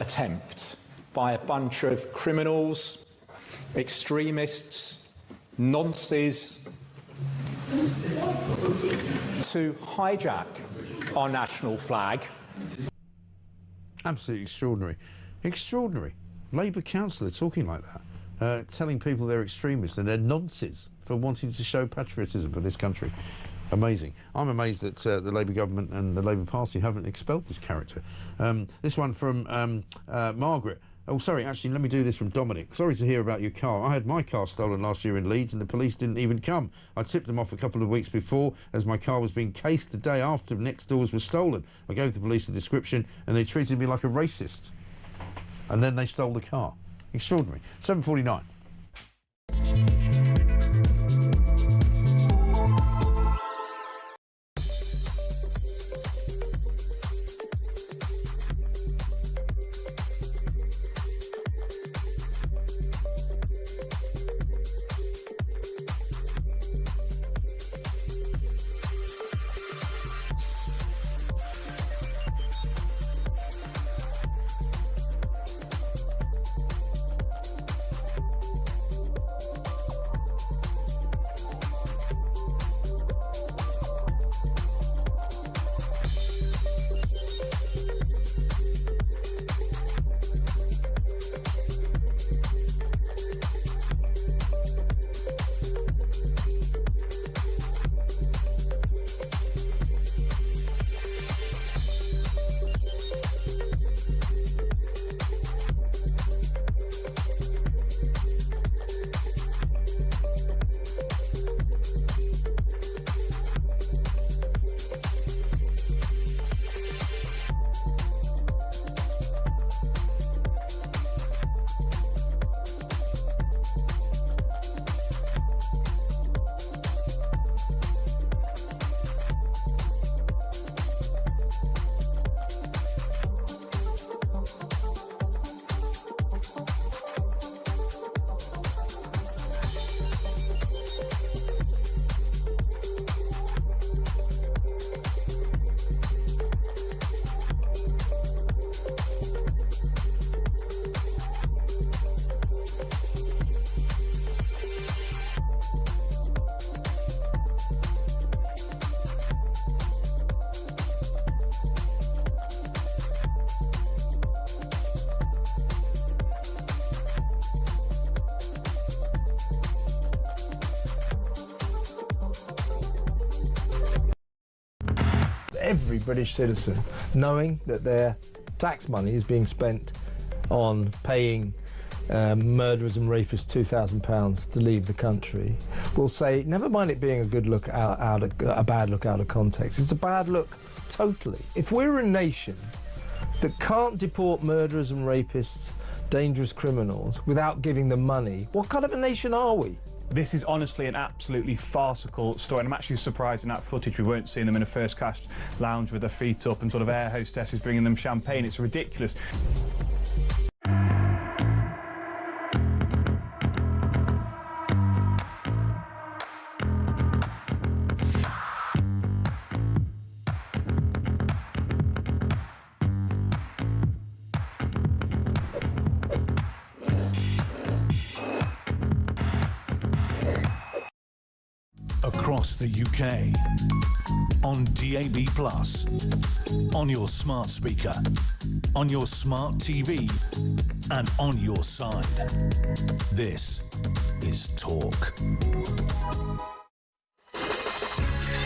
attempt by a bunch of criminals, extremists, nonces, to hijack our national flag. Absolutely extraordinary. Extraordinary. Labour councillor talking like that, telling people they're extremists and they're nonces for wanting to show patriotism for this country. Amazing. I'm amazed that the Labour government and the Labour Party haven't expelled this character. This one from Margaret. Oh, sorry, actually, let me do this from Dominic. Sorry to hear about your car. I had my car stolen last year in Leeds and the police didn't even come. I tipped them off a couple of weeks before as my car was being cased the day after next doors was stolen. I gave the police a description and they treated me like a racist. And then they stole the car. Extraordinary. 7:49. every British citizen, knowing that their tax money is being spent on paying murderers and rapists £2,000 to leave the country, will say, never mind it being a good look a bad look out of context. It's a bad look totally. If we're a nation that can't deport murderers and rapists, dangerous criminals, without giving them money, what kind of a nation are we? This is honestly an absolutely farcical story, and I'm actually surprised in that footage we weren't seeing them in a first-class lounge with their feet up and sort of air hostesses bringing them champagne. It's ridiculous. Across the UK, on DAB+, on your smart speaker, on your smart TV, and on your side. This is Talk.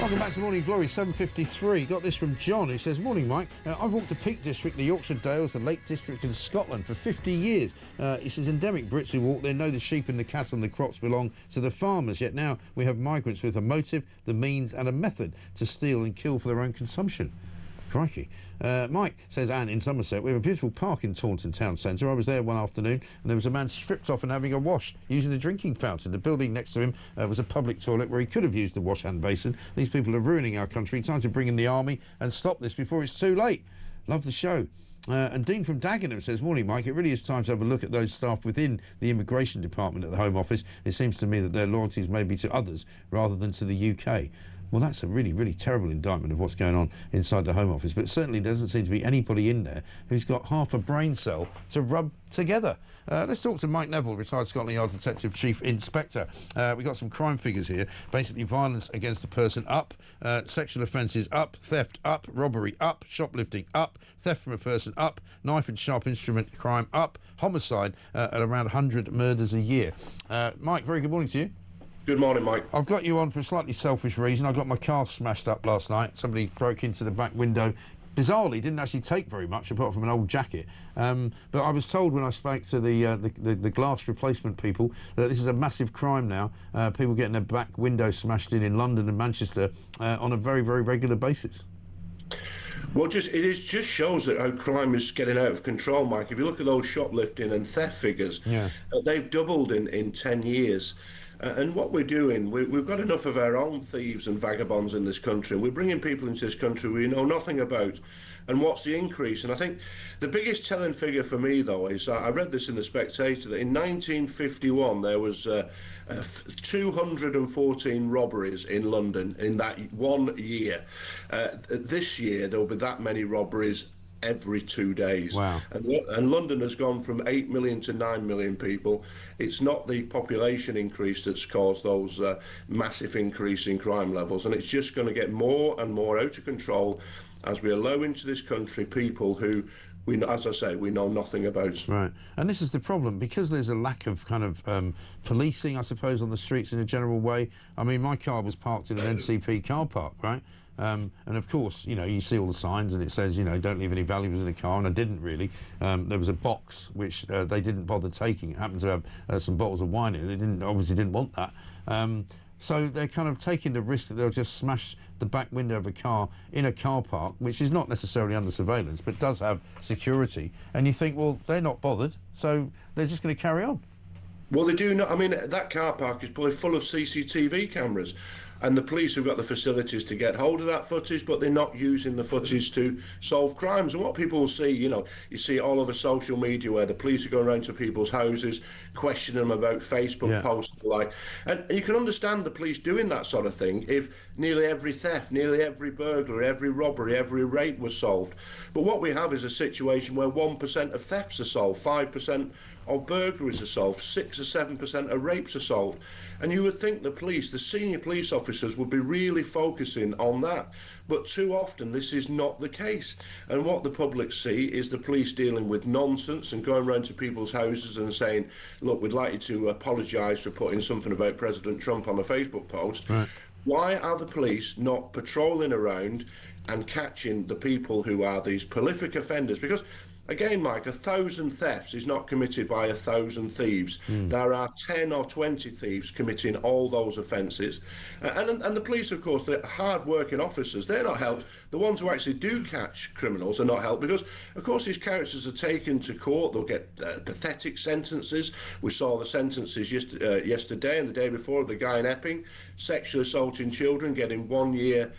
Welcome back to Morning Glory, 7:53. Got this from John, who says, morning, Mike. I've walked the Peak District, the Yorkshire Dales, the Lake District in Scotland for 50 years. He says, endemic Brits who walk there know the sheep and the cattle and the crops belong to the farmers, yet now we have migrants with a motive, the means and a method to steal and kill for their own consumption. Crikey. Mike says, Anne, in Somerset, we have a beautiful park in Taunton Town Centre. I was there one afternoon and there was a man stripped off and having a wash using the drinking fountain. The building next to him was a public toilet where he could have used the wash hand basin. These people are ruining our country. Time to bring in the army and stop this before it's too late. Love the show. And Dean from Dagenham says, morning, Mike. It really is time to have a look at those staff within the immigration department at the Home Office. It seems to me that their loyalties may be to others rather than to the UK. Well, that's a really, really terrible indictment of what's going on inside the Home Office, but certainly there doesn't seem to be anybody in there who's got half a brain cell to rub together. Let's talk to Mike Neville, retired Scotland Yard Detective Chief Inspector. We've got some crime figures here. Basically, violence against a person up, sexual offences up, theft up, robbery up, shoplifting up, theft from a person up, knife and sharp instrument crime up, homicide at around 100 murders a year. Mike, very good morning to you. Good morning, Mike. I've got you on for a slightly selfish reason. I got my car smashed up last night. Somebody broke into the back window. Bizarrely, didn't actually take very much apart from an old jacket. But I was told when I spoke to the glass replacement people that this is a massive crime now. People getting their back window smashed in London and Manchester on a very, very regular basis. Well, it just shows that how crime is getting out of control, Mike. If you look at those shoplifting and theft figures, they've doubled in 10 years. And what we're doing, we've got enough of our own thieves and vagabonds in this country. We're bringing people into this country we know nothing about. And what's the increase? And I think the biggest telling figure for me, though, is I read this in The Spectator, that in 1951 there was 214 robberies in London in that 1 year. This year there will be that many robberies every 2 days. Wow. And London has gone from 8 million to 9 million people. It's not the population increase that's caused those massive increase in crime levels, and it's just going to get more and more out of control as we allow into this country people who, as I say, we know nothing about. Right. And this is the problem, because there's a lack of kind of policing, I suppose, on the streets in a general way. I mean, my car was parked in an NCP car park, right? And of course, you know, you see all the signs and it says, you know, don't leave any valuables in the car, and I didn't really. There was a box which they didn't bother taking. It happened to have some bottles of wine in it. They obviously didn't want that. So they're kind of taking the risk that they'll just smash the back window of a car in a car park, which is not necessarily under surveillance, but does have security. And you think, well, they're not bothered, so they're just going to carry on. Well, they do not. I mean, that car park is probably full of CCTV cameras. And the police have got the facilities to get hold of that footage, but they're not using the footage to solve crimes. And what people will see, you know, you see all over social media where the police are going around to people's houses, questioning them about Facebook posts and the like. And you can understand the police doing that sort of thing if nearly every theft, nearly every burglary, every robbery, every rape was solved. But what we have is a situation where 1% of thefts are solved, 5% of burglaries are solved, 6 or 7% of rapes are solved. And you would think the police, the senior police officers, would be really focusing on that. But too often this is not the case. And what the public see is the police dealing with nonsense and going around to people's houses and saying, look, we'd like you to apologise for putting something about President Trump on a Facebook post. Right. Why are the police not patrolling around, and catching the people who are these prolific offenders. Because, again, Mike, 1,000 thefts is not committed by 1,000 thieves. There are 10 or 20 thieves committing all those offences. And the police, of course, the hard-working officers, they're not helped. The ones who actually do catch criminals are not helped because, of course, these characters are taken to court. They'll get pathetic sentences. We saw the sentences yesterday and the day before of the guy in Epping, sexually assaulting children, getting 1 year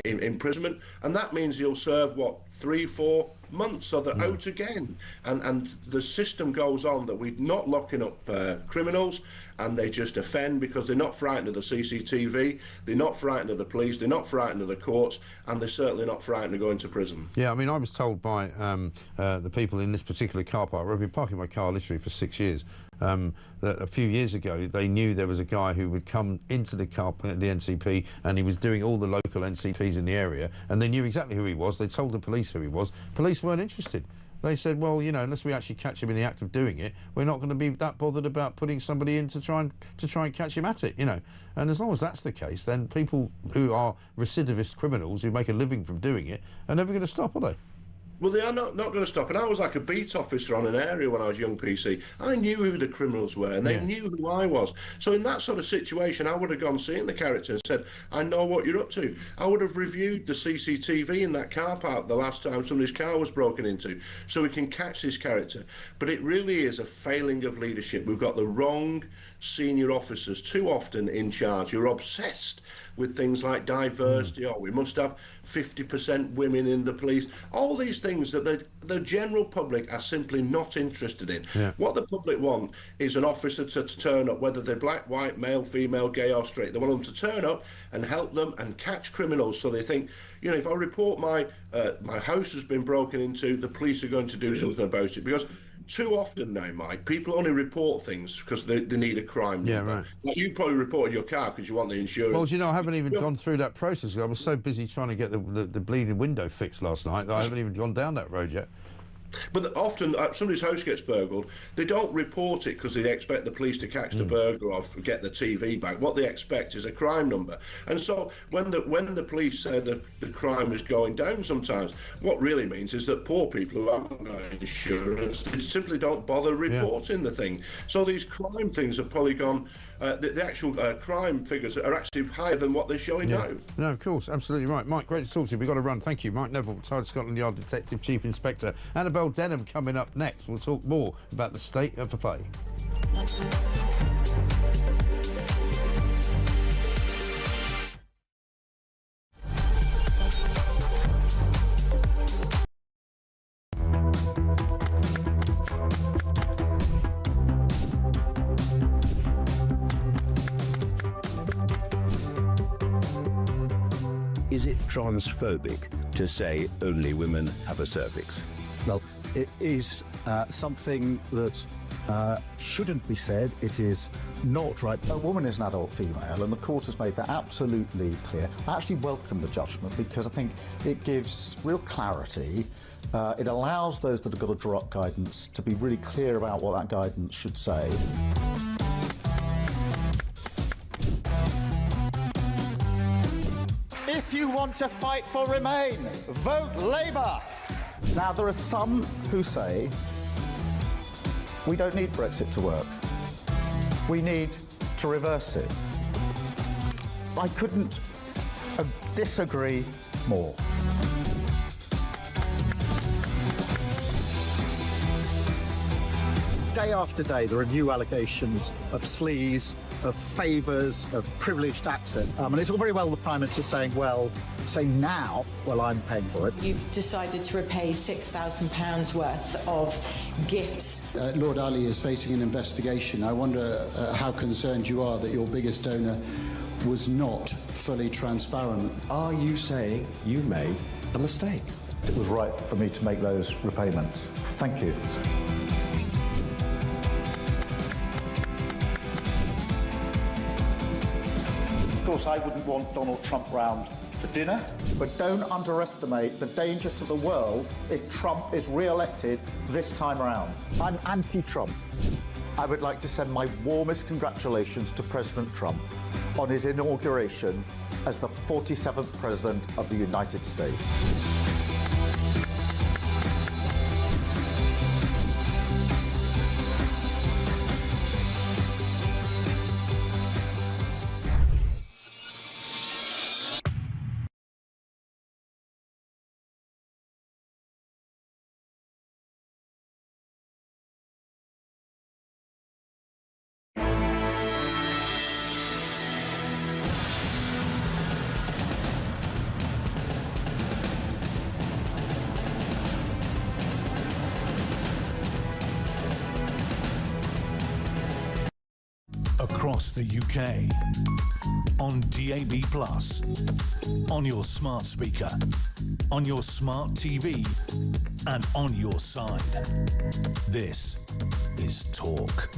in imprisonment. And that means he'll serve, 3-4 months, so they're out again. And the system goes on that we're not locking up criminals, and they just offend because they're not frightened of the CCTV, they're not frightened of the police, they're not frightened of the courts, and they're certainly not frightened of going to prison. Yeah, I mean, I was told by the people in this particular car park, where I've been parking my car literally for 6 years, that a few years ago they knew there was a guy who would come into the car, the NCP, and he was doing all the local NCPs in the area, and they knew exactly who he was. They told the police who he was. Police weren't interested. They said, well, you know, unless we actually catch him in the act of doing it, we're not going to be that bothered about putting somebody in to try and catch him at it, you know. And as long as that's the case, then people who are recidivist criminals who make a living from doing it are never going to stop, are they? Well, they are not going to stop. And I was like a beat officer on an area when I was young, PC. I knew who the criminals were, and they knew who I was. So in that sort of situation, I would have gone seeing the character and said, I know what you're up to. I would have reviewed the CCTV in that car park the last time somebody's car was broken into, so we can catch this character. But it really is a failing of leadership. We've got the wrong senior officers too often in charge. You're obsessed with things like diversity, we must have 50% women in the police, all these things that the general public are simply not interested in. What the public want is an officer to turn up, whether they're black, white, male, female, gay or straight. They want them to turn up and help them and catch criminals, so they think, you know, if I report my house has been broken into, the police are going to do something about it. Because too often now, Mike, people only report things because they need a crime number. Yeah, right. Like you probably reported your car because you want the insurance. Well, do you know, I haven't even gone through that process. I was so busy trying to get the bleeding window fixed last night that I haven't even gone down that road yet. But often, somebody's house gets burgled, they don't report it because they expect the police to catch the burglar or get the TV back. What they expect is a crime number. And so when the police say the crime is going down sometimes, what really means is that poor people who haven't got insurance, they simply don't bother reporting the thing. So these crime things have probably gone... the actual crime figures are actually higher than what they're showing now. No, of course, absolutely right. Mike, great to talk to you. We've got to run. Thank you. Mike Neville, retired Scotland Yard Detective Chief Inspector. Annabelle Denham coming up next. We'll talk more about the state of the play. Is it transphobic to say only women have a cervix? Well, it is something that shouldn't be said. It is not right. A woman is an adult female, and the court has made that absolutely clear. I actually welcome the judgment because I think it gives real clarity. It allows those that have got to draw up guidance to be really clear about what that guidance should say. If you want to fight for Remain, vote Labour. Now, there are some who say we don't need Brexit to work. We need to reverse it. I couldn't disagree more. Day after day, there are new allegations of sleaze, of favours, of privileged access. And it's all very well the Prime Minister saying, well, say now, well, I'm paying for it. You've decided to repay £6,000 worth of gifts. Lord Ali is facing an investigation. I wonder how concerned you are that your biggest donor was not fully transparent. Are you saying you made a mistake? It was right for me to make those repayments. Thank you. Of course, I wouldn't want Donald Trump round for dinner, but don't underestimate the danger to the world if Trump is re-elected this time around. I'm anti-Trump. I would like to send my warmest congratulations to President Trump. on his inauguration as the 47th President of the United States. Across the UK, on DAB+, on your smart speaker, on your smart TV, and on your side. This is Talk.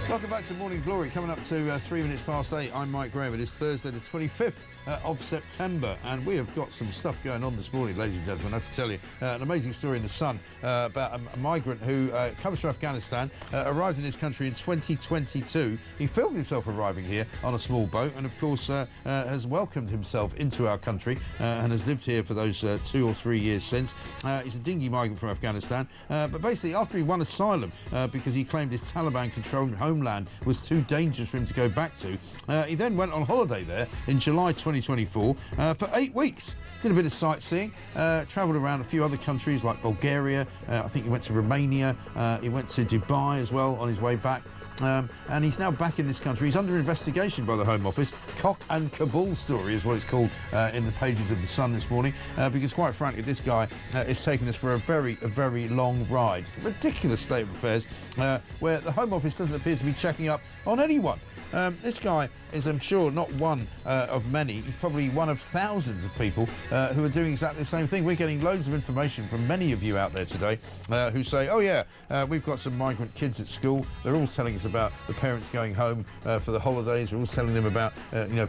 Welcome back to Morning Glory. Coming up to 3 minutes past 8. I'm Mike Graham. It is Thursday the 25th of September, and we have got some stuff going on this morning, ladies and gentlemen. I have to tell you, an amazing story in The Sun about a migrant who comes from Afghanistan, arrived in this country in 2022. He filmed himself arriving here on a small boat and, of course, has welcomed himself into our country and has lived here for those 2 or 3 years since. He's a dingy migrant from Afghanistan, but basically after he won asylum because he claimed his Taliban-controlled homeland was too dangerous for him to go back to, he then went on holiday there in July 2024 for 8 weeks. Did a bit of sightseeing, travelled around a few other countries like Bulgaria. I think he went to Romania. He went to Dubai as well on his way back. And he's now back in this country. He's under investigation by the Home Office. Cock and Kabul story is what it's called in the pages of The Sun this morning, because quite frankly, this guy is taking us for a very long ride. Ridiculous state of affairs where the Home Office doesn't appear to be checking up on anyone. This guy is, I'm sure, not one of many. He's probably one of thousands of people who are doing exactly the same thing. We're getting loads of information from many of you out there today who say, oh yeah, we've got some migrant kids at school. They're all telling us about the parents going home for the holidays. We're all telling them about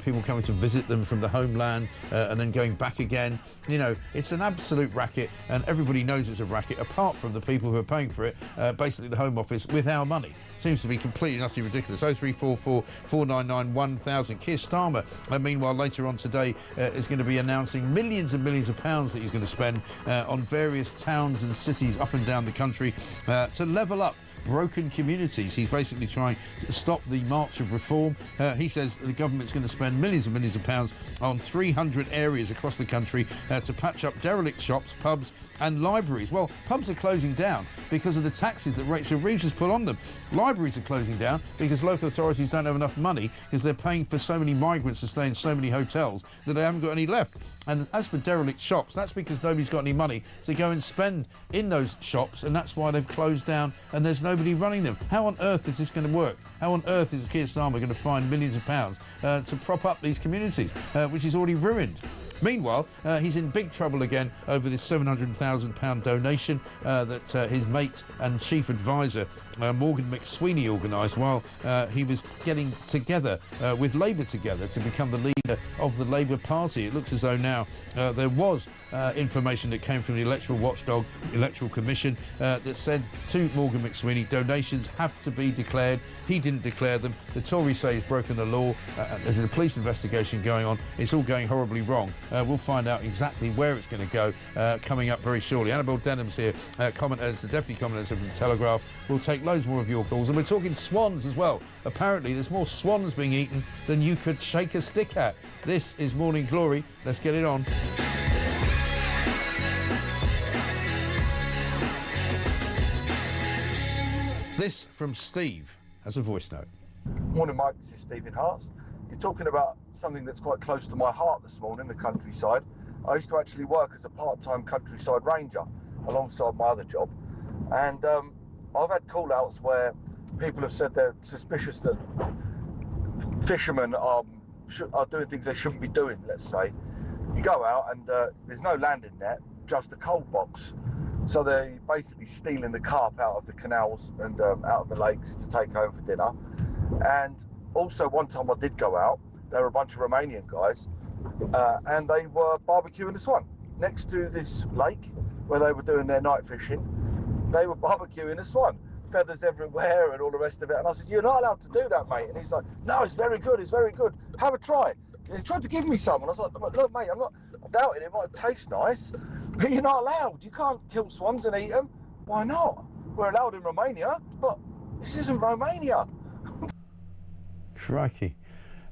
people coming to visit them from the homeland and then going back again. You know, it's an absolute racket, and everybody knows it's a racket apart from the people who are paying for it, basically the Home Office, with our money. Seems to be completely and utterly ridiculous. 0344 499 1000. Keir Starmer, meanwhile, later on today is going to be announcing millions and millions of pounds that he's going to spend on various towns and cities up and down the country to level up broken communities. He's basically trying to stop the march of reform. He says the government's going to spend millions and millions of pounds on 300 areas across the country to patch up derelict shops, pubs and libraries. Well, pubs are closing down because of the taxes that Rachel Reeves has put on them. Libraries are closing down because local authorities don't have enough money because they're paying for so many migrants to stay in so many hotels that they haven't got any left. And as for derelict shops, that's because nobody's got any money to go and spend in those shops, and that's why they've closed down and there's nobody running them. How on earth is this going to work? How on earth is Keir Starmer going to find millions of pounds to prop up these communities, which is already ruined? Meanwhile, he's in big trouble again over this £700,000 donation that his mate and chief advisor, Morgan McSweeney, organised while he was getting together with Labour together to become the leader of the Labour Party. It looks as though now there was information that came from the Electoral Watchdog, Electoral Commission, that said to Morgan McSweeney, donations have to be declared. He didn't declare them. The Tories say he's broken the law. There's a police investigation going on. It's all going horribly wrong. We'll find out exactly where it's going to go coming up very shortly. Annabelle Denham's here, comment editor, deputy comment editor from the Telegraph. We'll take loads more of your calls. And we're talking swans as well. Apparently, there's more swans being eaten than you could shake a stick at. This is Morning Glory. Let's get it on. This from Steve as a voice note. Morning, Mike. This is Stephen Harts. You're talking about something that's quite close to my heart this morning, the countryside. I used to actually work as a part-time countryside ranger alongside my other job. And I've had call-outs where people have said they're suspicious that fishermen are doing things they shouldn't be doing, let's say. You go out and there's no landing net, just a cold box. So they're basically stealing the carp out of the canals and out of the lakes to take home for dinner. And also, one time I did go out, there were a bunch of Romanian guys, and they were barbecuing the swan. next to this lake where they were doing their night fishing. They were barbecuing a swan, feathers everywhere and all the rest of it. And I said, you're not allowed to do that, mate. And he's like, no, it's very good, it's very good. Have a try. And he tried to give me some. And I was like, look, mate, I doubted it might taste nice, but you're not allowed. You can't kill swans and eat them. Why not? We're allowed in Romania, but this isn't Romania. Crikey.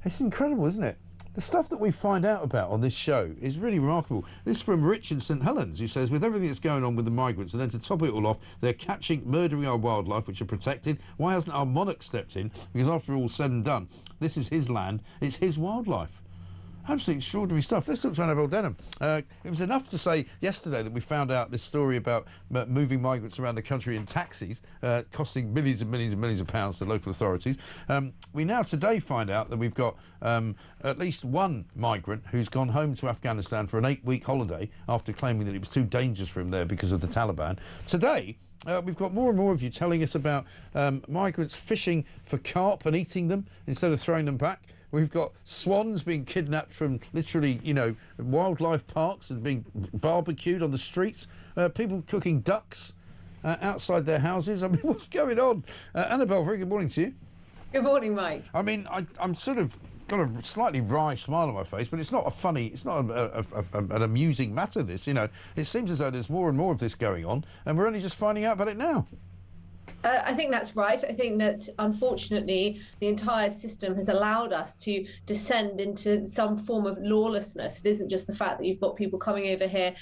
It's incredible, isn't it? The stuff that we find out about on this show is really remarkable. This is from Rich in St Helens, who says, with everything that's going on with the migrants, and then to top it all off, they're catching, murdering our wildlife, which are protected. Why hasn't our monarch stepped in? Because after all said and done, this is his land, it's his wildlife. Absolutely extraordinary stuff. Let's talk to Annabel Denham. It was enough to say yesterday that we found out this story about moving migrants around the country in taxis, costing millions and millions and millions of pounds to local authorities. We now today find out that we've got at least one migrant who's gone home to Afghanistan for an 8-week holiday after claiming that it was too dangerous for him there because of the Taliban. Today, we've got more and more of you telling us about migrants fishing for carp and eating them instead of throwing them back. We've got swans being kidnapped from literally, wildlife parks and being barbecued on the streets. People cooking ducks outside their houses. I mean, what's going on? Annabel, very good morning to you. Good morning, Mike. I mean, I'm sort of got a slightly wry smile on my face, but it's not an amusing matter, this, It seems as though there's more and more of this going on, and we're only just finding out about it now. I think that's right. I think that, unfortunately, the entire system has allowed us to descend into some form of lawlessness. It isn't just the fact that you've got people coming over here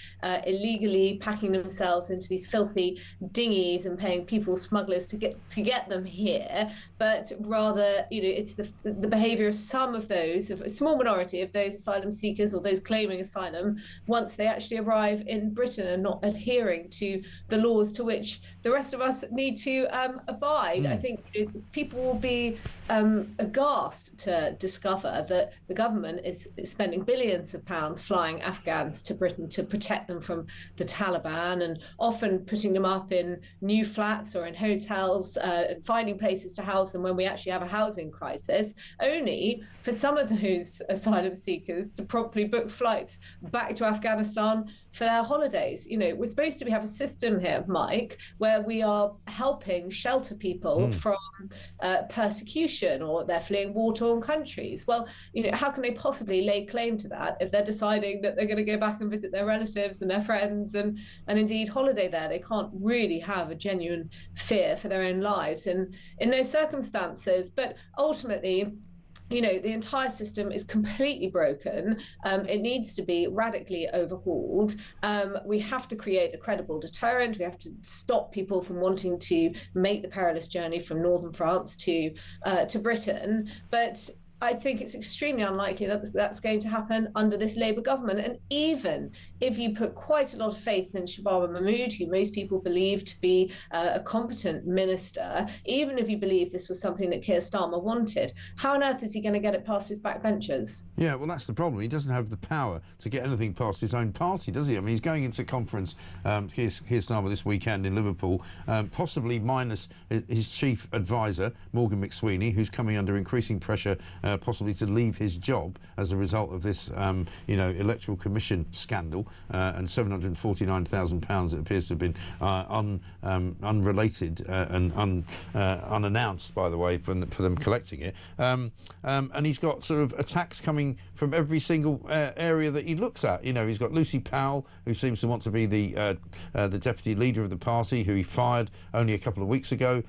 illegally, packing themselves into these filthy dinghies and paying people smugglers to get them here, but rather, it's the behaviour of some of those, of a small minority of those asylum seekers or those claiming asylum, once they actually arrive in Britain and not adhering to the laws to which the rest of us need to abide. I think people will be aghast to discover that the government is spending billions of pounds flying Afghans to Britain to protect them from the Taliban, and often putting them up in new flats or in hotels and finding places to house them when we actually have a housing crisis, only for some of those asylum seekers to promptly book flights back to Afghanistan for their holidays. We're supposed to have a system here, Mike, where we are helping shelter people from persecution, or they're fleeing war-torn countries. Well, how can they possibly lay claim to that if they're deciding that they're going to go back and visit their relatives and their friends and indeed holiday there? They can't really have a genuine fear for their own lives in those circumstances. But ultimately, the entire system is completely broken. It needs to be radically overhauled. We have to create a credible deterrent. We have to stop people from wanting to make the perilous journey from northern France to Britain. But I think it's extremely unlikely that that's going to happen under this Labour government. And even if you put quite a lot of faith in Shababa Mahmood, who most people believe to be a competent minister, even if you believe this was something that Keir Starmer wanted, how on earth is he going to get it past his backbenchers? Yeah, well, that's the problem. He doesn't have the power to get anything past his own party, does he? I mean, he's going into conference, Keir Starmer, this weekend in Liverpool, possibly minus his chief advisor, Morgan McSweeney, who's coming under increasing pressure possibly to leave his job as a result of this, electoral commission scandal, and £749,000 it appears to have been unrelated and unannounced, by the way, for them collecting it. And he's got sort of attacks coming from every single area that he looks at. He's got Lucy Powell, who seems to want to be the deputy leader of the party, who he fired only a couple of weeks ago.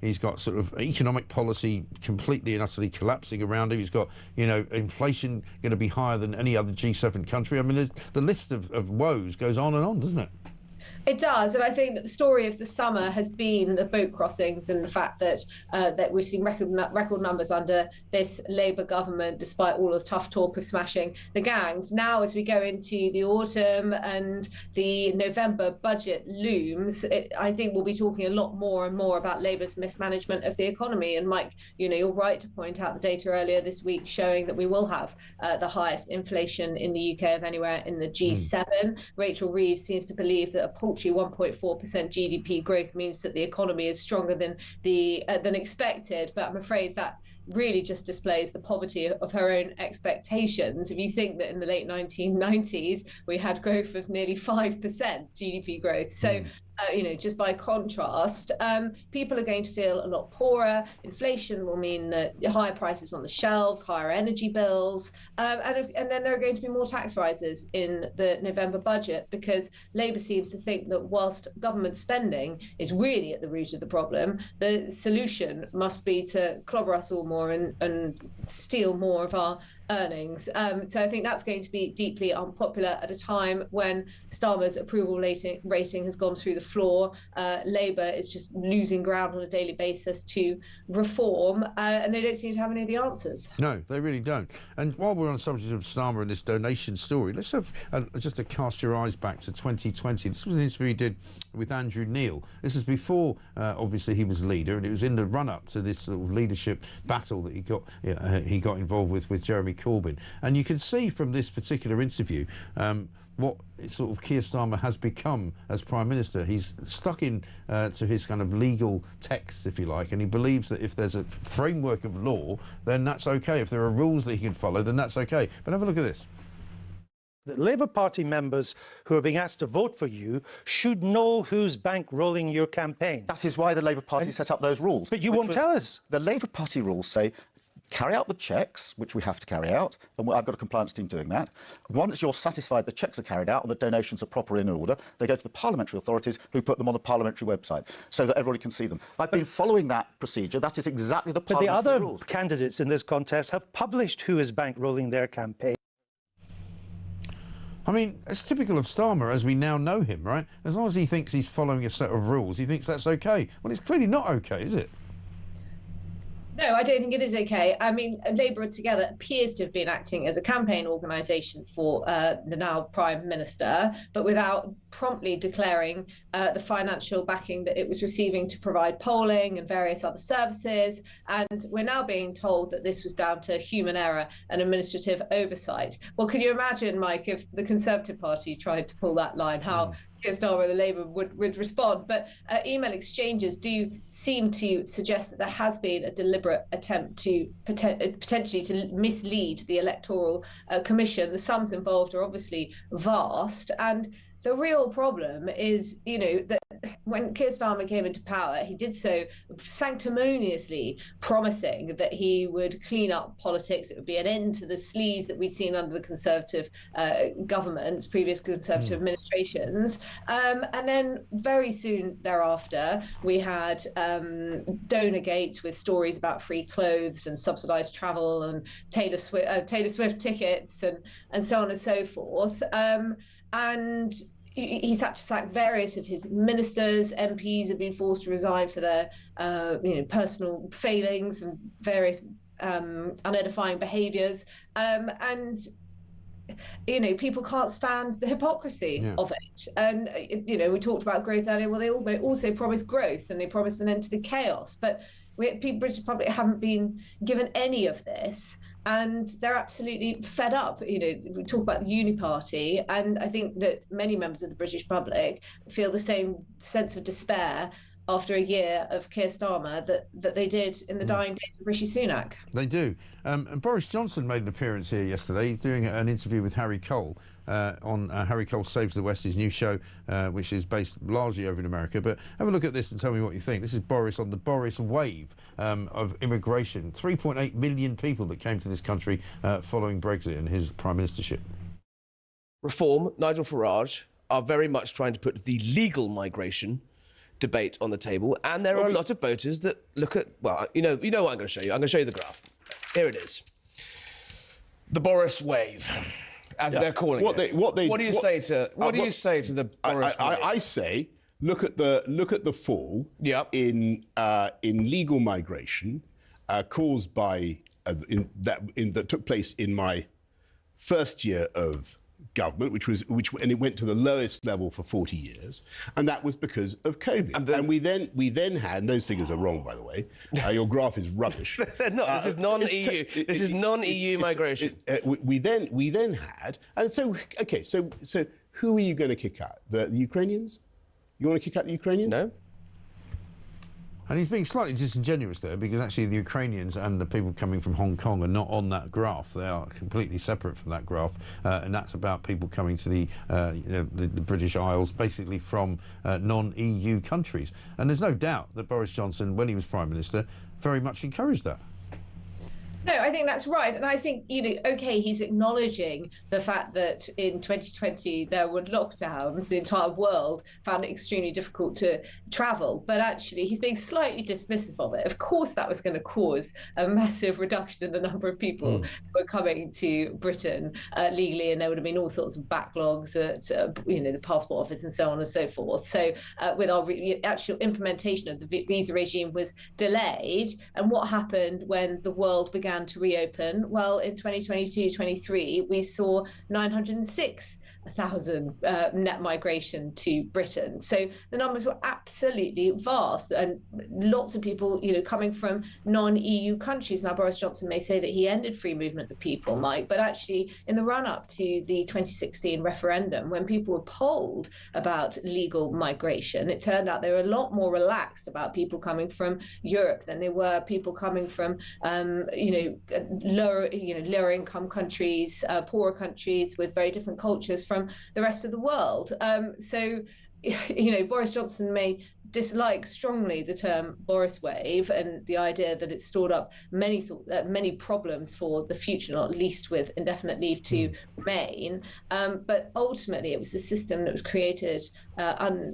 He's got sort of economic policy completely and utterly collapsing around him. He's got, inflation going to be higher than any other G7 country. I mean, the list of woes goes on and on, doesn't it? It does, and I think that the story of the summer has been the boat crossings and the fact that that we've seen record numbers under this Labour government, despite all of the tough talk of smashing the gangs. Now, as we go into the autumn and the November budget looms, I think we'll be talking a lot more and more about Labour's mismanagement of the economy. And Mike, you're right to point out the data earlier this week showing that we will have the highest inflation in the UK of anywhere in the G7. Rachel Reeves seems to believe that a paltry 1.4% GDP growth means that the economy is stronger than expected, but I'm afraid that really just displays the poverty of her own expectations. If you think that in the late 1990s, we had growth of nearly 5% GDP growth. So, just by contrast, people are going to feel a lot poorer. Inflation will mean that higher prices on the shelves, higher energy bills, and then there are going to be more tax rises in the November budget, because Labour seems to think that whilst government spending is really at the root of the problem, the solution must be to clobber us all more and steal more of our earnings. So I think that's going to be deeply unpopular at a time when Starmer's approval rating has gone through the floor. Labour is just losing ground on a daily basis to reform, and they don't seem to have any of the answers. No, they really don't. And while we're on the subject of Starmer and this donation story, let's have just to cast your eyes back to 2020. This was an interview he did with Andrew Neil. This was before, obviously, he was leader, and it was in the run-up to this sort of leadership battle that he got involved with Jeremy Corbyn. And you can see from this particular interview what sort of Keir Starmer has become as Prime Minister. He's stuck in to his kind of legal text, if you like, and he believes that if there's a framework of law, then that's okay. If there are rules that he can follow, then that's okay. But have a look at this. The Labour Party members who are being asked to vote for you should know who's bankrolling your campaign. That is why the Labour Party set up those rules. But you won't tell us. The Labour Party rules say carry out the checks, which we have to carry out, and I've got a compliance team doing that. Once you're satisfied the checks are carried out and the donations are proper in order, they go to the parliamentary authorities who put them on the parliamentary website so that everybody can see them. I've been following that procedure. That is exactly the parliamentary rules. But the other candidates in this contest have published who is bankrolling their campaign. I mean, it's typical of Starmer as we now know him, right? As long as he thinks he's following a set of rules, he thinks that's okay. Well, it's clearly not okay, is it? No, I don't think it is okay. I mean, Labour Together appears to have been acting as a campaign organisation for the now Prime Minister, but without promptly declaring the financial backing that it was receiving to provide polling and various other services. And we're now being told that this was down to human error and administrative oversight. Well, can you imagine, Mike, if the Conservative Party tried to pull that line, how Keir Starmer and Labour would respond? But email exchanges do seem to suggest that there has been a deliberate attempt to potentially to mislead the Electoral Commission. The sums involved are obviously vast, and the real problem is, that when Keir Starmer came into power, he did so sanctimoniously, promising that he would clean up politics. It would be an end to the sleaze that we'd seen under the Conservative governments, previous Conservative administrations. And then very soon thereafter, we had Donorgate with stories about free clothes and subsidised travel and Taylor Swift tickets and so on and so forth. And he's had to sack various of his ministers. MPs have been forced to resign for their, personal failings and various unedifying behaviours. And people can't stand the hypocrisy of it. And, we talked about growth earlier. Well, they also promised growth and they promised an end to the chaos. But British public haven't been given any of this, and they're absolutely fed up. We talk about the Uni Party, and I think that many members of the British public feel the same sense of despair after a year of Keir Starmer that they did in the dying days of Rishi Sunak. They do. And Boris Johnson made an appearance here yesterday. He's doing an interview with Harry Cole on Harry Cole Saves the West, his new show, which is based largely over in America. But have a look at this and tell me what you think. This is Boris on the Boris wave of immigration. 3.8 million people that came to this country following Brexit and his prime ministership. Reform, Nigel Farage, are very much trying to put the legal migration debate on the table, and there are a lot of voters that look at, well, you know what I'm going to show you. I'm going to show you the graph. Here it is. The Boris wave, as they're calling it. What do you say to the Boris wave? I say, look at the fall in legal migration caused by that took place in my first year of government, and it went to the lowest level for 40 years, and that was because of COVID. And we then had, and those figures are wrong, by the way. Your graph is rubbish. They're not. This is non-EU. This is non-EU migration. We then had, and so okay. So who are you going to kick out? The Ukrainians? You want to kick out the Ukrainians? No. And he's being slightly disingenuous there, because actually the Ukrainians and the people coming from Hong Kong are not on that graph. They are completely separate from that graph, and that's about people coming to the British Isles, basically from non-EU countries. And there's no doubt that Boris Johnson, when he was Prime Minister, very much encouraged that. No, I think that's right. And I think, OK, he's acknowledging the fact that in 2020 there were lockdowns. The entire world found it extremely difficult to travel. But actually, he's being slightly dismissive of it. Of course, that was going to cause a massive reduction in the number of people who were coming to Britain legally. And there would have been all sorts of backlogs at, the passport office and so on and so forth. So with our actual implementation of the visa regime was delayed. And what happened when the world began to reopen? Well, in 2022-23, we saw 906,000 net migration to Britain. So the numbers were absolutely vast, and lots of people, coming from non-EU countries. Now, Boris Johnson may say that he ended free movement of people, Mike, but actually in the run-up to the 2016 referendum, when people were polled about legal migration, it turned out they were a lot more relaxed about people coming from Europe than they were people coming from, lower income countries, poorer countries with very different cultures from the rest of the world. So Boris Johnson may dislike strongly the term Boris wave and the idea that it stored up many problems for the future, not least with indefinite leave to remain. But ultimately, it was the system that was created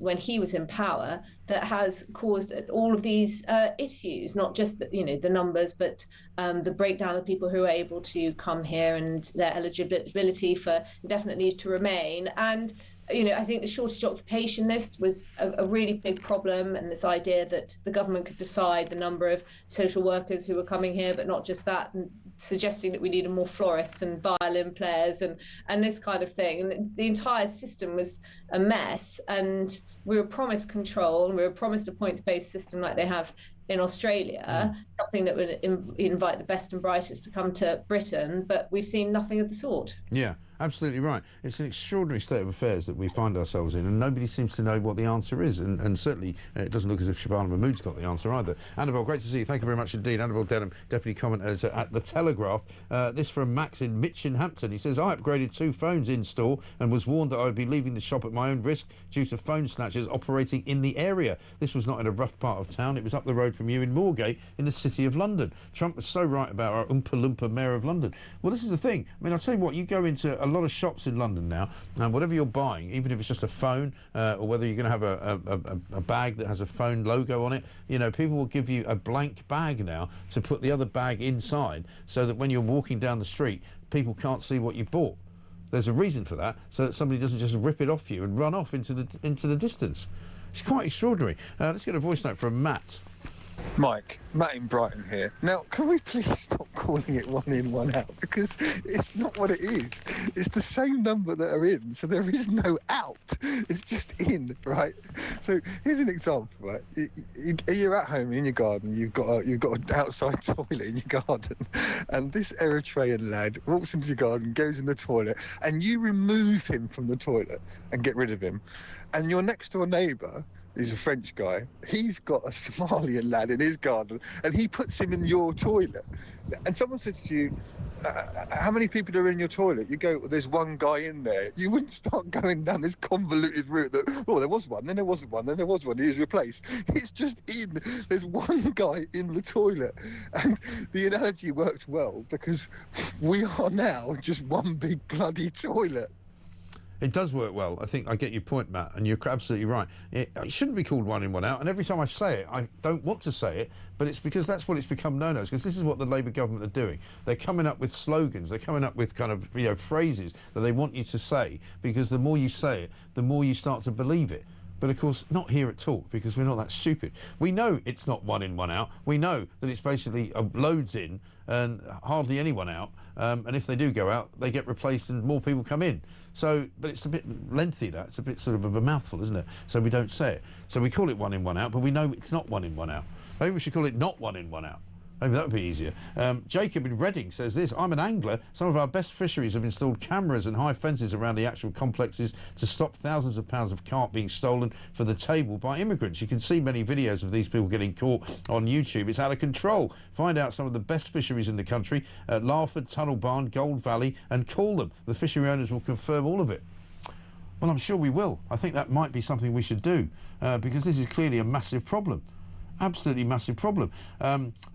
when he was in power that has caused all of these issues, not just the numbers, but the breakdown of people who are able to come here and their eligibility for indefinite leave to remain. And I think the shortage occupation list was a really big problem, and this idea that the government could decide the number of social workers who were coming here, but not just that, and suggesting that we needed more florists and violin players and this kind of thing. And the entire system was a mess, and we were promised control, and we were promised a points-based system like they have in Australia, something that would invite the best and brightest to come to Britain, but we've seen nothing of the sort. Yeah, absolutely right. It's an extraordinary state of affairs that we find ourselves in, and nobody seems to know what the answer is, and certainly it doesn't look as if Shabana Mahmood's got the answer either. Annabelle, great to see you. Thank you very much indeed. Annabelle Denham, Deputy Commentator at The Telegraph. This from Max in Mitchinhampton. He says, I upgraded 2 phones in store and was warned that I would be leaving the shop at my own risk due to phone snatchers operating in the area. This was not in a rough part of town. It was up the road from you in Moorgate in the City of London. Trump was so right about our Oompa Loompa Mayor of London. Well, this is the thing. I mean, I'll tell you what, you go into a lot of shops in London now, and whatever you're buying, even if it's just a phone, or whether you're going to have a bag that has a phone logo on it, people will give you a blank bag now to put the other bag inside, so that when you're walking down the street, people can't see what you bought. There's a reason for that, so that somebody doesn't just rip it off you and run off into the distance. It's quite extraordinary. Let's get a voice note from Matt. Mike, Matt in Brighton here. Now, can we please stop calling it one in, one out? Because it's not what it is. It's the same number that are in, so there is no out. It's just in, right? So here's an example, right? You're at home in your garden. You've got an outside toilet in your garden, and this Eritrean lad walks into your garden, goes in the toilet, and you remove him from the toilet and get rid of him. And your next door neighbour, he's a French guy, he's got a Somalian lad in his garden, and he puts him in your toilet. And someone says to you, how many people are in your toilet? You go, well, there's one guy in there. You wouldn't start going down this convoluted route that, there was one, then there wasn't one, then there was one, he was replaced. It's just in. There's one guy in the toilet. And the analogy works well, because we are now just one big bloody toilet. It does work well. I think I get your point, Matt, and you're absolutely right. It shouldn't be called one in, one out, and every time I say it, I don't want to say it, but it's because that's what it's become known as, because this is what the Labour government are doing. They're coming up with slogans, they're coming up with kind of, phrases that they want you to say, because the more you say it, the more you start to believe it. But of course, not here at Talk, because we're not that stupid. We know it's not one in, one out. We know that it's basically loads in and hardly anyone out. And if they do go out, they get replaced and more people come in. So, but it's a bit lengthy, that. It's a bit sort of a mouthful, isn't it? So we don't say it. So we call it one in, one out, but we know it's not one in, one out. Maybe we should call it not one in, one out. Maybe that would be easier. Jacob in Reading says this: I'm an angler. Some of our best fisheries have installed cameras and high fences around the actual complexes to stop thousands of pounds of carp being stolen for the table by immigrants. You can see many videos of these people getting caught on YouTube. It's out of control. Find out some of the best fisheries in the country at Larford, Tunnel Barn, Gold Valley, and call them. The fishery owners will confirm all of it. Well, I'm sure we will. I think that might be something we should do because this is clearly a massive problem. Absolutely massive problem.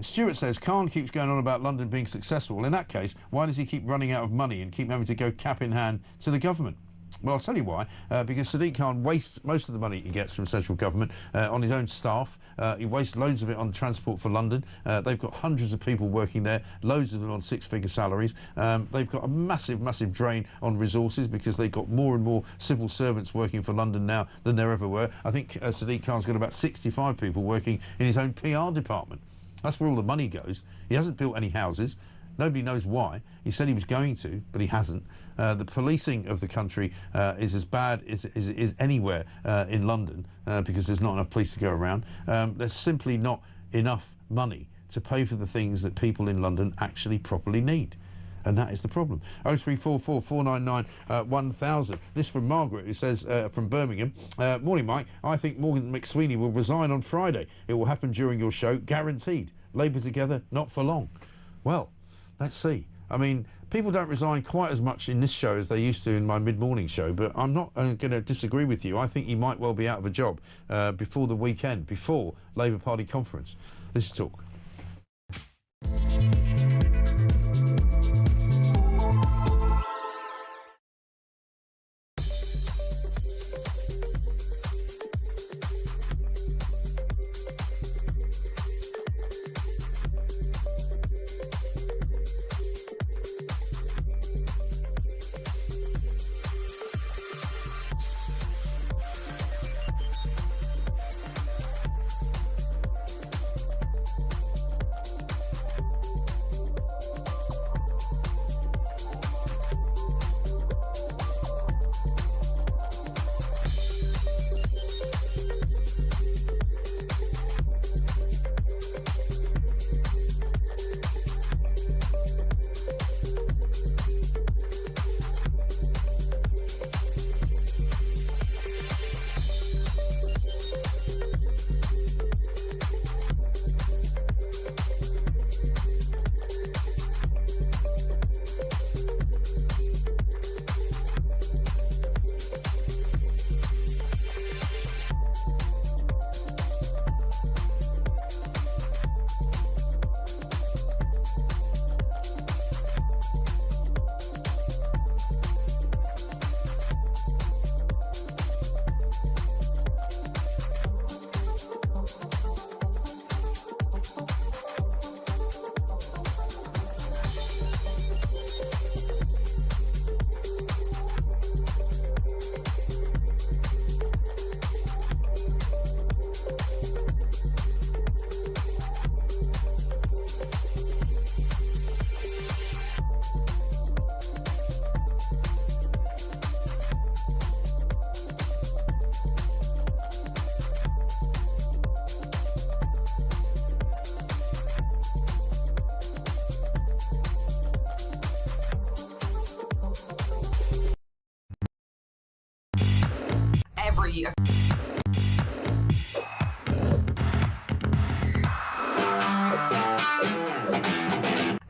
Stuart says, Khan keeps going on about London being successful. Well, in that case, why does he keep running out of money and keep having to go cap in hand to the government? Well, I'll tell you why. Because Sadiq Khan wastes most of the money he gets from central government on his own staff. He wastes loads of it on transport for London. They've got hundreds of people working there, loads of them on six-figure salaries. They've got a massive, massive drain on resources because they've got more and more civil servants working for London now than there ever were. I think Sadiq Khan's got about 65 people working in his own PR department. That's where all the money goes. He hasn't built any houses. Nobody knows why. He said he was going to, but he hasn't. The policing of the country is as bad as it is anywhere in London because there's not enough police to go around. There's simply not enough money to pay for the things that people in London actually properly need. And that is the problem. 0344 499 1000. This from Margaret, who says from Birmingham. Morning, Mike. I think Morgan McSweeney will resign on Friday. It will happen during your show, guaranteed. Labour together, not for long. Well, let's see. I mean, people don't resign quite as much in this show as they used to in my mid-morning show, but I'm not going to disagree with you. I think he might well be out of a job before the weekend, before Labour Party conference. This is Talk.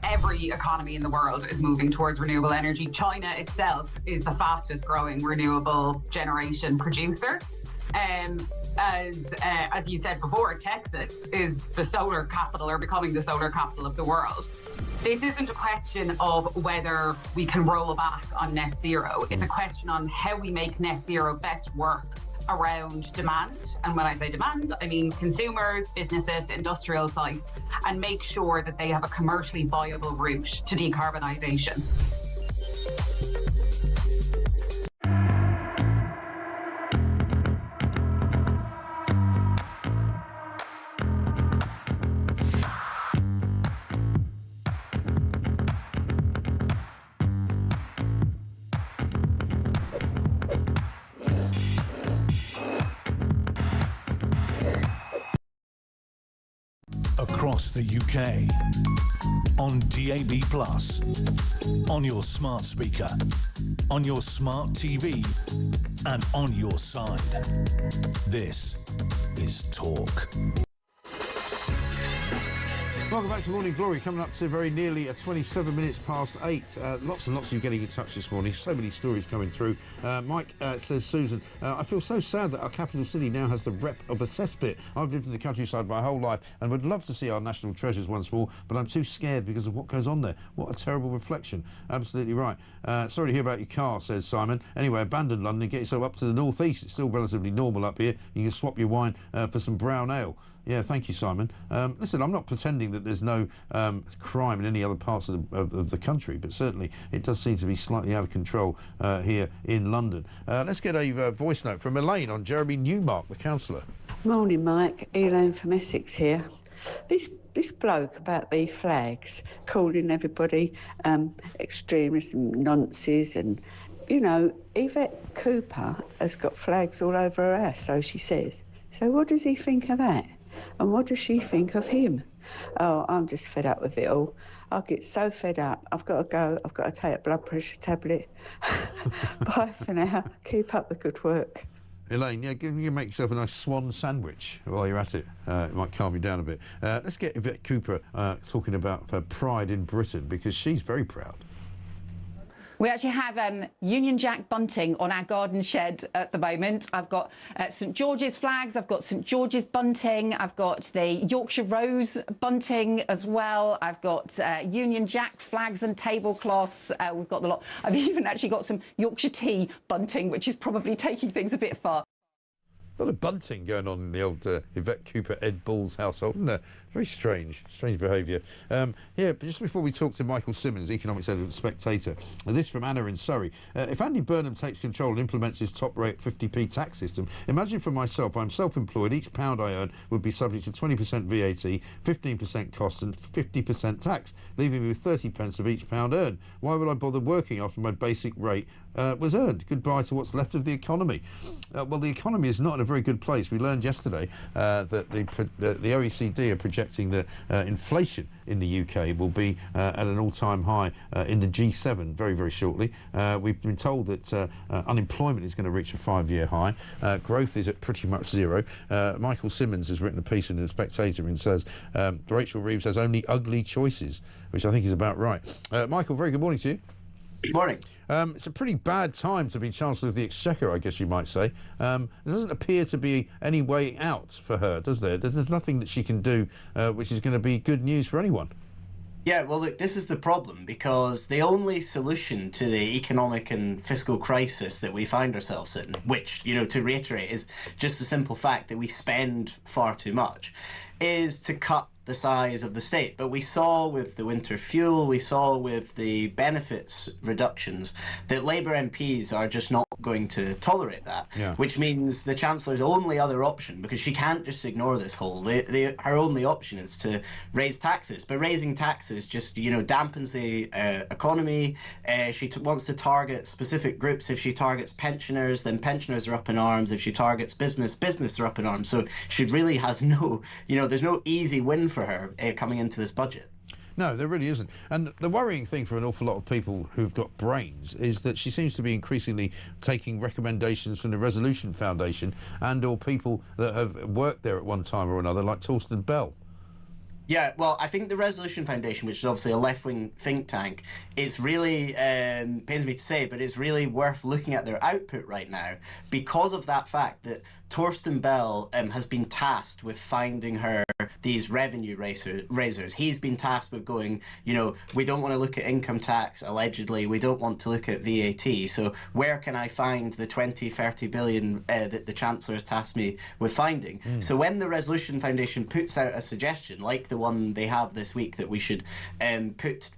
Every economy in the world is moving towards renewable energy. China itself is the fastest growing renewable generation producer. As you said before, Texas is the solar capital, or becoming the solar capital of the world. This isn't a question of whether we can roll back on net zero. It's a question on how we make net zero best work around demand. And when I say demand, I mean consumers, businesses, industrial sites, and make sure that they have a commercially viable route to decarbonisation. across the UK. On DAB+, on your smart speaker, on your smart TV, and on your side. This is Talk. Welcome back to Morning Glory, coming up to very nearly 27 minutes past 8. Lots and lots of you getting in touch this morning. So many stories coming through. Mike says, Susan, I feel so sad that our capital city now has the rep of a cesspit. I've lived in the countryside my whole life and would love to see our national treasures once more, but I'm too scared because of what goes on there. What a terrible reflection. Absolutely right. Sorry to hear about your car, says Simon. Anyway, abandon London and get yourself up to the northeast. It's still relatively normal up here. You can swap your wine for some brown ale. Yeah, thank you, Simon. Listen, I'm not pretending that there's no crime in any other parts of the country, but certainly it does seem to be slightly out of control here in London. Let's get a voice note from Elaine on Jeremy Newmark, the councillor. Morning, Mike. Elaine from Essex here. This bloke about the flags, calling everybody extremists and nonces, and, you know, Yvette Cooper has got flags all over her house, so she says. So what does he think of that? And what does she think of him? Oh, I'm just fed up with it all. I get so fed up. I've got to go. I've got to take a blood pressure tablet. Bye for now. Keep up the good work. Elaine, yeah, you make yourself a nice swan sandwich while you're at it. It might calm you down a bit. Let's get Yvette Cooper talking about her pride in Britain, because she's very proud. We actually have Union Jack bunting on our garden shed at the moment. I've got St George's flags, I've got St George's bunting, I've got the Yorkshire Rose bunting as well. I've got Union Jack flags and tablecloths. We've got the lot. I've even actually got some Yorkshire tea bunting, which is probably taking things a bit far. A lot of bunting going on in the old Yvette Cooper, Ed Bull's household, isn't there? Very strange behaviour. Yeah, but just before we talk to Michael Simmons, economics editor at The Spectator, this from Anna in Surrey. If Andy Burnham takes control and implements his top rate 50p tax system, imagine for myself, I'm self-employed, each pound I earn would be subject to 20% VAT, 15% costs and 50% tax, leaving me with 30 pence of each pound earned. Why would I bother working after my basic rate was earned? Goodbye to what's left of the economy. Well, the economy is not in a very good place. We learned yesterday that the OECD are projecting that inflation in the UK will be at an all-time high in the G7 very, very shortly. We've been told that unemployment is going to reach a 5-year high. Growth is at pretty much zero. Michael Simmons has written a piece in The Spectator and says Rachel Reeves has only ugly choices, which I think is about right. Michael, very good morning to you. Good morning. It's a pretty bad time to be Chancellor of the Exchequer, I guess you might say. There doesn't appear to be any way out for her, does there? There's nothing that she can do which is going to be good news for anyone. Yeah, well, look, this is the problem, because the only solution to the economic and fiscal crisis that we find ourselves in, which, you know, to reiterate, is just the simple fact that we spend far too much, is to cut the size of the state. But we saw with the winter fuel, we saw with the benefits reductions, that Labour MPs are just not going to tolerate that, which means the Chancellor's only other option, because she can't just ignore this whole, her only option is to raise taxes. But raising taxes just, you know, dampens the economy. She wants to target specific groups. If she targets pensioners, then pensioners are up in arms. If she targets business are up in arms. So she really has no, you know, there's no easy win for her coming into this budget. No, there really isn't. And the worrying thing for an awful lot of people who've got brains is that she seems to be increasingly taking recommendations from the Resolution Foundation and or people that have worked there at one time or another, like Torsten Bell. Yeah, well, I think the Resolution Foundation, which is obviously a left-wing think tank, it's really, pains me to say, but it's really worth looking at their output right now because of that fact that Torsten Bell has been tasked with finding her these revenue raisers. He's been tasked with going, you know, we don't want to look at income tax, allegedly. We don't want to look at VAT. So where can I find the 20, 30 billion that the Chancellor has tasked me with finding? So when the Resolution Foundation puts out a suggestion, like the one they have this week, that we should put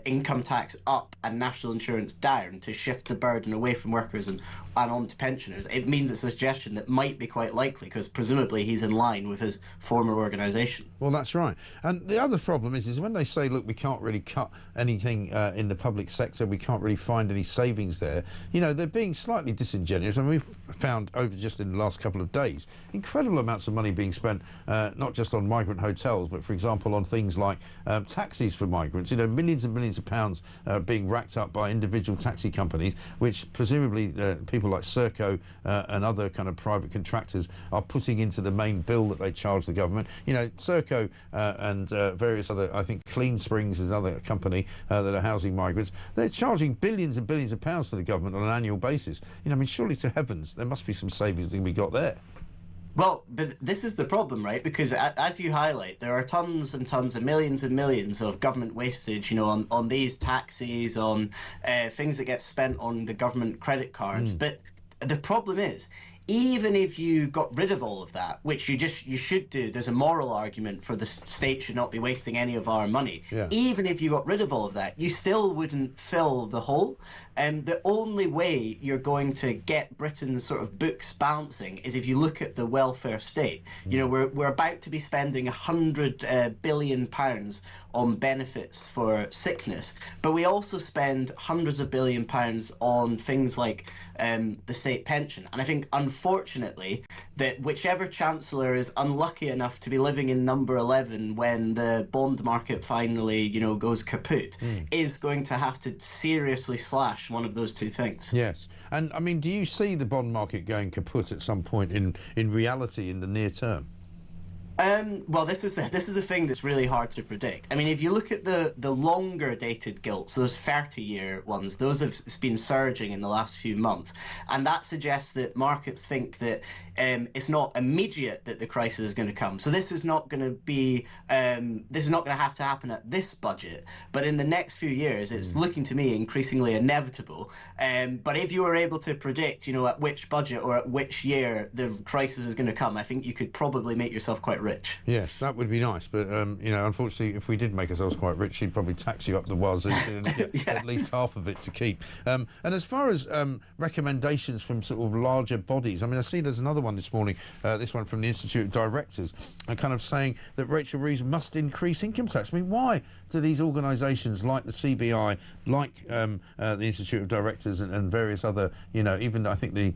income tax up and national insurance down to shift the burden away from workers and on to pensioners, it means it's a suggestion that might be quite likely, because presumably he's in line with his former organisation. inflation. Well, that's right. And the other problem is when they say, look, we can't really cut anything in the public sector, we can't really find any savings there, you know, they're being slightly disingenuous. I mean, we've found over just in the last couple of days incredible amounts of money being spent, not just on migrant hotels, but, for example, on things like taxis for migrants. You know, millions and millions of pounds being racked up by individual taxi companies, which presumably people like Serco and other kind of private contractors are putting into the main bill that they charge the government. You know, Serco and various other, I think Clean Springs is another company that are housing migrants. They're charging billions and billions of pounds to the government on an annual basis. You know, I mean, surely to heavens, there must be some savings that can be got there. Well, but this is the problem, right? Because as you highlight, there are tons and tons and millions of government wastage, you know, on these taxis, on things that get spent on the government credit cards. But the problem is, even if you got rid of all of that, which you should do, there's a moral argument for the state should not be wasting any of our money. Yeah. Even if you got rid of all of that, you still wouldn't fill the hole. And the only way you're going to get Britain's sort of books balancing is if you look at the welfare state. You know, we're about to be spending £100 billion on benefits for sickness, but we also spend hundreds of billion pounds on things like the state pension. And I think, unfortunately, that whichever Chancellor is unlucky enough to be living in number 11 when the bond market finally, you know, goes kaput, is going to have to seriously slash one of those two things. Yes. And, I mean, do you see the bond market going kaput at some point in reality in the near term? Well, this is the thing that's really hard to predict. I mean, if you look at the longer dated gilts, those 30-year ones, those have been surging in the last few months, and that suggests that markets think that it's not immediate that the crisis is going to come. So this is not going to be this is not going to have to happen at this budget, but in the next few years, it's looking to me increasingly inevitable. But if you were able to predict, you know, at which budget or at which year the crisis is going to come, I think you could probably make yourself quite rich. Yes, that would be nice, but you know, unfortunately, if we did make ourselves quite rich, she'd probably tax you up the wazoo and get at least half of it to keep. And as far as recommendations from sort of larger bodies, I mean, I see there's another one this morning, this one from the Institute of Directors, kind of saying that Rachel Reeves must increase income tax. I mean, why do these organisations like the CBI, like the Institute of Directors and various other, you know, even I think the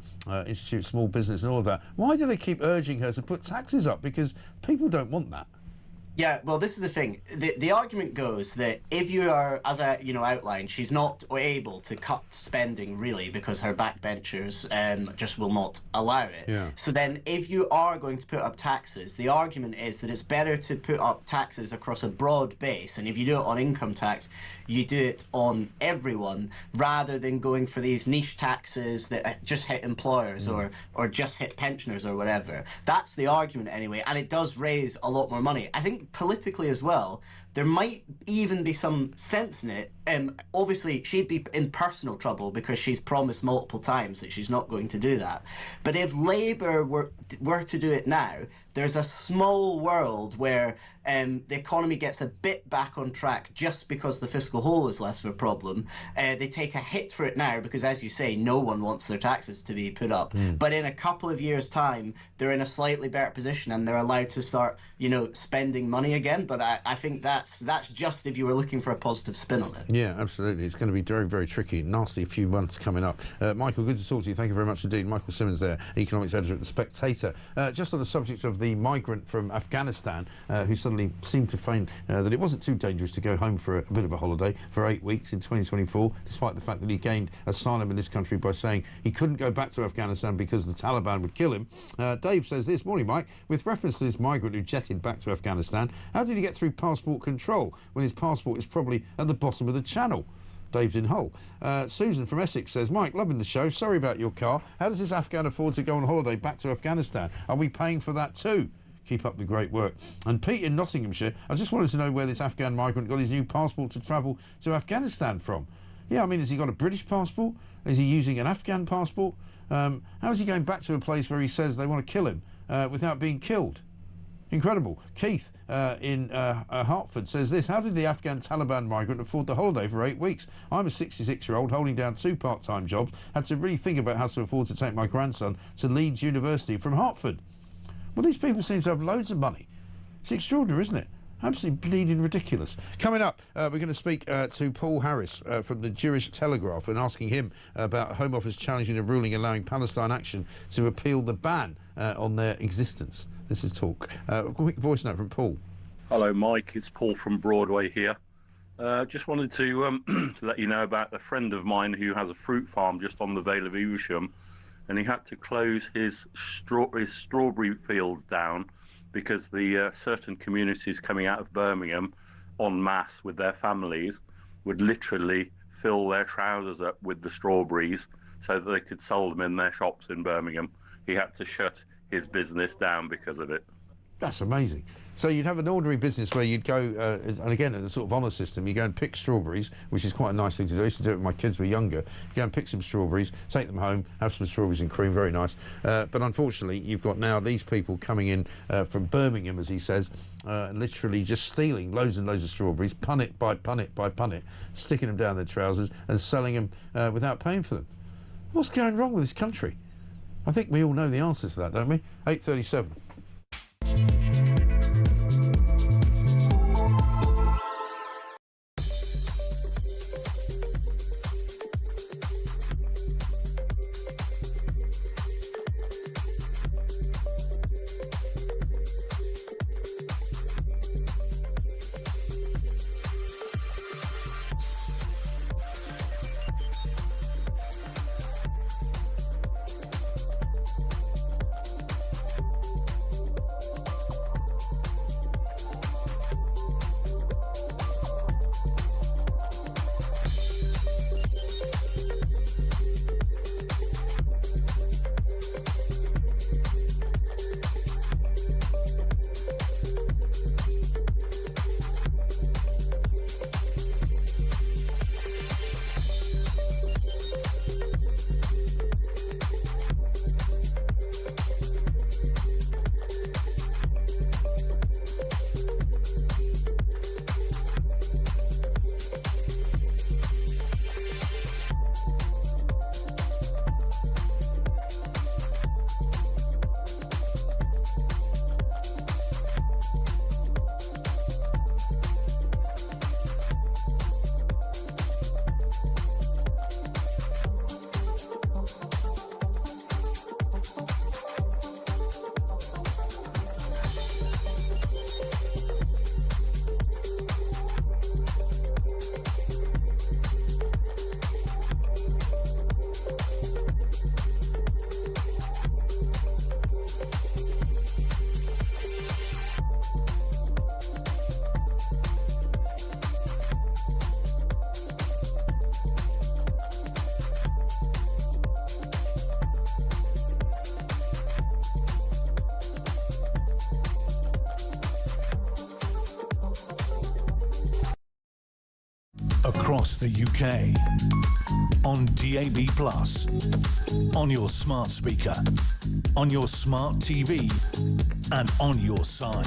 Institute of Small Business and all of that, why do they keep urging her to put taxes up? Because people don't want that. Yeah, well, this is the thing. The argument goes that if you are, as I outlined, she's not able to cut spending really because her backbenchers just will not allow it. Yeah. So then if you are going to put up taxes, the argument is that it's better to put up taxes across a broad base, and if you do it on income tax, you do it on everyone rather than going for these niche taxes that just hit employers or just hit pensioners or whatever. That's the argument anyway, and it does raise a lot more money. I think politically as well, there might even be some sense in it. Obviously, she'd be in personal trouble because she's promised multiple times that she's not going to do that. But if Labour were to do it now, there's a small world where the economy gets a bit back on track just because the fiscal hole is less of a problem. They take a hit for it now because, as you say, no one wants their taxes to be put up. But in a couple of years' time, they're in a slightly better position and they're allowed to start, you know, spending money again. But I think that's just if you were looking for a positive spin on it. Yeah, absolutely. It's going to be very, very tricky. Nasty few months coming up. Michael, good to talk to you. Thank you very much indeed. Michael Simmons there, economics editor at The Spectator. Just on the subject of the migrant from Afghanistan who suddenly seemed to find that it wasn't too dangerous to go home for a bit of a holiday for 8 weeks in 2024, despite the fact that he gained asylum in this country by saying he couldn't go back to Afghanistan because the Taliban would kill him. Dave says this, morning Mike, with reference to this migrant who jetted back to Afghanistan, how did he get through passport control when his passport is probably at the bottom of the channel? Dave's in Hull. Susan from Essex says, Mike, loving the show, sorry about your car. How does this Afghan afford to go on holiday back to Afghanistan? Are we paying for that too? Keep up the great work. And Pete in Nottinghamshire, I just wanted to know where this Afghan migrant got his new passport to travel to Afghanistan from. Yeah, I mean, has he got a British passport? Is he using an Afghan passport? How is he going back to a place where he says they want to kill him without being killed? Incredible. Keith in Hertford says this, how did the Afghan Taliban migrant afford the holiday for 8 weeks? I'm a 66-year-old holding down 2 part-time jobs, had to really think about how to afford to take my grandson to Leeds University from Hertford. Well, these people seem to have loads of money. It's extraordinary, isn't it? Absolutely bleeding ridiculous. Coming up, we're going to speak to Paul Harris from the Jewish Telegraph and asking him about Home Office challenging a ruling allowing Palestine Action to appeal the ban on their existence. This is Talk. A quick voice note from Paul. Hello, Mike. It's Paul from Broadway here. Just wanted to let you know about a friend of mine who has a fruit farm just on the Vale of Evesham, and he had to close his strawberry fields down because the certain communities coming out of Birmingham en masse with their families would literally fill their trousers up with the strawberries so that they could sell them in their shops in Birmingham. He had to shut his business down because of it. That's amazing. So you'd have an ordinary business where you'd go, and again, in a sort of honour system, you go and pick strawberries, which is quite a nice thing to do. I used to do it when my kids were younger. You go and pick some strawberries, take them home, have some strawberries and cream, very nice. But unfortunately, you've got now these people coming in from Birmingham, as he says, literally just stealing loads and loads of strawberries, punnet by punnet by punnet, sticking them down their trousers and selling them without paying for them. What's going wrong with this country? I think we all know the answers to that, don't we? 8:37. Across the UK, on DAB+, on your smart speaker, on your smart TV, and on your side.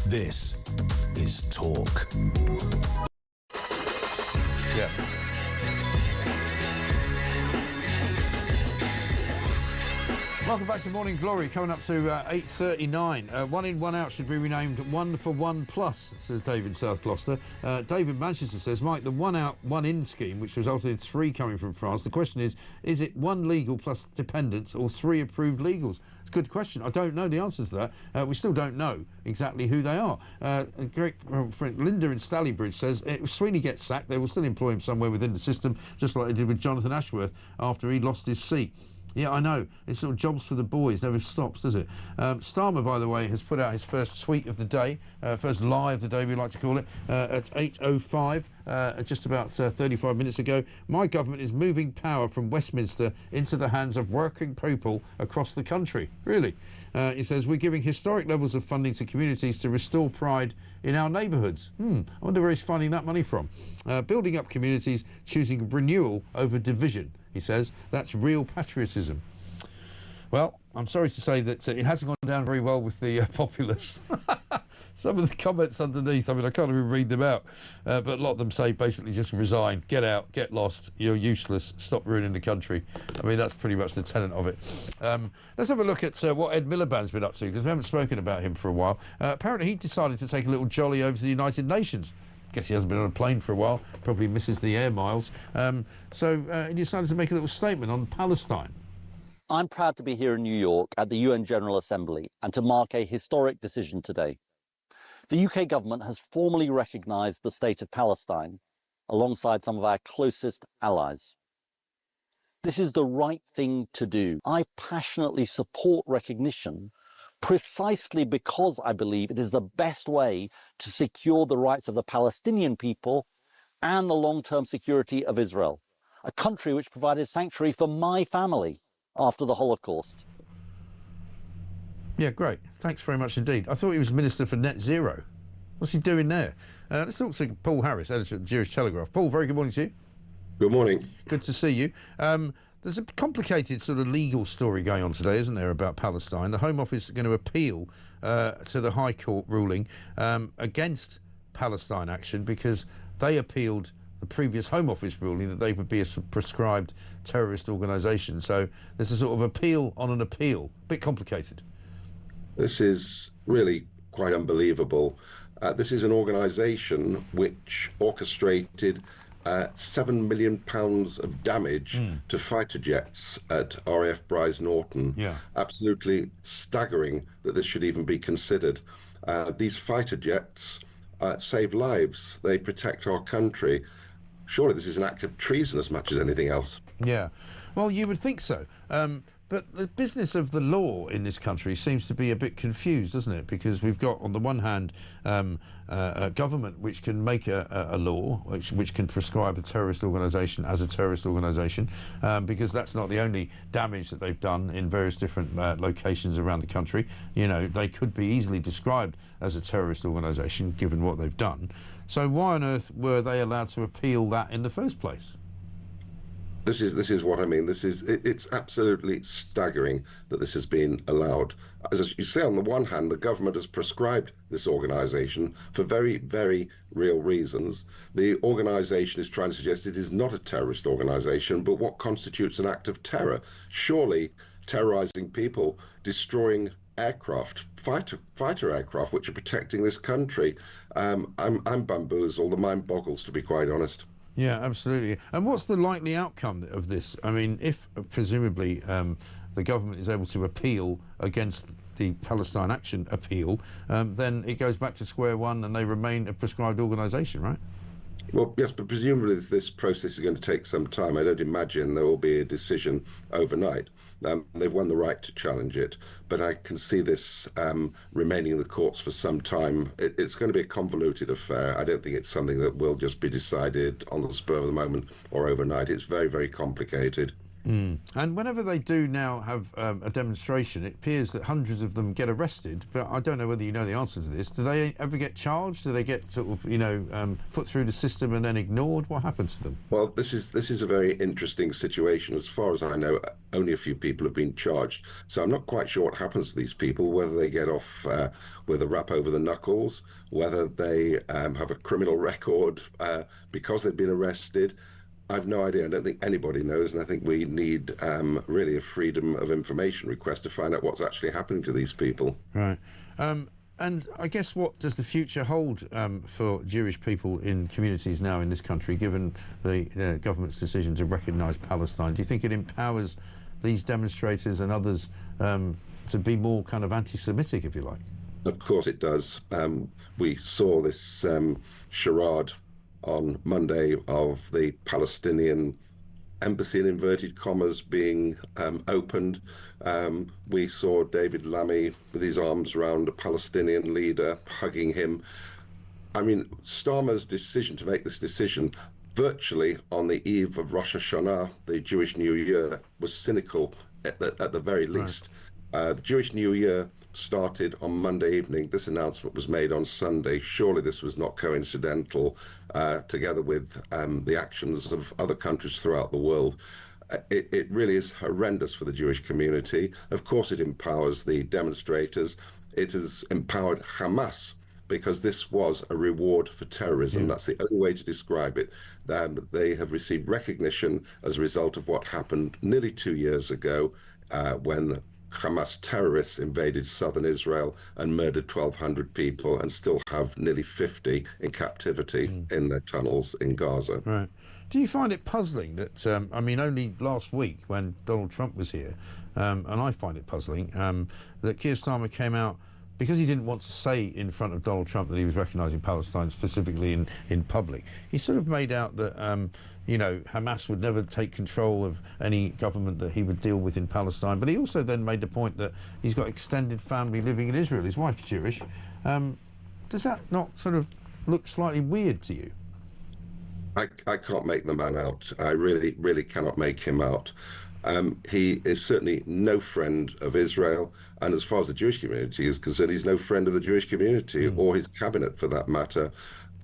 This is Talk. Yeah. Welcome back to Morning Glory. Coming up to 8:39. One in, one out should be renamed One for One Plus, says David South Gloucester. David Manchester says, Mike, the one out, one in scheme, which resulted in 3 coming from France. The question is it 1 legal plus dependents or 3 approved legals? It's a good question. I don't know the answers to that. We still don't know exactly who they are. A great friend Linda in Stalybridge says, if Sweeney gets sacked, they will still employ him somewhere within the system, just like they did with Jonathan Ashworth after he lost his seat. Yeah, I know. It's sort of jobs for the boys. Never stops, does it? Starmer, by the way, has put out his first tweet of the day, first lie of the day, we like to call it, at 8:05, just about 35 minutes ago. My government is moving power from Westminster into the hands of working people across the country. Really? He says, we're giving historic levels of funding to communities to restore pride in our neighbourhoods. I wonder where he's finding that money from. Building up communities, choosing renewal over division. He says that's real patriotism. Well, I'm sorry to say that it hasn't gone down very well with the populace. some of the comments underneath, I mean, I can't even read them out, but a lot of them say basically just resign, get out, get lost, you're useless, stop ruining the country. I mean, that's pretty much the tenet of it. Let's have a look at what Ed Miliband's been up to, because we haven't spoken about him for a while. Apparently he decided to take a little jolly over to the United Nations. Guess he hasn't been on a plane for a while, probably misses the air miles. So he decided to make a little statement on Palestine. I'm proud to be here in New York at the UN General Assembly and to mark a historic decision today. The UK government has formally recognised the state of Palestine alongside some of our closest allies. This is the right thing to do. I passionately support recognition precisely because I believe it is the best way to secure the rights of the Palestinian people and the long-term security of Israel, a country which provided sanctuary for my family after the Holocaust. Yeah, great. Thanks very much indeed. I thought he was Minister for Net Zero. What's he doing there? Let's talk to Paul Harris, editor of the Jewish Telegraph. Paul, very good morning to you. Good morning. Good to see you. There's a complicated sort of legal story going on today, isn't there, about Palestine? The Home Office is going to appeal to the High Court ruling against Palestine Action because they appealed the previous Home Office ruling that they would be a prescribed terrorist organisation. So there's a sort of appeal on an appeal. Bit complicated. This is really quite unbelievable. This is an organisation which orchestrated £7 million of damage to fighter jets at RAF Brize Norton. Yeah. Absolutely staggering that this should even be considered. These fighter jets save lives. They protect our country. Surely this is an act of treason as much as anything else. Yeah. Well, you would think so. But the business of the law in this country seems to be a bit confused, doesn't it? Because we've got, on the one hand, a government which can make a law which can prescribe a terrorist organisation as a terrorist organisation, because that's not the only damage that they've done in various different locations around the country. You know, they could be easily described as a terrorist organisation, given what they've done. So why on earth were they allowed to appeal that in the first place? This is what I mean. It's absolutely staggering that this has been allowed. As you say, on the one hand, the government has prescribed this organisation for very, very real reasons. The organisation is trying to suggest it is not a terrorist organisation, but what constitutes an act of terror? Surely terrorising people, destroying aircraft, fighter aircraft, which are protecting this country. I'm bamboozled. The mind boggles, to be quite honest. Yeah, absolutely. And what's the likely outcome of this? I mean, if presumably the government is able to appeal against the Palestine Action appeal, then it goes back to square one and they remain a prescribed organisation, right? Well, yes, but presumably this process is going to take some time. I don't imagine there will be a decision overnight. They've won the right to challenge it, but I can see this remaining in the courts for some time. It's going to be a convoluted affair. I don't think it's something that will just be decided on the spur of the moment or overnight. It's very, very complicated. And whenever they do now have a demonstration, it appears that hundreds of them get arrested, but I don't know whether you know the answer to this. Do they ever get charged? Do they get sort of, you know, put through the system and then ignored? What happens to them? Well, this is a very interesting situation. As far as I know, only a few people have been charged. So I'm not quite sure what happens to these people, whether they get off with a rap over the knuckles, whether they have a criminal record because they've been arrested. I've no idea. I don't think anybody knows, and I think we need really a freedom of information request to find out what's actually happening to these people. Right. And I guess what does the future hold for Jewish people in communities now in this country, given the government's decision to recognise Palestine? Do you think it empowers these demonstrators and others to be more kind of anti-Semitic, if you like? Of course it does. We saw this charade on Monday of the Palestinian embassy, in inverted commas, being opened. We saw David Lammy with his arms around a Palestinian leader, hugging him. I mean, Starmer's decision to make this decision virtually on the eve of Rosh Hashanah, the Jewish New Year, was cynical at the very least. Right. The Jewish New Year started on Monday evening. This announcement was made on Sunday. Surely this was not coincidental, together with the actions of other countries throughout the world. It really is horrendous for the Jewish community. Of course it empowers the demonstrators. It has empowered Hamas because this was a reward for terrorism. That's the only way to describe it. They have received recognition as a result of what happened nearly 2 years ago when Hamas terrorists invaded southern Israel and murdered 1,200 people and still have nearly 50 in captivity in their tunnels in Gaza. Right. Do you find it puzzling that, I mean, only last week when Donald Trump was here, and I find it puzzling, that Keir Starmer came out because he didn't want to say in front of Donald Trump that he was recognising Palestine specifically in public. He sort of made out that, you know, Hamas would never take control of any government that he would deal with in Palestine. But he also then made the point that he's got extended family living in Israel. His wife's Jewish. Does that not sort of look slightly weird to you? I can't make the man out. I really cannot make him out. He is certainly no friend of Israel, and as far as the Jewish community is concerned, he's no friend of the Jewish community or his cabinet for that matter.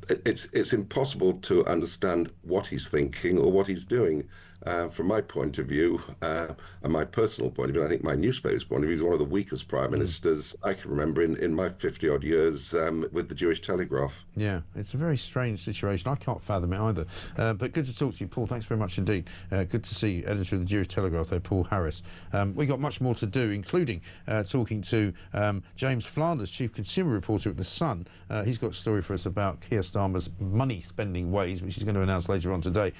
It's impossible to understand what he's thinking or what he's doing. From my point of view, and my personal point of view, I think my newspaper's point of view, he's one of the weakest prime ministers I can remember in my 50-odd years with the Jewish Telegraph. Yeah, it's a very strange situation. I can't fathom it either. But good to talk to you, Paul. Thanks very much indeed. Good to see you, editor of the Jewish Telegraph there, Paul Harris. We've got much more to do, including talking to James Flanders, chief consumer reporter at The Sun. He's got a story for us about Keir Starmer's money-spending ways, which he's going to announce later on today,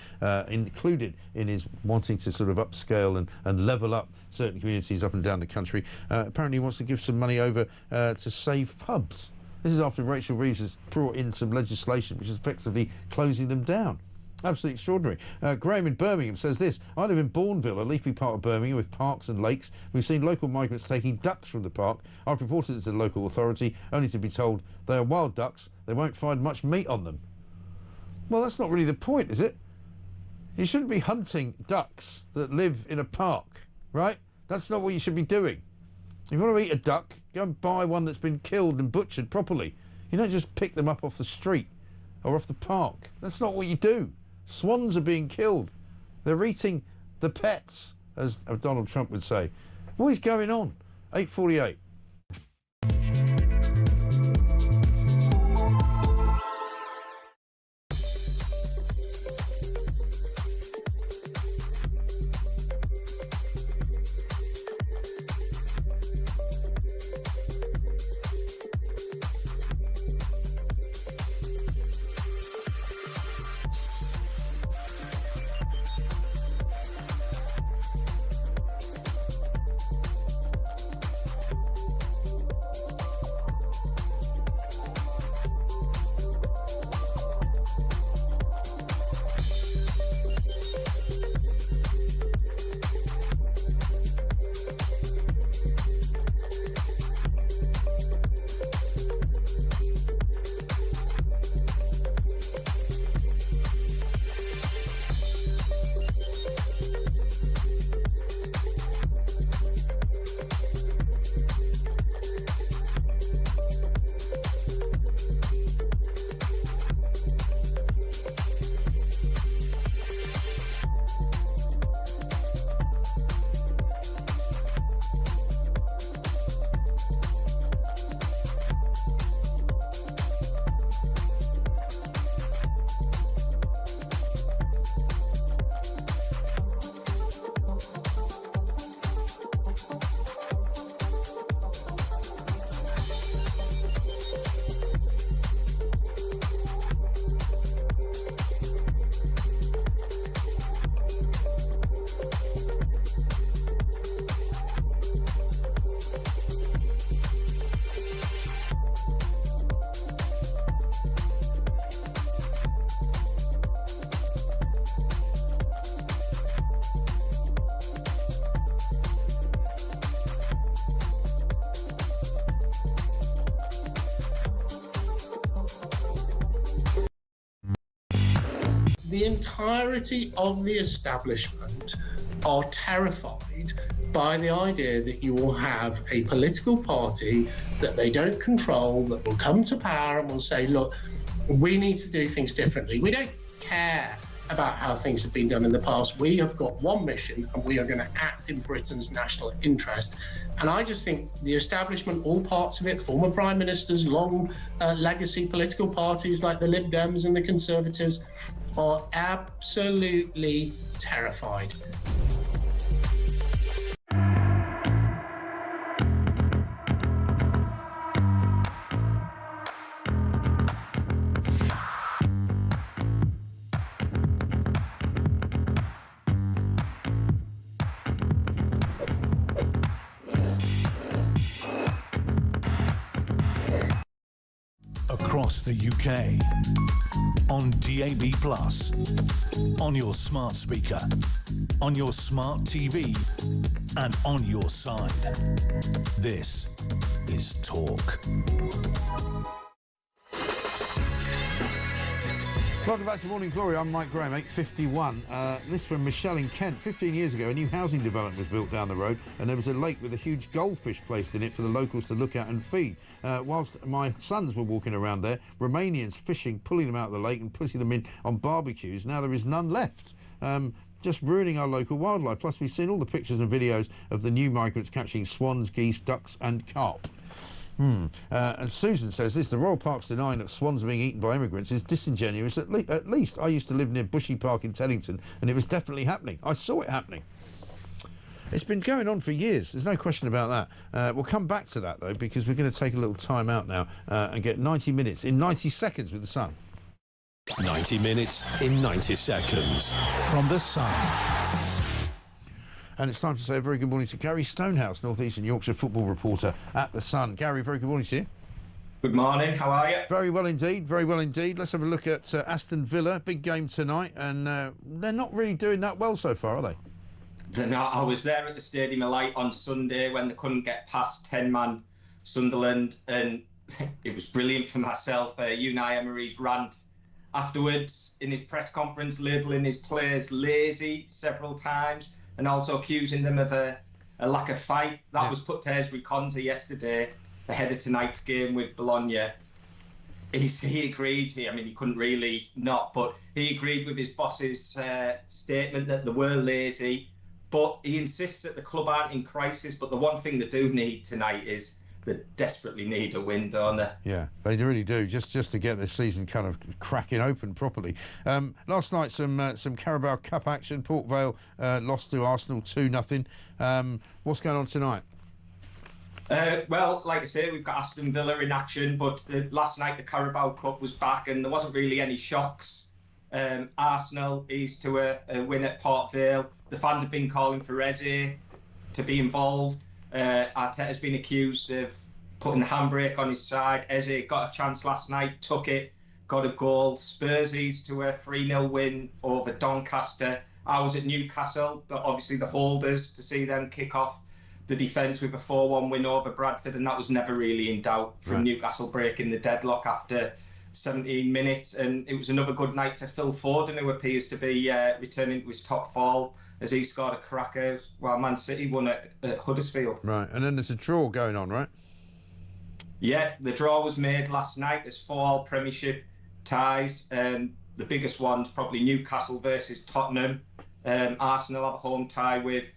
included in his wanting to sort of upscale and level up certain communities up and down the country. Apparently he wants to give some money over to save pubs. This is after Rachel Reeves has brought in some legislation which is effectively closing them down. Absolutely extraordinary. Graham in Birmingham says this: I live in Bourneville, a leafy part of Birmingham with parks and lakes. We've seen local migrants taking ducks from the park. I've reported it to the local authority, only to be told they are wild ducks. They won't find much meat on them. Well, that's not really the point, is it? You shouldn't be hunting ducks that live in a park, right? That's not what you should be doing. If you want to eat a duck, go and buy one that's been killed and butchered properly. You don't just pick them up off the street or off the park. That's not what you do. Swans are being killed. They're eating the pets, as Donald Trump would say. What is going on? 8:48. The entirety of the establishment are terrified by the idea that you will have a political party that they don't control, that will come to power and will say, look, we need to do things differently. We don't care about how things have been done in the past. We have got one mission, and we are going to act in Britain's national interest. And I just think the establishment, all parts of it, former prime ministers, long legacy political parties like the Lib Dems and the Conservatives, are absolutely terrified. Across the UK, on DAB+, on your smart speaker, on your smart TV, and on your side. This is Talk. Welcome back to Morning Glory. I'm Mike Graham, 8:51. This from Michelle in Kent. 15 years ago, a new housing development was built down the road, and there was a lake with a huge goldfish placed in it for the locals to look at and feed. Whilst my sons were walking around there, Romanians fishing, pulling them out of the lake and putting them in on barbecues. Now there is none left. Just ruining our local wildlife. Plus, we've seen all the pictures and videos of the new migrants catching swans, geese, ducks and carp. And Susan says this: the Royal Park's denying that swans are being eaten by immigrants is disingenuous. At least I used to live near Bushy Park in Teddington, and it was definitely happening. I saw it happening. It's been going on for years. There's no question about that. We'll come back to that, though, because we're going to take a little time out now and get 90 minutes in 90 seconds with The Sun. 90 minutes in 90 seconds from The Sun. And it's time to say a very good morning to Gary Stonehouse, North Eastern Yorkshire football reporter at The Sun. Gary, very good morning to you. Good morning, how are you? Very well indeed, very well indeed. Let's have a look at Aston Villa, big game tonight, and they're not really doing that well so far, are they? They're not. I was there at the Stadium of Light on Sunday when they couldn't get past 10-man Sunderland, and it was brilliant for myself. Unai Emery's rant afterwards in his press conference, labelling his players lazy several times, and also accusing them of a lack of fight. That was put to Ezri Konsa yesterday, ahead of tonight's game with Bologna. He agreed, I mean, he couldn't really not, but he agreed with his boss's statement that they were lazy, but he insists that the club aren't in crisis, but the one thing they do need tonight is they desperately need a win, don't they? Yeah, they really do, just to get this season kind of cracking open properly. Last night, some Carabao Cup action. Port Vale lost to Arsenal 2-0. What's going on tonight? Well, like I say, we've got Aston Villa in action, but last night the Carabao Cup was back and there wasn't really any shocks. Arsenal eased to a win at Port Vale. The fans have been calling for Eze to be involved. Arteta's been accused of putting the handbrake on his side. Eze got a chance last night, took it, got a goal. Spurs eased to a 3-0 win over Doncaster. I was at Newcastle, obviously the holders, to see them kick off the defence with a 4-1 win over Bradford, and that was never really in doubt from Newcastle breaking the deadlock after 17 minutes. And it was another good night for Phil Foden, who appears to be returning to his top form as he scored a cracker while Man City won at Huddersfield. Right, and then there's a draw going on, right? Yeah, the draw was made last night. There's 4 Premiership ties. The biggest one's probably Newcastle versus Tottenham. Arsenal have a home tie with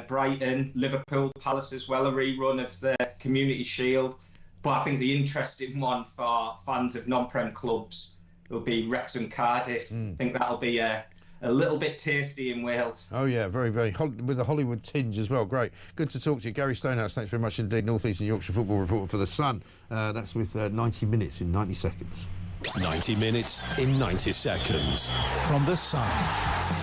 Brighton, Liverpool, Palace as well, a rerun of the Community Shield. But I think the interesting one for fans of non-Prem clubs will be Wrexham Cardiff. I think that'll be a little bit tasty in Wales. Oh yeah, very, very, with a Hollywood tinge as well. Great. Good to talk to you. Gary Stonehouse, thanks very much indeed. North Eastern Yorkshire football reporter for The Sun. That's with 90 minutes in 90 seconds. 90 minutes in 90 seconds from The Sun.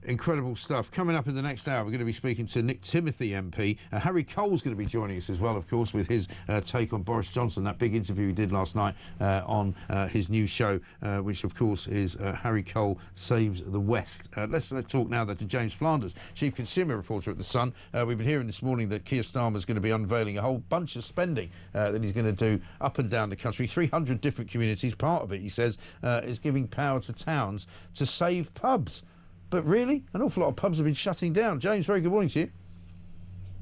Incredible stuff. Coming up in the next hour, we're going to be speaking to Nick Timothy MP. Harry Cole's going to be joining us as well, of course, with his take on Boris Johnson, that big interview he did last night on his new show, which, of course, is Harry Cole Saves the West. Let's talk now to James Flanders, Chief Consumer Reporter at The Sun. We've been hearing this morning that Keir Starmer's going to be unveiling a whole bunch of spending that he's going to do up and down the country. 300 different communities. Part of it, he says, is giving power to towns to save pubs. But really, an awful lot of pubs have been shutting down. James, very good morning to you.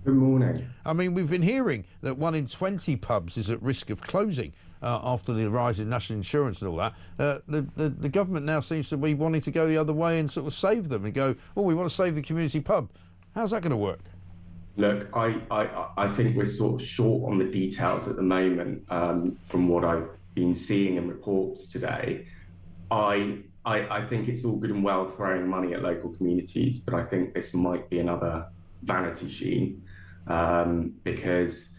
Good morning. I mean, we've been hearing that 1 in 20 pubs is at risk of closing. after the rise in national insurance and all that, the government now seems to be wanting to go the other way and sort of save them and go, oh, we want to save the community pub. How's that going to work? Look, I think we're sort of short on the details at the moment from what I've been seeing in reports today. I think it's all good and well throwing money at local communities, but I think this might be another vanity sheen because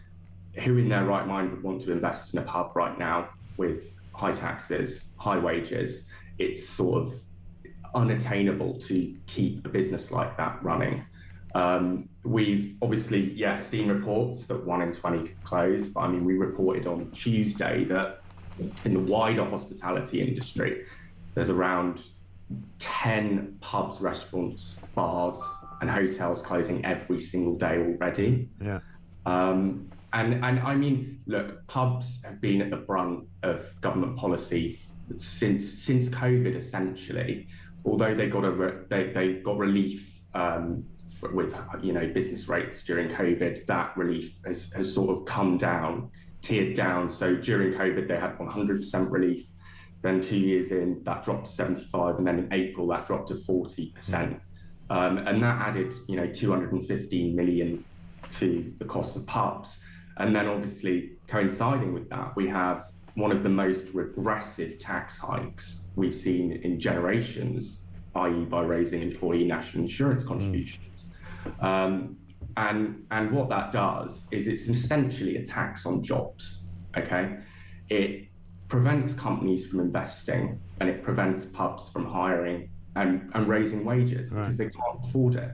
who in their right mind would want to invest in a pub right now with high taxes, high wages? It's sort of unattainable to keep a business like that running. We've obviously, seen reports that 1 in 20 could close, but I mean, we reported on Tuesday that in the wider hospitality industry, there's around 10 pubs, restaurants, bars, and hotels closing every single day already. Yeah. And I mean, look, pubs have been at the brunt of government policy since COVID, essentially. Although they got relief with business rates during COVID, that relief has sort of come down, tiered down. So during COVID, they had 100% relief. Then 2 years in, that dropped to 75%, and then in April, that dropped to 40%. And that added, 215 million to the cost of pubs. And then obviously coinciding with that, we have one of the most regressive tax hikes we've seen in generations, i.e. by raising employee national insurance contributions. And what that does is it's essentially a tax on jobs, okay? It prevents companies from investing, and it prevents pubs from hiring and raising wages because they can't afford it.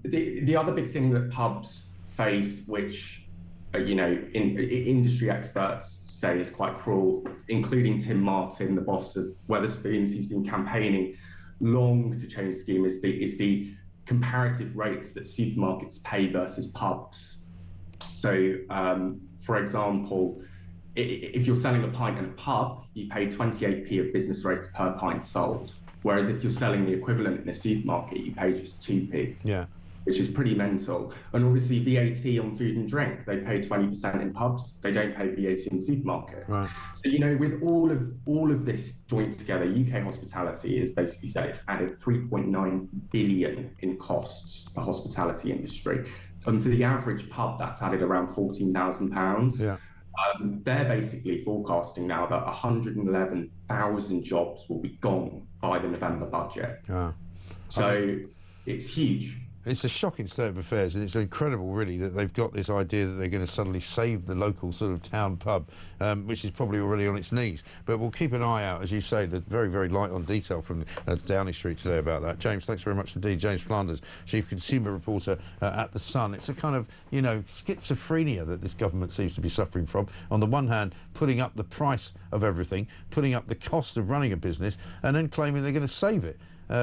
The other big thing that pubs face, which industry experts say is quite cruel, including Tim Martin, the boss of Wetherspoons, he's been campaigning long to change the scheme, is the comparative rates that supermarkets pay versus pubs. So, for example, if you're selling a pint in a pub, you pay 28p of business rates per pint sold. Whereas if you're selling the equivalent in a supermarket, you pay just 2p. Yeah. Which is pretty mental. And obviously VAT on food and drink, they pay 20% in pubs, they don't pay VAT in supermarkets. Right. So, with all of this joined together, UK hospitality is basically said it's added 3.9 billion in costs to the hospitality industry. And for the average pub, that's added around £14,000. Yeah. They're basically forecasting now that 111,000 jobs will be gone by the November budget. So it's huge. It's a shocking state of affairs, and it's incredible, really, that they've got this idea that they're going to suddenly save the local sort of town pub, which is probably already on its knees. But we'll keep an eye out, as you say, the very, very light on detail from Downing Street today about that. James, thanks very much indeed. James Flanders, Chief Consumer Reporter at The Sun. It's a kind of, schizophrenia that this government seems to be suffering from. On the one hand, putting up the price of everything, putting up the cost of running a business, and then claiming they're going to save it.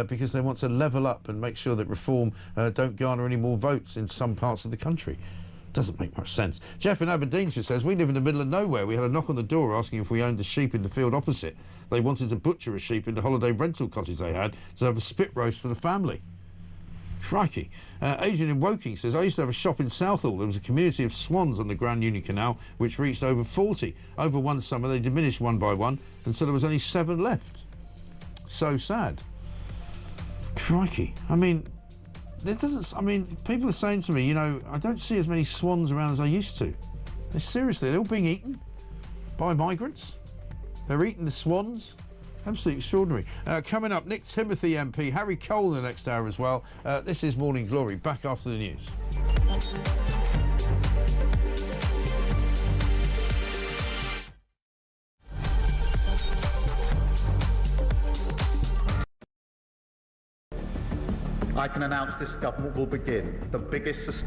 Because they want to level up and make sure that reform don't garner any more votes in some parts of the country. Doesn't make much sense. Jeff in Aberdeenshire says, we live in the middle of nowhere. We had a knock on the door asking if we owned a sheep in the field opposite. They wanted to butcher a sheep in the holiday rental cottage they had to have a spit roast for the family. Crikey. Adrian in Woking says, I used to have a shop in Southall. There was a community of swans on the Grand Union Canal, which reached over 40. Over one summer, they diminished one by one until there was only 7 left. So sad. Crikey. I mean, people are saying to me, I don't see as many swans around as I used to. They're all being eaten by migrants. They're eating the swans. Absolutely extraordinary. Coming up, Nick Timothy MP, Harry Cole in the next hour as well. This is Morning Glory, back after the news. I can announce this government will begin the biggest...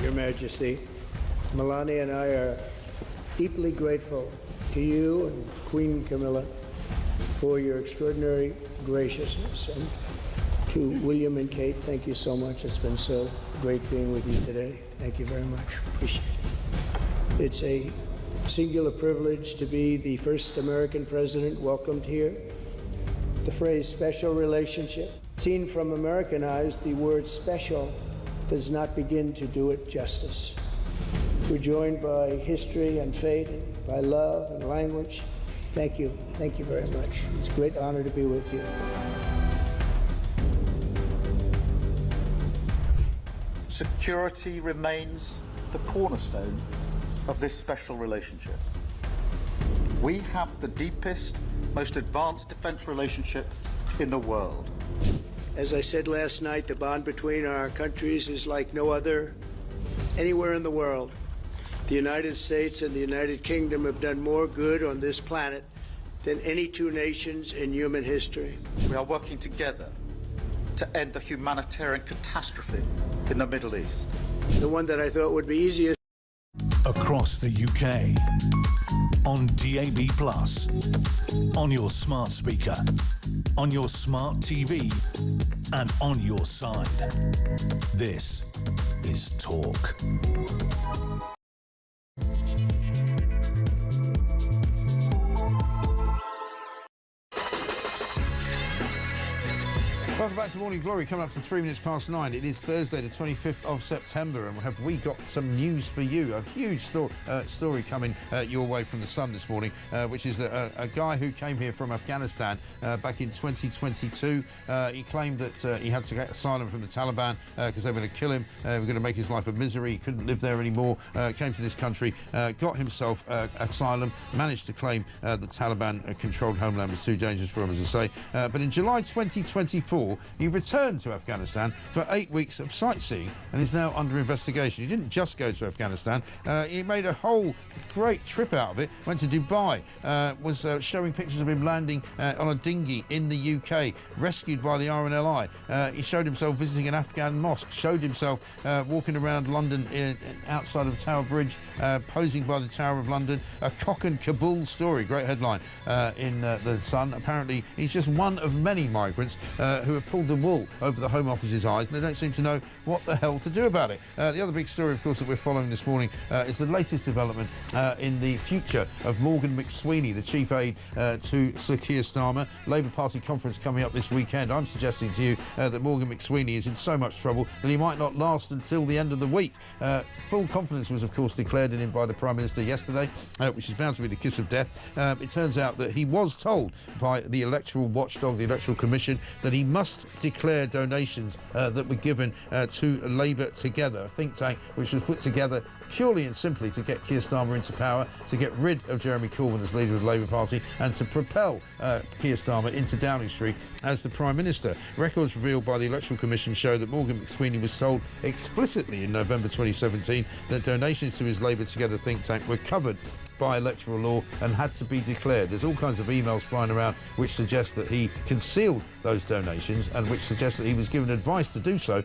Your Majesty. Melania and I are deeply grateful to you and Queen Camilla for your extraordinary graciousness. And to William and Kate, thank you so much. It's been so great being with you today. Thank you very much. Appreciate it. It's a singular privilege to be the first American president welcomed here. The phrase special relationship, seen from American eyes, the word special does not begin to do it justice. We're joined by history and fate, and by love and language. Thank you. Thank you very much. It's a great honor to be with you. Security remains the cornerstone of this special relationship. We have the deepest, most advanced defense relationship in the world. As I said last night, the bond between our countries is like no other anywhere in the world. The United States and the United Kingdom have done more good on this planet than any two nations in human history. We are working together to end the humanitarian catastrophe in the Middle East. The one that I thought would be easiest. Across the UK, on DAB+, on your smart speaker, on your smart TV, and on your side. This is Talk. Welcome back to Morning Glory, coming up to 3 minutes past 9. It is Thursday, the 25th of September, and have we got some news for you? A huge story coming your way from The Sun this morning, which is a guy who came here from Afghanistan back in 2022. He claimed that he had to get asylum from the Taliban because they were going to kill him, were going to make his life a misery, he couldn't live there anymore, came to this country, got himself asylum, managed to claim the Taliban-controlled homeland was too dangerous for him, as I say. But in July 2024, he returned to Afghanistan for 8 weeks of sightseeing and is now under investigation. He didn't just go to Afghanistan, he made a whole great trip out of it, went to Dubai, was showing pictures of him landing on a dinghy in the UK, rescued by the RNLI. He showed himself visiting an Afghan mosque, showed himself walking around London outside of Tower Bridge, posing by the Tower of London. A cock and Kabul story, great headline in The Sun. Apparently he's just one of many migrants who have pulled the wool over the Home Office's eyes, and they don't seem to know what the hell to do about it. The other big story, of course, that we're following this morning is the latest development in the future of Morgan McSweeney, the chief aide to Sir Keir Starmer. Labour Party conference coming up this weekend. I'm suggesting to you that Morgan McSweeney is in so much trouble that he might not last until the end of the week. Full confidence was, of course, declared in him by the Prime Minister yesterday, which is bound to be the kiss of death. It turns out that he was told by the electoral watchdog, the Electoral Commission, that he must declare donations that were given to Labour Together, a think tank which was put together purely and simply to get Keir Starmer into power, to get rid of Jeremy Corbyn as leader of the Labour Party, and to propel Keir Starmer into Downing Street as the Prime Minister. Records revealed by the Electoral Commission show that Morgan McSweeney was told explicitly in November 2017 that donations to his Labour Together think tank were covered by electoral law and had to be declared. There's all kinds of emails flying around which suggest that he concealed those donations and which suggest that he was given advice to do so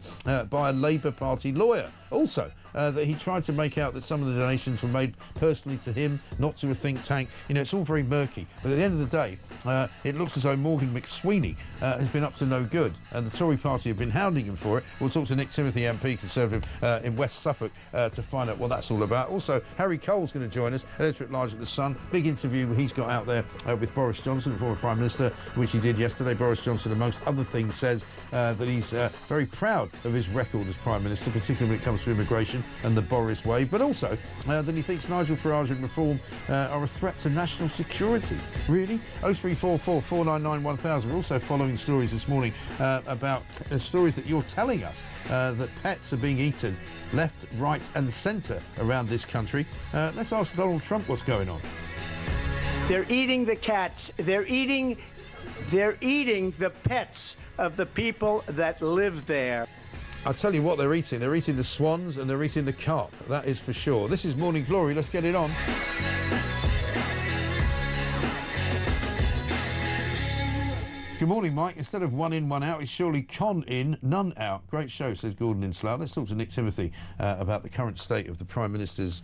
by a Labour Party lawyer. Also, that he tried to make out that some of the donations were made personally to him, not to a think tank. You know, it's all very murky. But at the end of the day, it looks as though Morgan McSweeney has been up to no good, and the Tory party have been hounding him for it. We'll talk to Nick Timothy, MP, Conservative in West Suffolk, to find out what that's all about. Also, Harry Cole's going to join us, editor-at-large at The Sun. Big interview he's got out there with Boris Johnson, the former Prime Minister, which he did yesterday. Boris Johnson, amongst other things, says that he's very proud of his record as Prime Minister, particularly when it comes to immigration and the Boris way, but also that he thinks Nigel Farage and Reform are a threat to national security. Really? 0344 499 1000. We're also following stories this morning about stories that you're telling us that pets are being eaten left, right and centre around this country. Let's ask Donald Trump what's going on. They're eating the cats. They're eating the pets of the people that live there. I'll tell you what they're eating. They're eating the swans and they're eating the carp. That is for sure. This is Morning Glory. Let's get it on. Good Good morning, Mike. Instead of one in, one out, it's surely con in, none out. Great show, says Gordon in Slough. Let's talk to Nick Timothy about the current state of the Prime Minister's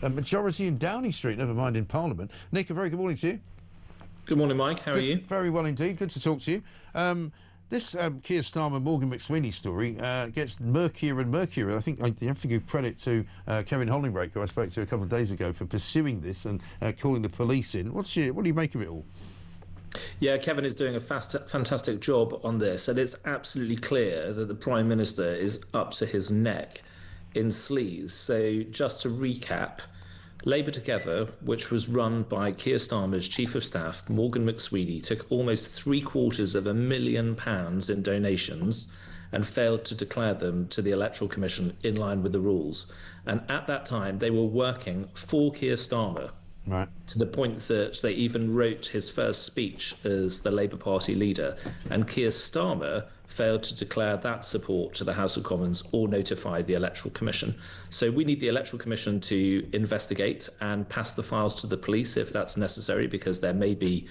majority in Downing Street, never mind in Parliament. Nick, a very good morning to you. Good morning, Mike. How are you? Very well indeed. Good to talk to you. This Keir Starmer Morgan McSweeney story gets murkier and murkier. I think you have to give credit to Kevin Hollingbrake, who I spoke to a couple of days ago, for pursuing this and calling the police in. What do you make of it all? Yeah, Kevin is doing a fantastic job on this, and it's absolutely clear that the Prime Minister is up to his neck in Sleaze. So just to recap, Labour Together, which was run by Keir Starmer's Chief of Staff, Morgan McSweeney, took almost £750,000 in donations and failed to declare them to the Electoral Commission in line with the rules. And at that time, they were working for Keir Starmer. Right. To the point that they even wrote his first speech as the Labour Party leader, and Keir Starmer failed to declare that support to the House of Commons or notify the Electoral Commission. So we need the Electoral Commission to investigate and pass the files to the police if that's necessary, because there may be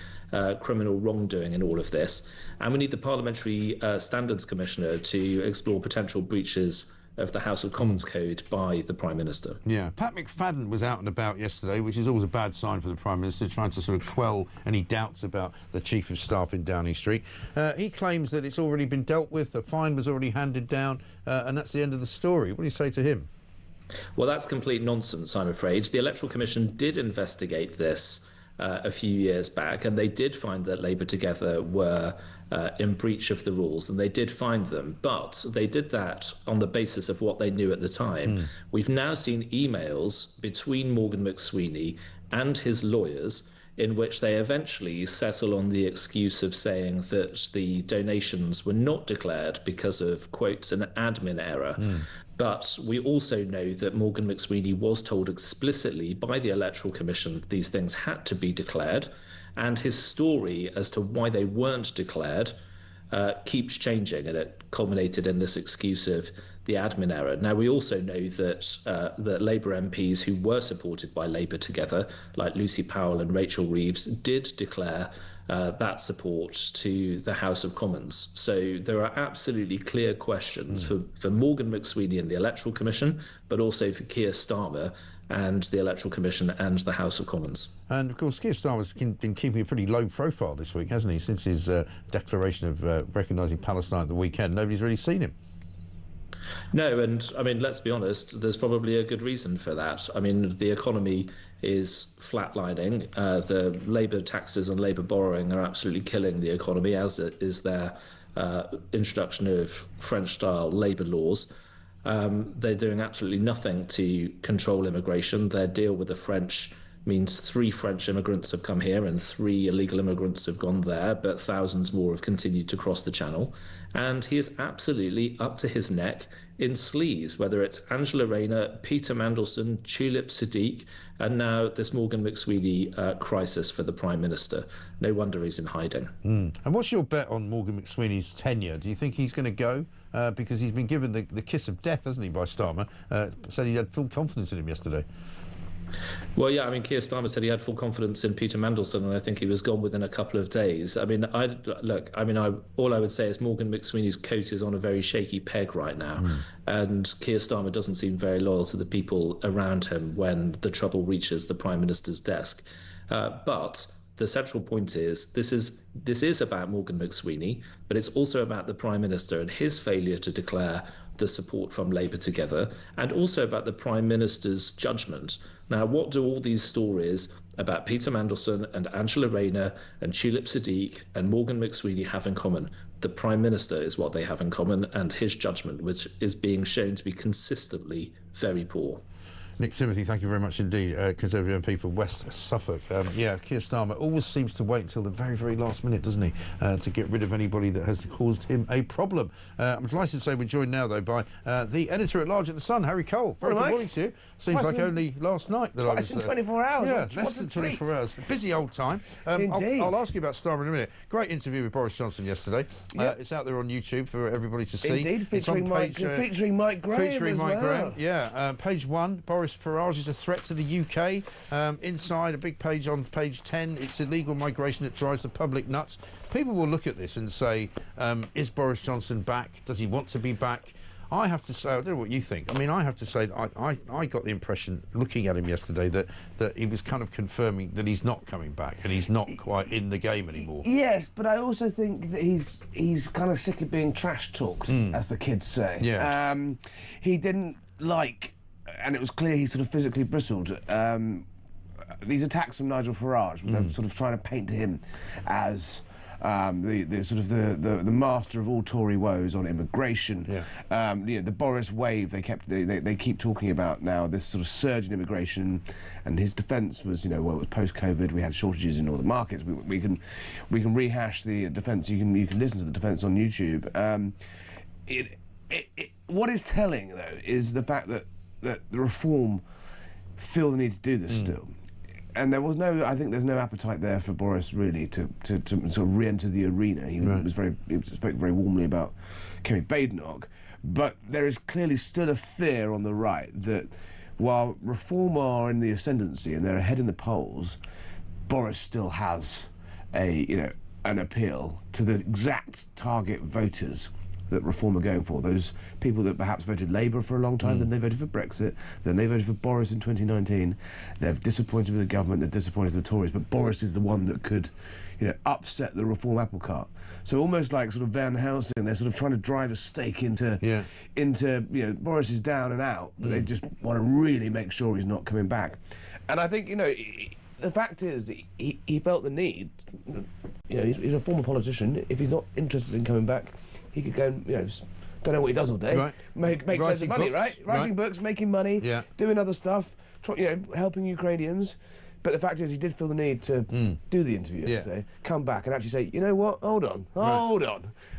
criminal wrongdoing in all of this. And we need the Parliamentary Standards Commissioner to explore potential breaches of the House of Commons Code by the Prime Minister. Yeah, Pat McFadden was out and about yesterday, which is always a bad sign for the Prime Minister, trying to sort of quell any doubts about the Chief of Staff in Downing Street. He claims that it's already been dealt with, a fine was already handed down, and that's the end of the story. What do you say to him? Well, that's complete nonsense, I'm afraid. The Electoral Commission did investigate this a few years back, and they did find that Labour Together were in breach of the rules, and they did find them, but they did that on the basis of what they knew at the time. We've now seen emails between Morgan McSweeney and his lawyers in which they eventually settle on the excuse of saying that the donations were not declared because of, quotes, an admin error. But we also know that Morgan McSweeney was told explicitly by the Electoral Commission these things had to be declared, and his story as to why they weren't declared keeps changing, and it culminated in this excuse of the admin error. Now, we also know that that Labour MPs who were supported by Labour Together, like Lucy Powell and Rachel Reeves, did declare that support to the House of Commons. So there are absolutely clear questions for Morgan McSweeney and the Electoral Commission, but also for Keir Starmer and the Electoral Commission and the House of Commons. And, of course, Keir Starmer's been keeping a pretty low profile this week, hasn't he, since his declaration of recognising Palestine at the weekend. Nobody's really seen him. No, and, I mean, let's be honest, there's probably a good reason for that. I mean, the economy is flatlining. The Labour taxes and Labour borrowing are absolutely killing the economy, as is their introduction of French-style labour laws. They're doing absolutely nothing to control immigration. Their deal with the French means 3 French immigrants have come here and 3 illegal immigrants have gone there, but thousands more have continued to cross the channel. And he is absolutely up to his neck in Sleaze, whether it's Angela Rayner, Peter Mandelson, Tulip Sadiq, and now this Morgan McSweeney crisis for the Prime Minister. No wonder he's in hiding. And what's your bet on Morgan McSweeney's tenure? Do you think he's going to go? Because he's been given the kiss of death, hasn't he, by Starmer? Said he had full confidence in him yesterday. Well, yeah, I mean, Keir Starmer said he had full confidence in Peter Mandelson, and I think he was gone within a couple of days. I mean, all I would say is Morgan McSweeney's coat is on a very shaky peg right now, and Keir Starmer doesn't seem very loyal to the people around him when the trouble reaches the Prime Minister's desk. But the central point is this is about Morgan McSweeney, but it's also about the Prime Minister and his failure to declare the support from Labour Together, and also about the Prime Minister's judgment. Now, what do all these stories about Peter Mandelson and Angela Rayner and Tulip Sadiq and Morgan McSweeney have in common? The Prime Minister is what they have in common, and his judgment, which is being shown to be consistently very poor. Nick Timothy, thank you very much indeed. Conservative MP for West Suffolk. Yeah, Keir Starmer always seems to wait until the very, very last minute, doesn't he, to get rid of anybody that has caused him a problem. I'm delighted to say we're joined now, though, by the editor-at-large at The Sun, Harry Cole. Very good morning to you. Seems like only last night that I was... Less than 24 hours. Yeah, less than 24 hours. Busy old time. Indeed. I'll ask you about Starmer in a minute. Great interview with Boris Johnson yesterday. Yep. It's out there on YouTube for everybody to see. Indeed, featuring Mike Graham. Featuring Mike Graham, yeah. Page 1, Boris Boris Farage is a threat to the UK. Inside, a big page on page 10, it's illegal migration that drives the public nuts. People will look at this and say, is Boris Johnson back? Does he want to be back? I have to say, I don't know what you think. I mean, I have to say that I got the impression, looking at him yesterday, that he was kind of confirming that he's not coming back and he's not quite in the game anymore. Yes, but I also think that he's kind of sick of being trash talked, as the kids say. Yeah. He didn't like, and it was clear he sort of physically bristled. These attacks from Nigel Farage, they're sort of trying to paint him as the master of all Tory woes on immigration. Yeah. The Boris wave they keep talking about now, this sort of surge in immigration, and his defence was, well, it was post-COVID, we had shortages in all the markets. We can rehash the defence. You can listen to the defence on YouTube. What is telling though is the fact that the Reform feel the need to do this still. And I think there's no appetite there for Boris really to sort of re-enter the arena. He spoke very warmly about Kemi Badenoch, but there is clearly still a fear on the right that while Reform are in the ascendancy and they're ahead in the polls, Boris still has an appeal to the exact target voters that Reform are going for. Those people that perhaps voted Labour for a long time, then they voted for Brexit, then they voted for Boris in 2019. They're disappointed with the government, they're disappointed with the Tories, but Boris is the one that could, upset the Reform apple cart. So almost like sort of Van Helsing, they're sort of trying to drive a stake into Boris is down and out, but they just want to really make sure he's not coming back. And I think, the fact is that he felt the need, he's a former politician, if he's not interested in coming back, he could go and, don't know what he does all day. Right. Make loads of money, right? Writing books, making money, doing other stuff, helping Ukrainians. But the fact is, he did feel the need to do the interview yesterday, come back and actually say, you know what, hold on.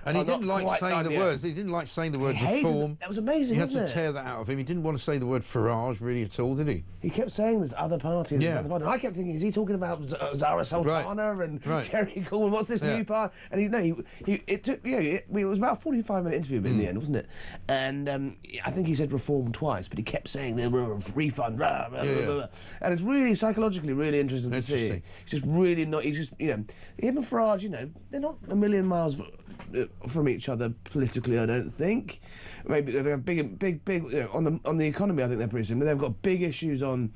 And he didn't like saying the words. He didn't like saying the word Reform. That was amazing, wasn't it? You had to tear that out of him. He didn't want to say the word Farage really at all, did he? He kept saying this other party, this other party. I kept thinking, is he talking about Zara Sultana and Terry Coleman? What's this new part? And it was about a 45-minute interview in the end, wasn't it? And I think he said Reform twice, but he kept saying the refund, blah, blah, blah, blah. And it's really psychologically really interesting to see. He's just really not. He's just him and Farage. They're not a million miles from each other politically. I don't think. Maybe they have big on the economy. I think they're pretty similar. They've got big issues on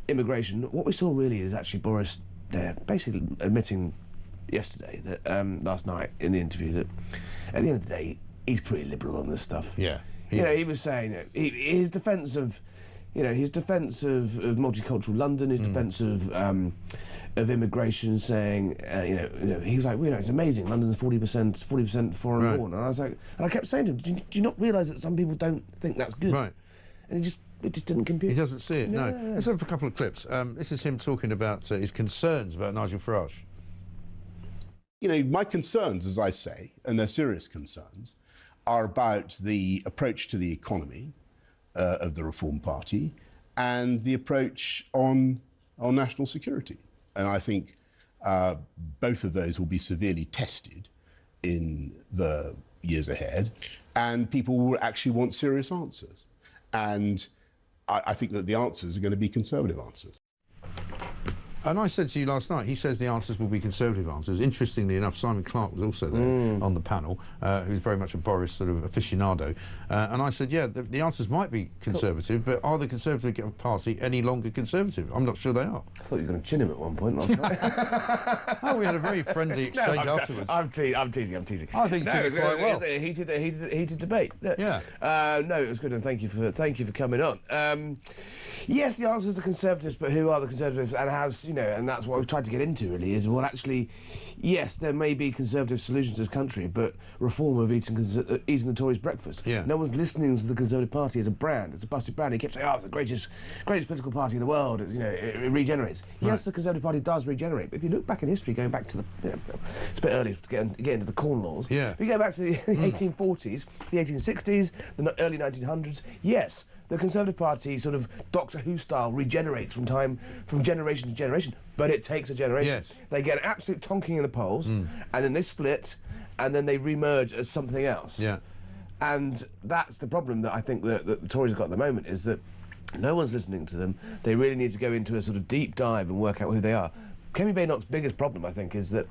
immigration. What we saw really is actually Boris basically admitting yesterday that last night in the interview that at the end of the day he's pretty liberal on this stuff. Yeah. He was saying that his defence of. His defence of multicultural London, his defence of immigration, saying, he's like, it's amazing. London's 40% foreign born, and I was like, and I kept saying to him, do you not realise that some people don't think that's good? Right. And it just didn't compute. He doesn't see it. No. Let's have a couple of clips. This is him talking about his concerns about Nigel Farage. My concerns, as I say, and they're serious concerns, are about the approach to the economy. Of the Reform Party and the approach on national security. And I think both of those will be severely tested in the years ahead, and people will actually want serious answers. And I think that the answers are going to be Conservative answers. And I said to you last night, he says the answers will be Conservative answers. Interestingly enough, Simon Clarke was also there on the panel, who's very much a Boris sort of aficionado. And I said, the answers might be Conservative, but are the Conservative Party any longer Conservative? I'm not sure they are. I thought you were going to chin him at one point last night. We had a very friendly exchange afterwards. I'm teasing. I think you took it quite well. It was a heated debate. Yeah. No, it was good, and thank you for coming on. Yes, the answers are Conservatives, but who are the Conservatives? And and that's what we've tried to get into, really, is, well, actually, yes, there may be Conservative solutions to this country, but Reform have eaten the Tories' breakfast. Yeah. No one's listening to the Conservative Party as a brand. It's a busted brand. He kept saying, it's the greatest political party in the world. It regenerates. Right. Yes, the Conservative Party does regenerate, but if you look back in history, going back to the... it's a bit early to get into the Corn Laws. Yeah. If you go back to the 1840s, the 1860s, the early 1900s, yes, the Conservative Party sort of Doctor Who style regenerates from generation to generation, but it takes a generation. Yes. They get an absolute tonking in the polls, and then they split, and then they re-merge as something else. Yeah. And that's the problem that I think that the Tories have got at the moment, is that No one's listening to them. They really need to go into a sort of deep dive and work out who they are. Kemi Badenoch's biggest problem, I think, is that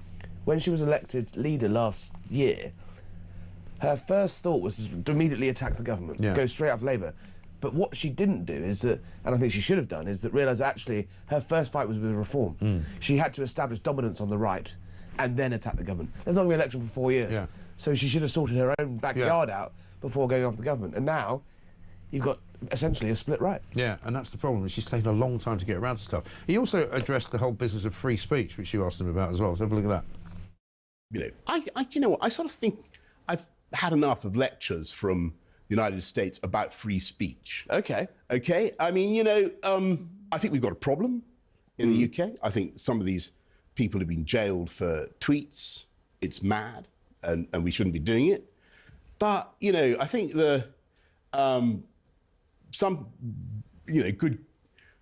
when she was elected leader last year, her first thought was to immediately attack the government, go straight after Labour. But what she didn't do is that, and I think she should have done, is that realise actually her first fight was with reform. She had to establish dominance on the right and then attack the government. There's not going to be an election for 4 years. So she should have sorted her own backyard out before going after the government. And now you've got essentially a split right. Yeah, and that's the problem. She's taken a long time to get around to stuff. He also addressed the whole business of free speech, which you asked him about as well. So have a look at that. You know, you know what? I sort of think I've had enough of lectures from the United States about free speech. Okay. Okay? I mean, you know, I think we've got a problem in the UK. I think some of these people have been jailed for tweets. It's mad, and we shouldn't be doing it. But, you know, I think some, you know, good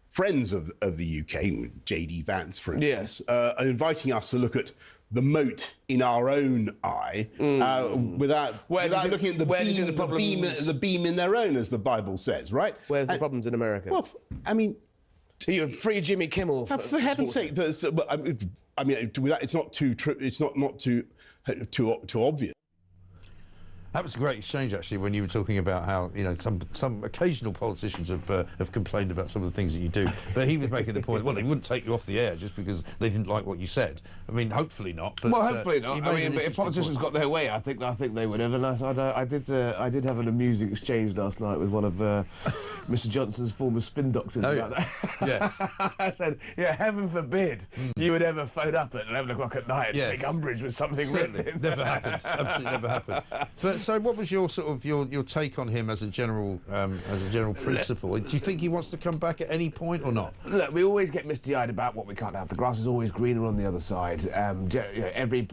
friends of the UK, J.D. Vance, for instance, are inviting us to look at the mote in our own eye without looking at the beam in their own, as the Bible says, right? Where's the problems in America? Well, I mean... You free Jimmy Kimmel. For heaven's sake, I mean, it's not too obvious. That was a great exchange, actually, when you were talking about how, you know, some occasional politicians have complained about some of the things that you do. But he was making the point, well, they wouldn't take you off the air just because they didn't like what you said. I mean, hopefully not. But, well, hopefully not. I mean, but if politicians got their way, I think they would have. And I did have an amusing exchange last night with one of Mr. Johnson's former spin doctors about that. Yes. I said, yeah, heaven forbid you would ever phone up at 11 o'clock at night to take umbrage with something written. Never happened. Absolutely never happened. But so, what was your sort of your take on him as a general principle? Do you think he wants to come back at any point or not? Look, we always get misty-eyed about what we can't have. The grass is always greener on the other side. You know, every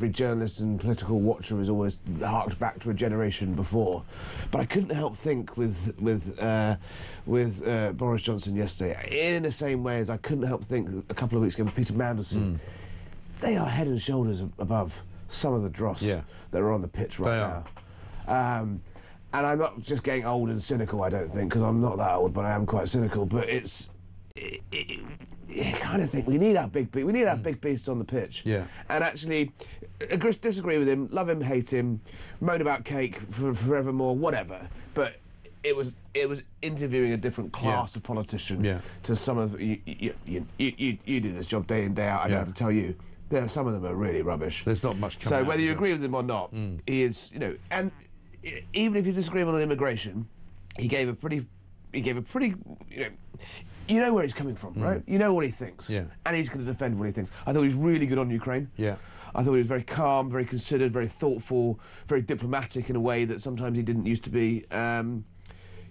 journalist and political watcher is always harked back to a generation before. But I couldn't help think with Boris Johnson yesterday, in the same way as I couldn't help think a couple of weeks ago with Peter Mandelson. They are head and shoulders above some of the dross that are on the pitch right now. And I'm not just getting old and cynical, I don't think, because I'm not that old, but I am quite cynical. But you kind of think we need our big beast. We need our big beasts on the pitch. Yeah. And actually, disagree with him, love him, hate him, moan about cake forevermore, whatever. But it was interviewing a different class of politician to some of you do this job day in, day out. I don't have to tell you. Some of them are really rubbish. There's not much coming So whether you agree with him or not, he is, you know, and even if you disagree on immigration, he gave a pretty, you know where he's coming from, right? You know what he thinks. Yeah. And he's going to defend what he thinks. I thought he was really good on Ukraine. Yeah. I thought he was very calm, very considered, very thoughtful, very diplomatic in a way that sometimes he didn't used to be.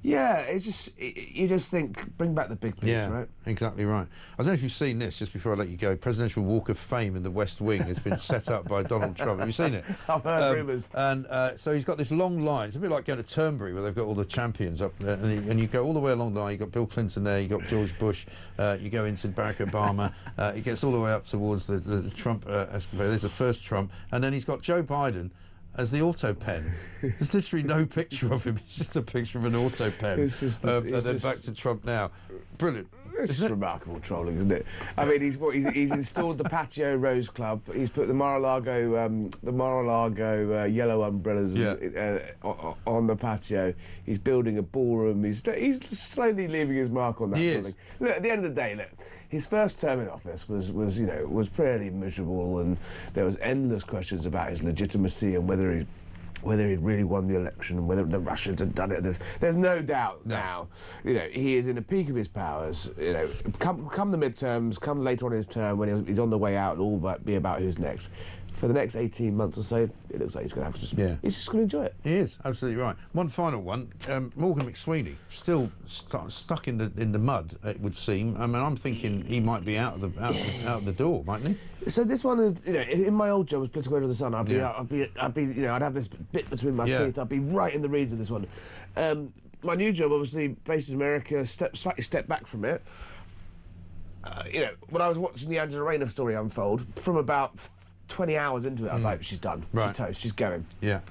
Yeah, it's just, you just think, bring back the big piece, right? Exactly right. I don't know if you've seen this, just before I let you go. Presidential Walk of Fame in the West Wing has been set up by Donald Trump. Have you seen it? I've heard rumours. And so he's got this long line. It's a bit like going to Turnberry, where they've got all the champions up there. And you go all the way along the line. You've got Bill Clinton there, you've got George Bush, you go into Barack Obama. It gets all the way up towards the Trump escapade. There's the first Trump. And then he's got Joe Biden as the auto pen. There's literally no picture of him. It's just a picture of an auto pen. It's just, and then back to Trump now. Brilliant. It's just remarkable trolling, isn't it? I mean, he's installed the Patio Rose Club. He's put the Mar-a-Lago yellow umbrellas on the patio. He's building a ballroom. He's slowly leaving his mark on that sort of thing. Look, at the end of the day, look, his first term in office was pretty miserable, and there was endless questions about his legitimacy and whether he'd really won the election and whether the Russians had done it. There's no doubt now. You know, he is in the peak of his powers. You know, come the midterms, come later on in his term when he's on the way out, it'll all be about who's next. For the next 18 months or so, it looks like he's going to have to he's just going to enjoy it. He is, absolutely right. One final one, Morgan McSweeney, still stuck in the mud, it would seem. I mean, I'm thinking he might be out of the door, mightn't he? So this one is, you know, in my old job as political editor of the Sun, I'd be, you know, I'd have this bit between my teeth. I'd be right in the reeds of this one. My new job, obviously based in America, slightly stepped back from it. You know, when I was watching the Angela Rayner story unfold, from about 20 hours into it, I was like, she's done. She's toast. She's going. Yeah.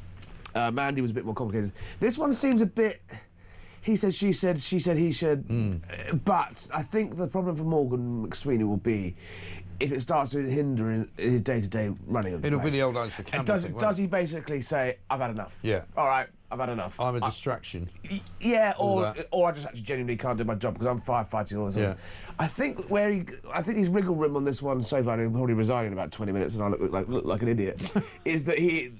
Mandy was a bit more complicated. This one seems a bit... he said, she said, he said. But I think the problem for Morgan McSweeney will be if it starts to hinder in his day-to-day running of the It'll place. be the old lines for Cameron thing, Does he basically say, I've had enough? Yeah. All right, I've had enough. I'm a distraction. Yeah, All or I just actually genuinely can't do my job because I'm firefighting all this. Yeah. I think his wriggle room on this one so far, and he'll probably resign in about 20 minutes, and I look like an idiot. Is that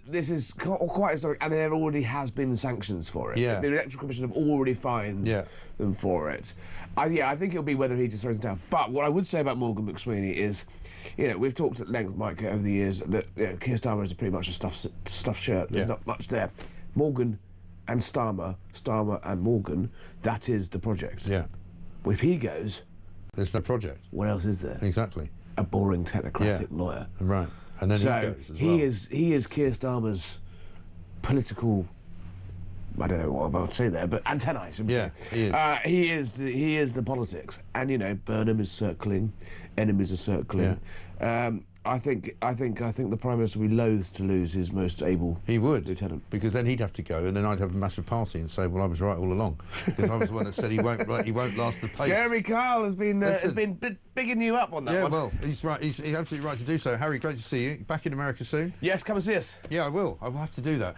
this is quite historic, and there already has been sanctions for it. Yeah. The Electoral Commission have already fined them for it. I think it'll be whether he just throws it down. But what I would say about Morgan McSweeney is, we've talked at length, Mike, over the years that Keir Starmer is pretty much a stuffed shirt. There's not much there. Morgan and Starmer and Morgan, that is the project. Yeah. Well, if he goes, there's no project. What else is there? Exactly. A boring technocratic lawyer. Right. And then so he goes as well. He is Keir Starmer's political. I don't know what I'm about to say there, but antennae. Yeah, he is. He is the politics, and Burnham is circling, enemies are circling. I think the Prime Minister would be loath to lose his most able lieutenant. Because then he'd have to go, and then I'd have a massive party and say, well, I was right all along. Because I was the one that said he won't last the pace. Jeremy Kyle has been bigging you up on that one. Yeah, well, he's right. He's absolutely right to do so. Harry, great to see you. Back in America soon? Yes, come and see us. Yeah, I will. I will have to do that.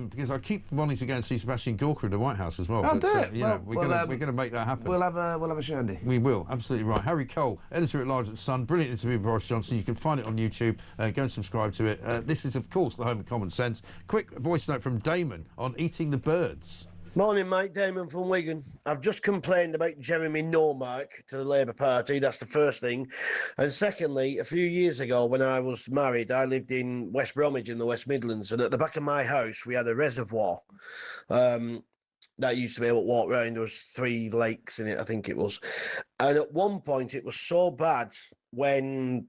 Because I keep wanting to go and see Sebastian Gorka in the White House as well. I'll do it. We're going to make that happen. We'll have a shandy. We will, absolutely right. Harry Cole, editor-at-large at The Sun. Brilliant interview with Boris Johnson. You can find it on YouTube. Go and subscribe to it. This is, of course, the home of common sense. Quick voice note from Damon on eating the birds. Morning, mate. Damon from Wigan. I've just complained about Jeremy Normark to the Labour Party. That's the first thing. And secondly, a few years ago when I was married, I lived in West Bromwich in the West Midlands. And at the back of my house, we had a reservoir that used to be able to walk around. There was 3 lakes in it, I think it was. And at one point, it was so bad when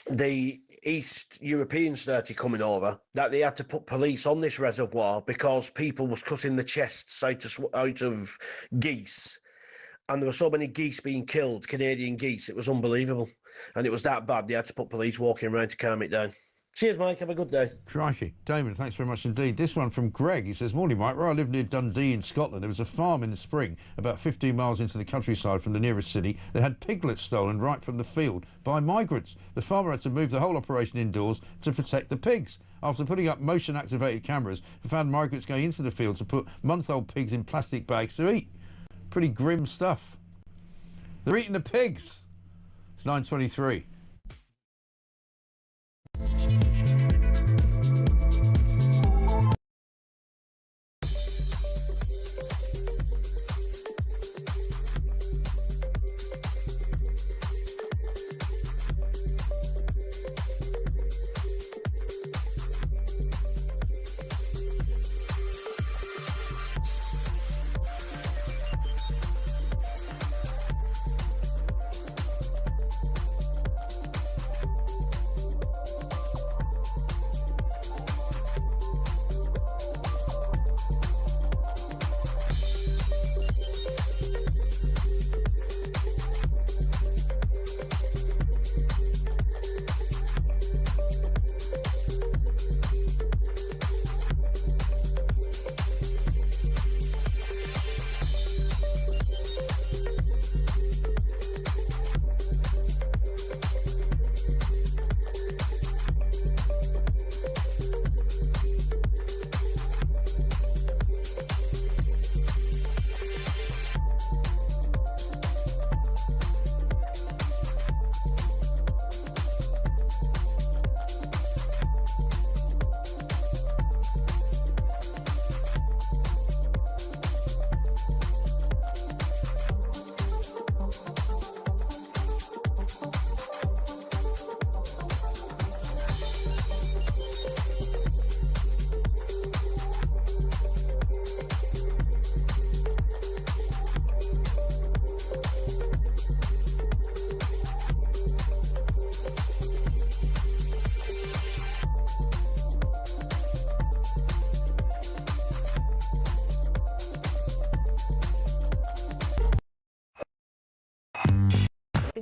the East Europeans started coming over that they had to put police on this reservoir because people was cutting the chests out of geese, and there were so many geese being killed, Canadian geese, it was unbelievable. And it was that bad they had to put police walking around to calm it down. Cheers, Mike. Have a good day. Crikey. Damon, thanks very much indeed. This one from Greg. He says, morning, Mike. Where I live near Dundee in Scotland, there was a farm in the spring, about 15 miles into the countryside from the nearest city, that had piglets stolen right from the field by migrants. The farmer had to move the whole operation indoors to protect the pigs. After putting up motion-activated cameras, we found migrants going into the field to put month-old pigs in plastic bags to eat. Pretty grim stuff. They're eating the pigs. It's 9:23.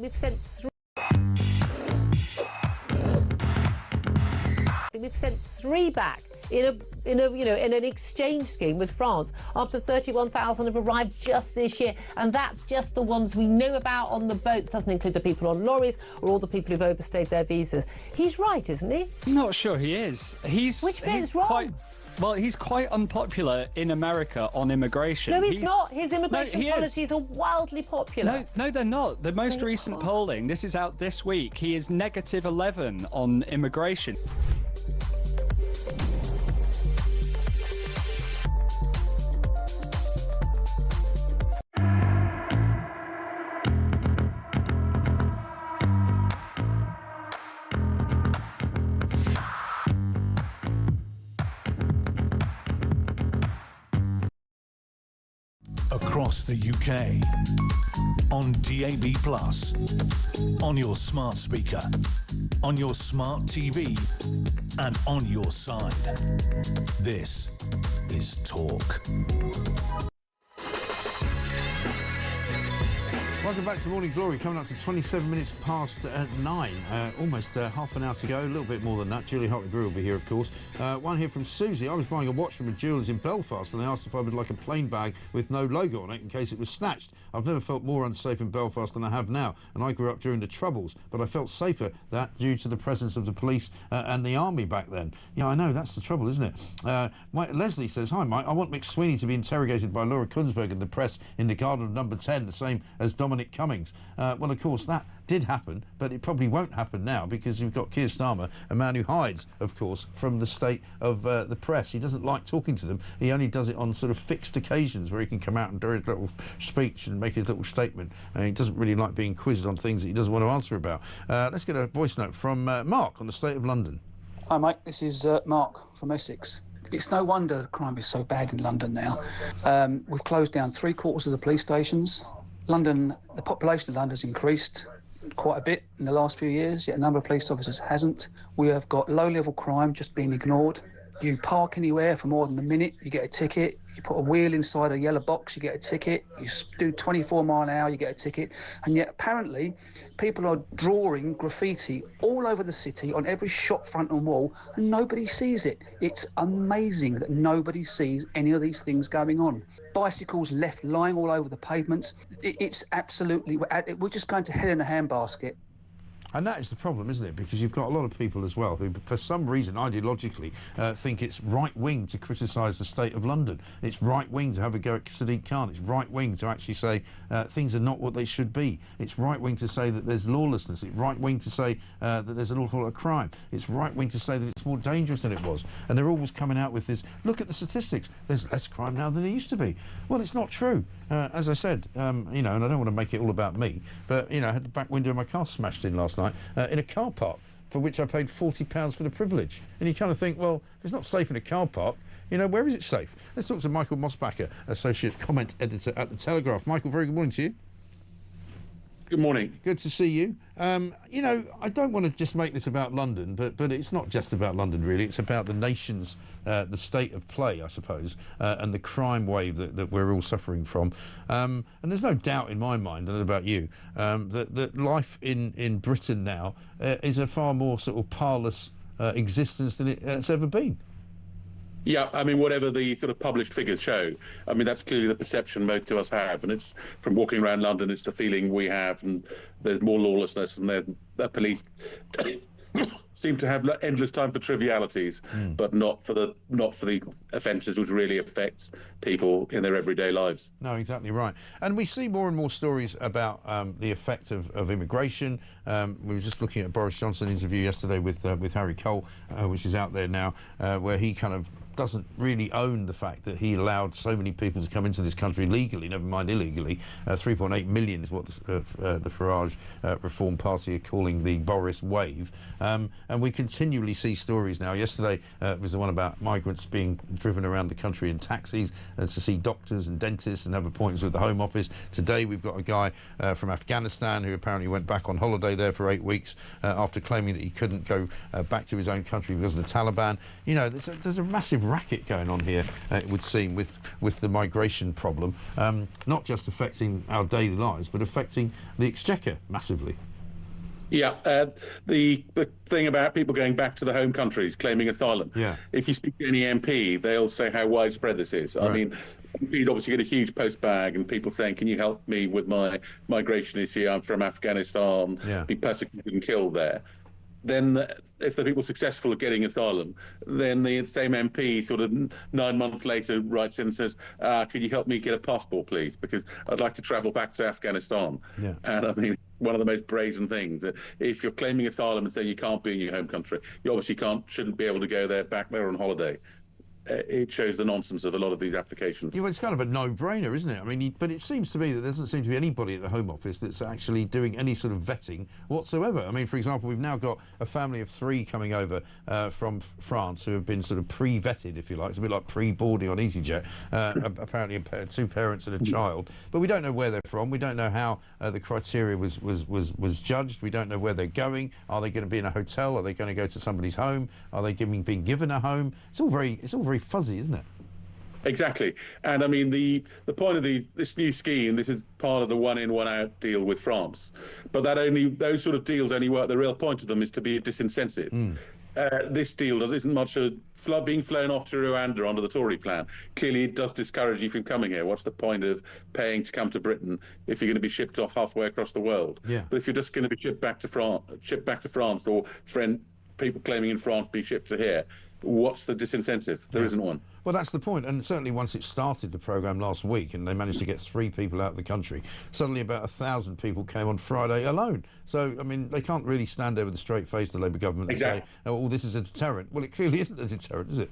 We've sent and we've sent 3 back in an exchange scheme with France after 31,000 have arrived just this year, and that's just the ones we know about on the boats. Doesn't include the people on lorries or all the people who've overstayed their visas. He's right, isn't he? I'm not sure he is. Which bit's wrong? Well, he's quite unpopular in America on immigration. No, he's not. His immigration policies are wildly popular. No, they're not. The most recent polling, this is out this week, he is -11 on immigration. Across the UK, on DAB+, on your smart speaker, on your smart TV, and on your side. This is Talk. Welcome back to Morning Glory, coming up to 27 minutes past 9. Almost half an hour to go, a little bit more than that. Julie Hartley-Grew will be here, of course. One here from Susie. I was buying a watch from a jeweller's in Belfast and they asked if I would like a plain bag with no logo on it in case it was snatched. I've never felt more unsafe in Belfast than I have now, and I grew up during the Troubles, but I felt safer due to the presence of the police and the army back then. Yeah, I know, that's the trouble, isn't it? Leslie says, hi, Mike, I want McSweeney to be interrogated by Laura Kunsberg in the press in the Garden of Number 10, the same as Dominic Cummings. Well, of course, that did happen, but it probably won't happen now because you've got Keir Starmer, a man who hides, of course, from the state of the press. He doesn't like talking to them. He only does it on sort of fixed occasions where he can come out and do his little speech and make his little statement. He doesn't really like being quizzed on things that he doesn't want to answer about. Let's get a voice note from Mark on the state of London. Hi, Mike. This is Mark from Essex. It's no wonder crime is so bad in London now. We've closed down 3/4 of the police stations. London, the population of London has increased quite a bit in the last few years, yet a number of police officers hasn't. We have got low-level crime just being ignored. You park anywhere for more than a minute, you get a ticket. You put a wheel inside a yellow box, you get a ticket. You do 24 mile an hour, you get a ticket. And yet, apparently, people are drawing graffiti all over the city on every shop front and wall, and nobody sees it. It's amazing that nobody sees any of these things going on. Bicycles left lying all over the pavements. It's absolutely... We're just going to hell in a handbasket. And that is the problem, isn't it? Because you've got a lot of people as well who, for some reason, ideologically, think it's right-wing to criticise the state of London. It's right-wing to have a go at Sadiq Khan. It's right-wing to actually say things are not what they should be. It's right-wing to say that there's lawlessness. It's right-wing to say that there's an awful lot of crime. It's right-wing to say that it's more dangerous than it was. And they're always coming out with this, look at the statistics, there's less crime now than there used to be. Well, it's not true. As I said, you know, and I don't want to make it all about me, but, you know, I had the back window of my car smashed in last night in a car park, for which I paid £40 for the privilege. And you kind of think, well, if it's not safe in a car park, you know, where is it safe? Let's talk to Michael Mosbacher, Associate Comment Editor at The Telegraph. Michael, very good morning to you. Good morning. Good to see you. You know, I don't want to just make this about London, but it's not just about London, really. It's about the nation's, the state of play, I suppose, and the crime wave that we're all suffering from. And there's no doubt in my mind, I don't know about you, that life in Britain now is a far more sort of parlous existence than it's ever been. Yeah, I mean, whatever the sort of published figures show, I mean, that's clearly the perception most of us have. And it's from walking around London, it's the feeling we have. And there's more lawlessness, and the police seem to have endless time for trivialities, but not for the offences which really affect people in their everyday lives. No, exactly right. And we see more and more stories about the effect of immigration. We were just looking at Boris Johnson interview yesterday with Harry Cole, which is out there now, where he kind of doesn't really own the fact that he allowed so many people to come into this country legally, never mind illegally. 3.8 million is what the Farage Reform Party are calling the Boris wave. And we continually see stories now. Yesterday was the one about migrants being driven around the country in taxis to see doctors and dentists and have appointments with the Home Office. Today we've got a guy from Afghanistan who apparently went back on holiday there for 8 weeks after claiming that he couldn't go back to his own country because of the Taliban. You know, there's a massive racket going on here, it would seem, with the migration problem, not just affecting our daily lives, but affecting the exchequer massively. Yeah, the thing about people going back to the home countries claiming asylum. Yeah. If you speak to any MP, they'll say how widespread this is. I mean, MPs obviously get a huge post bag, and people saying, "Can you help me with my migration issue? I'm from Afghanistan, be persecuted and killed there." Then, if the people successful at getting asylum, then the same MP sort of 9 months later writes in and says, "Can you help me get a passport, please? Because I'd like to travel back to Afghanistan." Yeah. And I mean, one of the most brazen things that if you're claiming asylum and saying you can't be in your home country, you obviously shouldn't be able to go back there on holiday. It shows the nonsense of a lot of these applications. Yeah, well, it's kind of a no-brainer, isn't it? I mean, but it seems to me that there doesn't seem to be anybody at the Home Office that's actually doing any sort of vetting whatsoever. I mean, for example, we've now got a family of 3 coming over from France who have been sort of pre-vetted, if you like. It's a bit like pre-boarding on EasyJet. Apparently, 2 parents and a child. But we don't know where they're from. We don't know how the criteria was judged. We don't know where they're going. Are they going to be in a hotel? Are they going to go to somebody's home? Are they being given a home? It's all very fuzzy, isn't it? Exactly. And I mean, the point of this new scheme, this is part of the one-in, one-out deal with France. But those sort of deals only work. The real point of them is to be a disincentive. This deal isn't much being flown off to Rwanda under the Tory plan. Clearly, it does discourage you from coming here. What's the point of paying to come to Britain if you're going to be shipped off halfway across the world? Yeah. But if you're just going to be shipped back to France, or people claiming in France be shipped to here, what's the disincentive? There isn't one. Well, that's the point. And certainly once it started the programme last week and they managed to get 3 people out of the country, suddenly about 1,000 people came on Friday alone. So, I mean, they can't really stand there with a straight face, the Labour government, and say, oh, this is a deterrent. Well, it clearly isn't a deterrent, is it?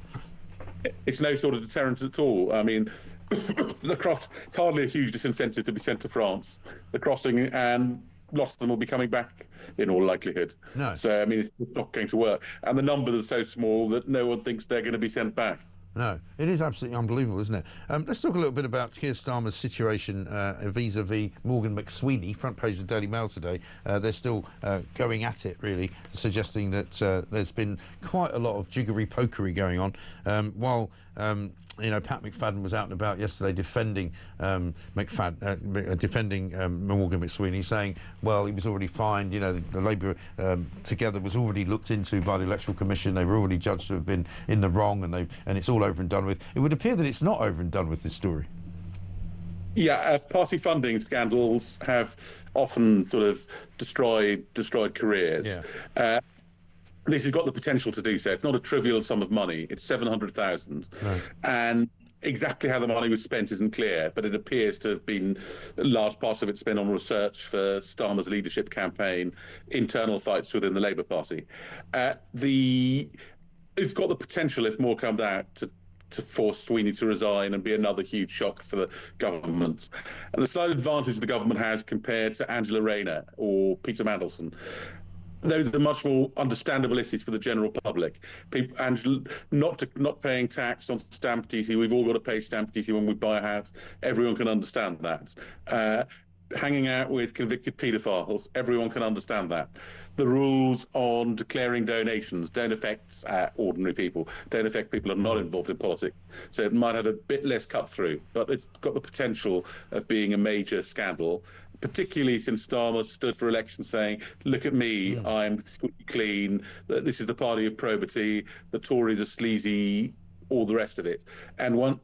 It's no sort of deterrent at all. I mean, it's hardly a huge disincentive to be sent to France. The crossing, and lots of them will be coming back in all likelihood. No. So, I mean, it's not going to work. And the numbers are so small that no one thinks they're going to be sent back. No, it is absolutely unbelievable, isn't it? Let's talk a little bit about Keir Starmer's situation vis-a-vis Morgan McSweeney, front page of the Daily Mail today. They're still going at it, really, suggesting that there's been quite a lot of jiggery-pokery going on, while you know, Pat McFadden was out and about yesterday defending Morgan McSweeney, saying, well, he was already fined. You know, the Labour Together was already looked into by the Electoral Commission. They were already judged to have been in the wrong, and it's all over and done with. It would appear that it's not over and done with, this story. Yeah, party funding scandals have often sort of destroyed careers. Yeah. This has got the potential to do so. It's not a trivial sum of money. It's 700,000. Right. And exactly how the money was spent isn't clear, but it appears to have been large parts of it spent on research for Starmer's leadership campaign, internal fights within the Labour Party. It's got the potential, if more comes out, to force Sweeney to resign and be another huge shock for the government. And the slight advantage the government has compared to Angela Rayner or Peter Mandelson, those are much more understandable issues for the general public. People, not paying tax on stamp duty. We've all got to pay stamp duty when we buy a house. Everyone can understand that. Hanging out with convicted paedophiles, everyone can understand that. The rules on declaring donations don't affect ordinary people, don't affect people who are not involved in politics. So it might have a bit less cut through, but it's got the potential of being a major scandal, particularly since Starmer stood for election saying, look at me, I'm squeaky clean, this is the party of probity, the Tories are sleazy, all the rest of it. And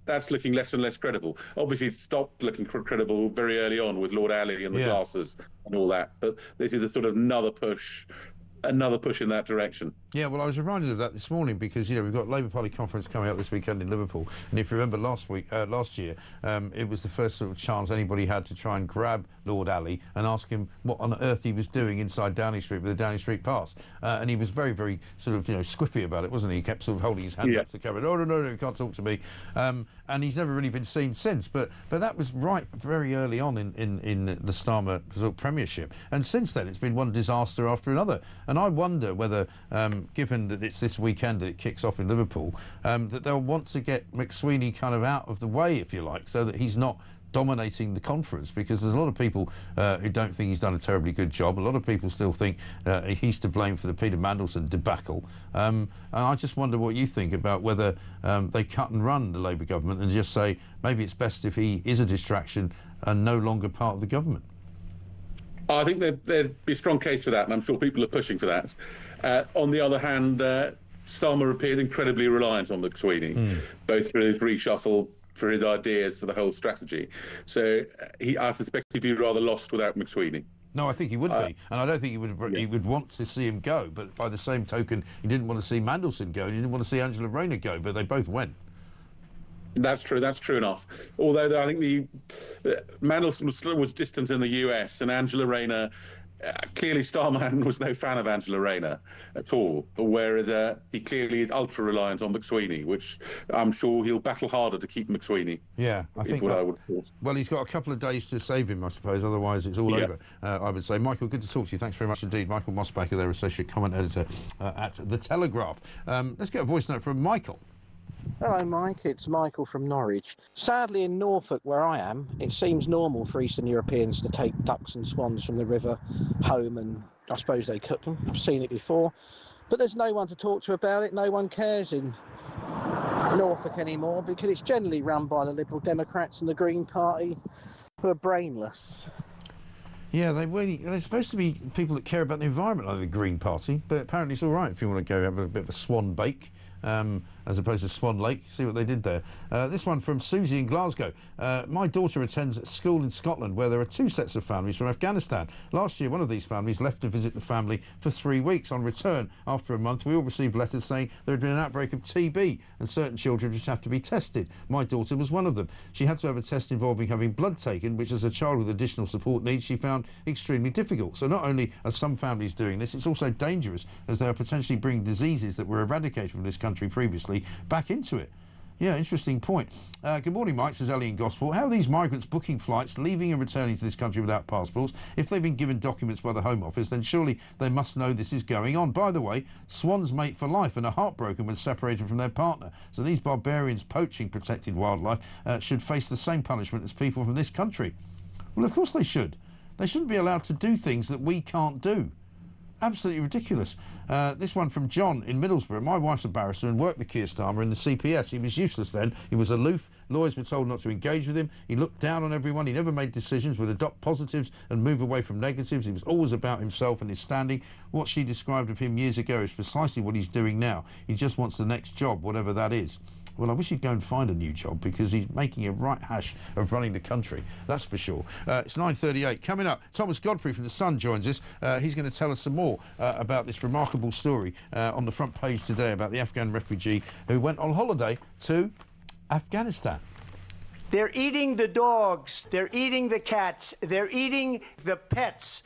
that's looking less and less credible. Obviously, it stopped looking credible very early on with Lord Alley and the glasses and all that. But this is a sort of another push in that direction. Yeah, well, I was reminded of that this morning because, you know, we've got Labour Party conference coming up this weekend in Liverpool, and if you remember last year, it was the first sort of chance anybody had to try and grab Lord Alley and ask him what on earth he was doing inside Downing Street with the Downing Street pass, and he was very, very sort of, you know, squiffy about it, wasn't he? He kept sort of holding his hand up to the camera. No, you can't talk to me. And he's never really been seen since. But that was right very early on in the Starmer sort of premiership, and since then it's been one disaster after another. And I wonder whether, given that it's this weekend that it kicks off in Liverpool, that they'll want to get McSweeney kind of out of the way, if you like, so that he's not dominating the conference, because there's a lot of people who don't think he's done a terribly good job. A lot of people still think he's to blame for the Peter Mandelson debacle. And I just wonder what you think about whether they cut and run the Labour government and just say maybe it's best if he is a distraction and no longer part of the government. I think there'd be a strong case for that, and I'm sure people are pushing for that. On the other hand, Starmer appeared incredibly reliant on McSweeney, both through his reshuffle, for his ideas, for the whole strategy. So I suspect he'd be rather lost without McSweeney. No, I think he would be, and I don't think he would want to see him go. But by the same token, he didn't want to see Mandelson go, and he didn't want to see Angela Rayner go. But they both went. That's true. That's true enough. Although I think Mandelson was distant in the US, and Angela Rayner. Clearly, Starman was no fan of Angela Rayner at all, whereas he clearly is ultra-reliant on McSweeney, which I'm sure he'll battle harder to keep McSweeney. Yeah, I think what I would thought. Well, he's got a couple of days to save him, I suppose, otherwise it's all over, I would say. Michael, good to talk to you. Thanks very much indeed. Michael Mossbacher, their Associate Comment Editor at The Telegraph. Let's get a voice note from Michael. Hello, Mike. It's Michael from Norwich. Sadly, in Norfolk, where I am, it seems normal for Eastern Europeans to take ducks and swans from the river home, and I suppose they cook them. I've seen it before. But there's no one to talk to about it. No one cares in Norfolk anymore, because it's generally run by the Liberal Democrats and the Green Party, who are brainless. Yeah, they're supposed to be people that care about the environment, like the Green Party, but apparently it's all right if you want to go have a bit of a swan bake. As opposed to Swan Lake. See what they did there. This one from Susie in Glasgow. My daughter attends a school in Scotland where there are two sets of families from Afghanistan. Last year, one of these families left to visit the family for 3 weeks. On return, after a month, we all received letters saying there had been an outbreak of TB and certain children just have to be tested. My daughter was one of them. She had to have a test involving having blood taken, which as a child with additional support needs, she found extremely difficult. So not only are some families doing this, it's also dangerous as they are potentially bringing diseases that were eradicated from this country previously back into it. Yeah, interesting point. Good morning, Mike, says Ellie in Gosport. How are these migrants booking flights, leaving and returning to this country without passports? If they've been given documents by the Home Office, then surely they must know this is going on. By the way, swans mate for life and are heartbroken when separated from their partner. So these barbarians poaching protected wildlife should face the same punishment as people from this country. Well, of course they should. They shouldn't be allowed to do things that we can't do. Absolutely ridiculous. This one from John in Middlesbrough. My wife's a barrister and worked with Keir Starmer in the CPS. He was useless then. He was aloof. Lawyers were told not to engage with him. He looked down on everyone. He never made decisions, would adopt positives and move away from negatives. He was always about himself and his standing. What she described of him years ago is precisely what he's doing now. He just wants the next job, whatever that is. Well, I wish he'd go and find a new job because he's making a right hash of running the country, that's for sure. It's 9:38. Coming up, Thomas Godfrey from The Sun joins us. He's going to tell us some more about this remarkable story on the front page today about the Afghan refugee who went on holiday to Afghanistan. They're eating the dogs, they're eating the cats, they're eating the pets.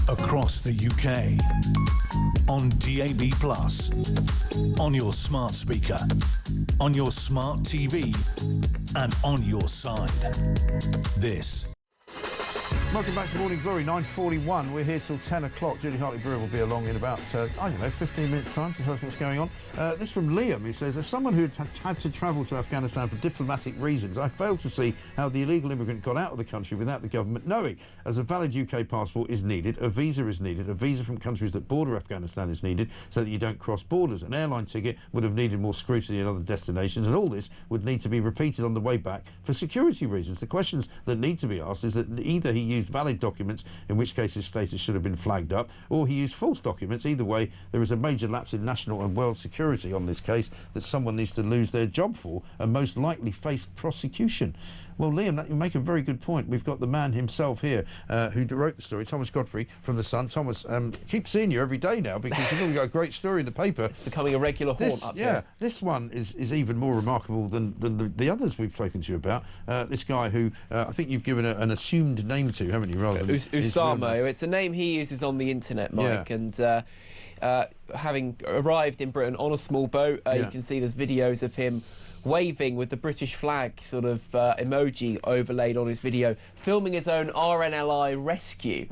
across the UK. On DAB+, on your smart speaker, on your smart TV, and on your side. This. Welcome back to Morning Glory, 9:41. We're here till 10 o'clock. Julie Hartley-Brewer will be along in about, 15 minutes' time to tell us what's going on. This from Liam, who says, as someone who had to travel to Afghanistan for diplomatic reasons, I failed to see how the illegal immigrant got out of the country without the government knowing. As a valid UK passport is needed, a visa is needed, a visa from countries that border Afghanistan is needed so that you don't cross borders. An airline ticket would have needed more scrutiny in other destinations, and all this would need to be repeated on the way back for security reasons. The questions that need to be asked is that either he used valid documents, in which case his status should have been flagged up, or he used false documents. Either way, there is a major lapse in national and world security on this case that someone needs to lose their job for and most likely face prosecution. Well, Liam, you make a very good point. We've got the man himself here who wrote the story, Thomas Godfrey from The Sun. Thomas, keep seeing you every day now because you've got a great story in the paper. It's becoming a regular haunt up here. Yeah, this one is even more remarkable than the others we've spoken to you about. This guy who I think you've given an assumed name to, haven't you? Rather than Usama. It's a name he uses on the internet, Mike, and having arrived in Britain on a small boat, you can see there's videos of him waving with the British flag sort of emoji overlaid on his video, filming his own RNLI rescue,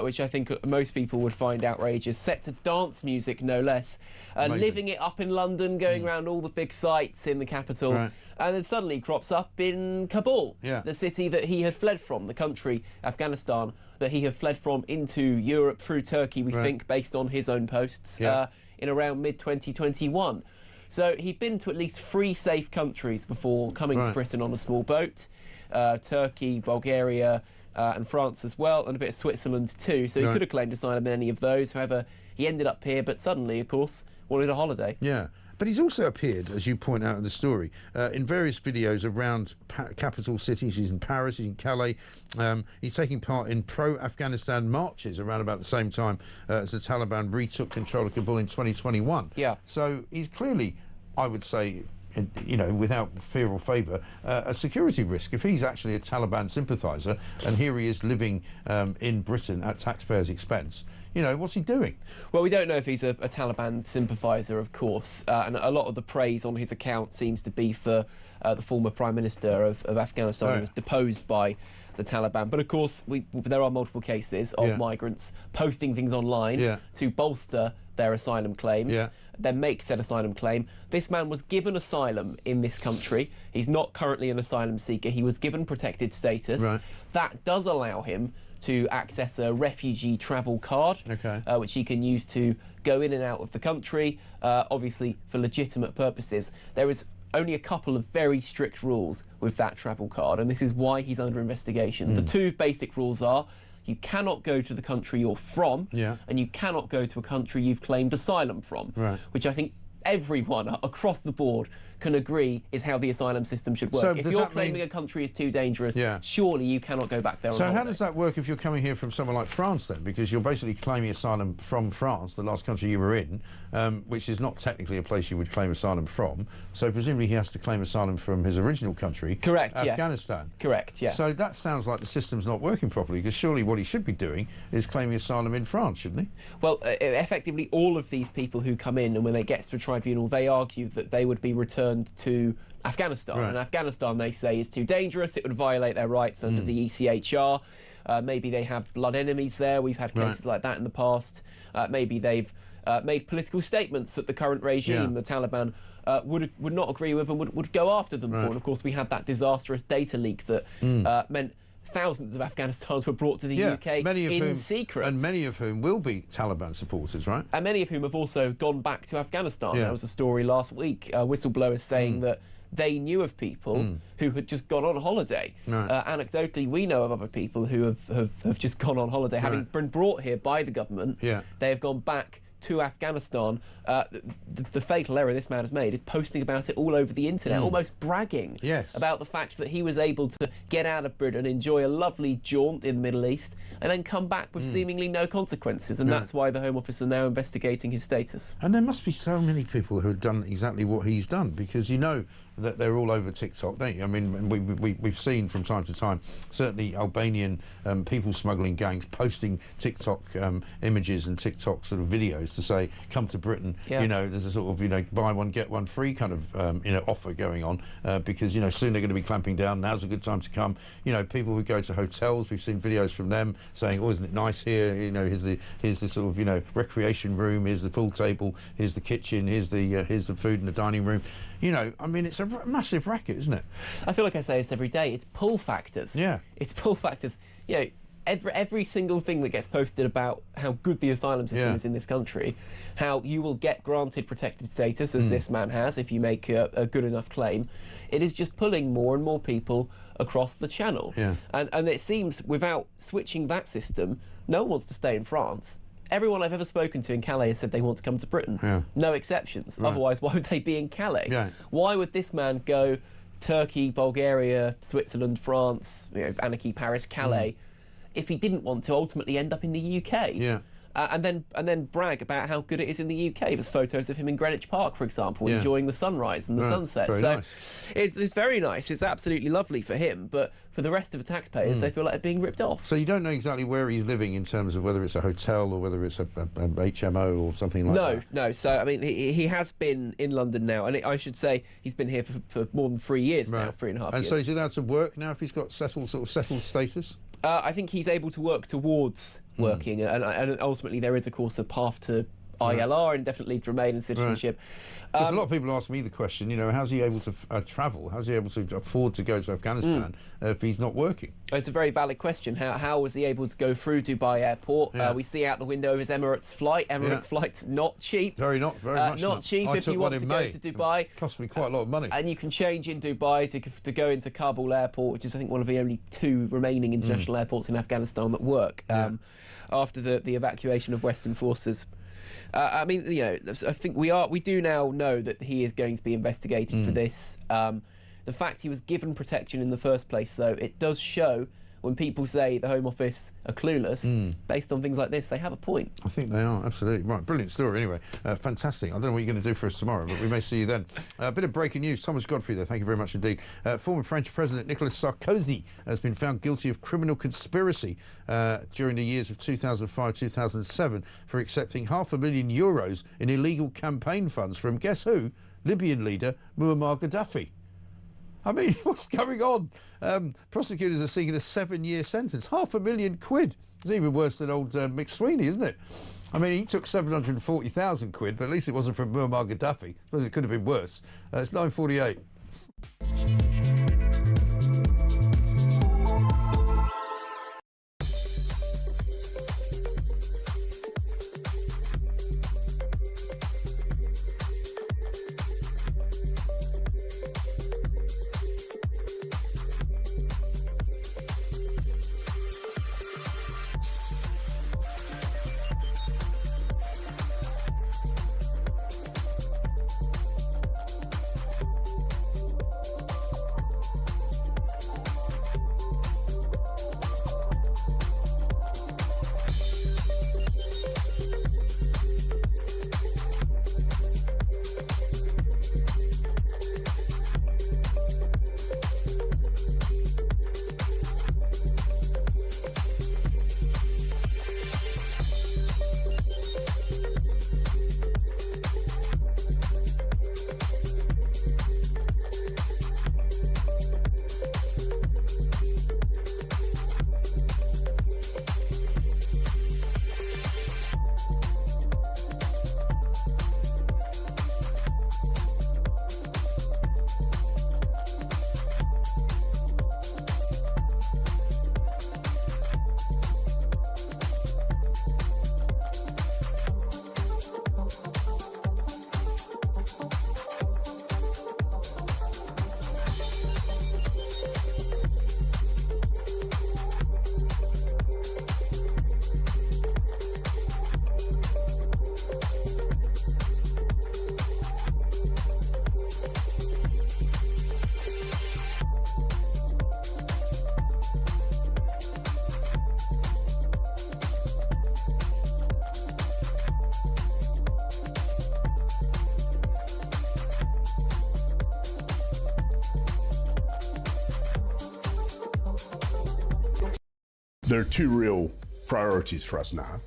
which I think most people would find outrageous, set to dance music no less, living it up in London, going around all the big sites in the capital, and then suddenly crops up in Kabul, the city that he had fled from, the country, Afghanistan, that he had fled from into Europe through Turkey, we think, based on his own posts, in around mid-2021. So he'd been to at least 3 safe countries before coming to Britain on a small boat, Turkey, Bulgaria, and France as well, and a bit of Switzerland too. So he could have claimed asylum in any of those. However, he ended up here, but suddenly, of course, wanted a holiday. Yeah. But he's also appeared, as you point out in the story, in various videos around capital cities. He's in Paris, he's in Calais. He's taking part in pro-Afghanistan marches around about the same time as the Taliban retook control of Kabul in 2021. Yeah. So he's clearly, I would say, you know, without fear or favour, a security risk. If he's actually a Taliban sympathiser and here he is living in Britain at taxpayers' expense, you know, what's he doing? Well, we don't know if he's a Taliban sympathiser, of course, and a lot of the praise on his account seems to be for the former Prime Minister of Afghanistan, who was deposed by the Taliban. But of course, there are multiple cases of migrants posting things online to bolster their asylum claims, then make said asylum claim. This man was given asylum in this country. He's not currently an asylum seeker. He was given protected status. That does allow him to access a refugee travel card, which he can use to go in and out of the country, obviously for legitimate purposes. There is only a couple of very strict rules with that travel card, and this is why he's under investigation. The 2 basic rules are: you cannot go to the country you're from, and you cannot go to a country you've claimed asylum from, which I think everyone across the board can agree is how the asylum system should work. So if you're claiming a country is too dangerous, surely you cannot go back there on holiday. How does that work if you're coming here from somewhere like France then? Because you're basically claiming asylum from France, the last country you were in, which is not technically a place you would claim asylum from. So presumably he has to claim asylum from his original country, Afghanistan. Correct, yeah. So that sounds like the system's not working properly, because surely what he should be doing is claiming asylum in France, shouldn't he? Well, effectively all of these people who come in, and when they get to a tribunal, they argue that they would be returned to Afghanistan. And Afghanistan, they say, is too dangerous. It would violate their rights under the ECHR. Maybe they have blood enemies there. We've had cases like that in the past. Maybe they've made political statements that the current regime, the Taliban, would not agree with and would go after them for. And of course, we had that disastrous data leak that meant thousands of Afghanistans were brought to the UK in secret. And many of whom will be Taliban supporters, right? And many of whom have also gone back to Afghanistan. There was a story last week, whistleblowers saying that they knew of people who had just gone on holiday. Anecdotally, we know of other people who have just gone on holiday, having been brought here by the government. They have gone back to Afghanistan. The fatal error this man has made is posting about it all over the internet, almost bragging about the fact that he was able to get out of Britain, enjoy a lovely jaunt in the Middle East, and then come back with seemingly no consequences. And that's why the Home Office are now investigating his status. And there must be so many people who have done exactly what he's done, because, you know, that they're all over TikTok, don't you? I mean, we've seen from time to time, certainly Albanian people smuggling gangs posting TikTok images and TikTok sort of videos to say, come to Britain, you know, there's a sort of, you know, buy one, get one free kind of, you know, offer going on because, you know, soon they're going to be clamping down. Now's a good time to come. You know, people who go to hotels, we've seen videos from them saying, oh, isn't it nice here? You know, here's the sort of, you know, recreation room, here's the pool table, here's the kitchen, here's the food in the dining room. You know, I mean, it's a massive racket, isn't it? I feel like I say this every day. It's pull factors. Yeah. It's pull factors. You know, every single thing that gets posted about how good the asylum system is in this country, how you will get granted protected status, as this man has, if you make a good enough claim, it is just pulling more and more people across the channel. Yeah. And it seems, without switching that system, no one wants to stay in France. Everyone I've ever spoken to in Calais has said they want to come to Britain. Yeah. No exceptions. Right. Otherwise, why would they be in Calais? Yeah. Why would this man go Turkey, Bulgaria, Switzerland, France, you know, Anarchy, Paris, Calais, if he didn't want to ultimately end up in the UK? Yeah. And then brag about how good it is in the UK. There's photos of him in Greenwich Park, for example, enjoying the sunrise and the sunset. Very so nice. it's very nice. It's absolutely lovely for him. But for the rest of the taxpayers, they feel like they're being ripped off. So you don't know exactly where he's living in terms of whether it's a hotel or whether it's a HMO or something like that? No. So, I mean, he has been in London now. And I should say he's been here for more than 3 years now, 3.5 years. And so he's allowed to work now if he's got settled status? I think he's able to work towards working, and ultimately there is, of course, a path to ILR, indefinite leave to remain, and citizenship. There's a lot of people ask me the question, you know, how's he able to travel? How's he able to afford to go to Afghanistan if he's not working? It's a very valid question. How was he able to go through Dubai airport? We see out the window of his Emirates flight. Emirates flight's not cheap. Very much not cheap if you want to go to Dubai. It cost me quite a lot of money. And you can change in Dubai to go into Kabul airport, which is, I think, one of the only 2 remaining international airports in Afghanistan that work after the evacuation of Western forces. I mean, you know, I think we do now know that he is going to be investigated for this. The fact he was given protection in the first place, though, it does show when people say the Home Office are clueless, based on things like this, they have a point. I think they are, absolutely. Right, brilliant story anyway. Fantastic. I don't know what you're going to do for us tomorrow, but we may see you then. A bit of breaking news. Thomas Godfrey there, thank you very much indeed. Former French President Nicolas Sarkozy has been found guilty of criminal conspiracy during the years of 2005-2007 for accepting €500,000 in illegal campaign funds from, guess who? Libyan leader Muammar Gaddafi. I mean, what's going on? Prosecutors are seeking a 7-year sentence. £500,000. It's even worse than old Mick Sweeney, isn't it? I mean, he took 740,000 quid, but at least it wasn't from Muammar Gaddafi. I suppose it could have been worse. It's 9:48. There are two real priorities for us now.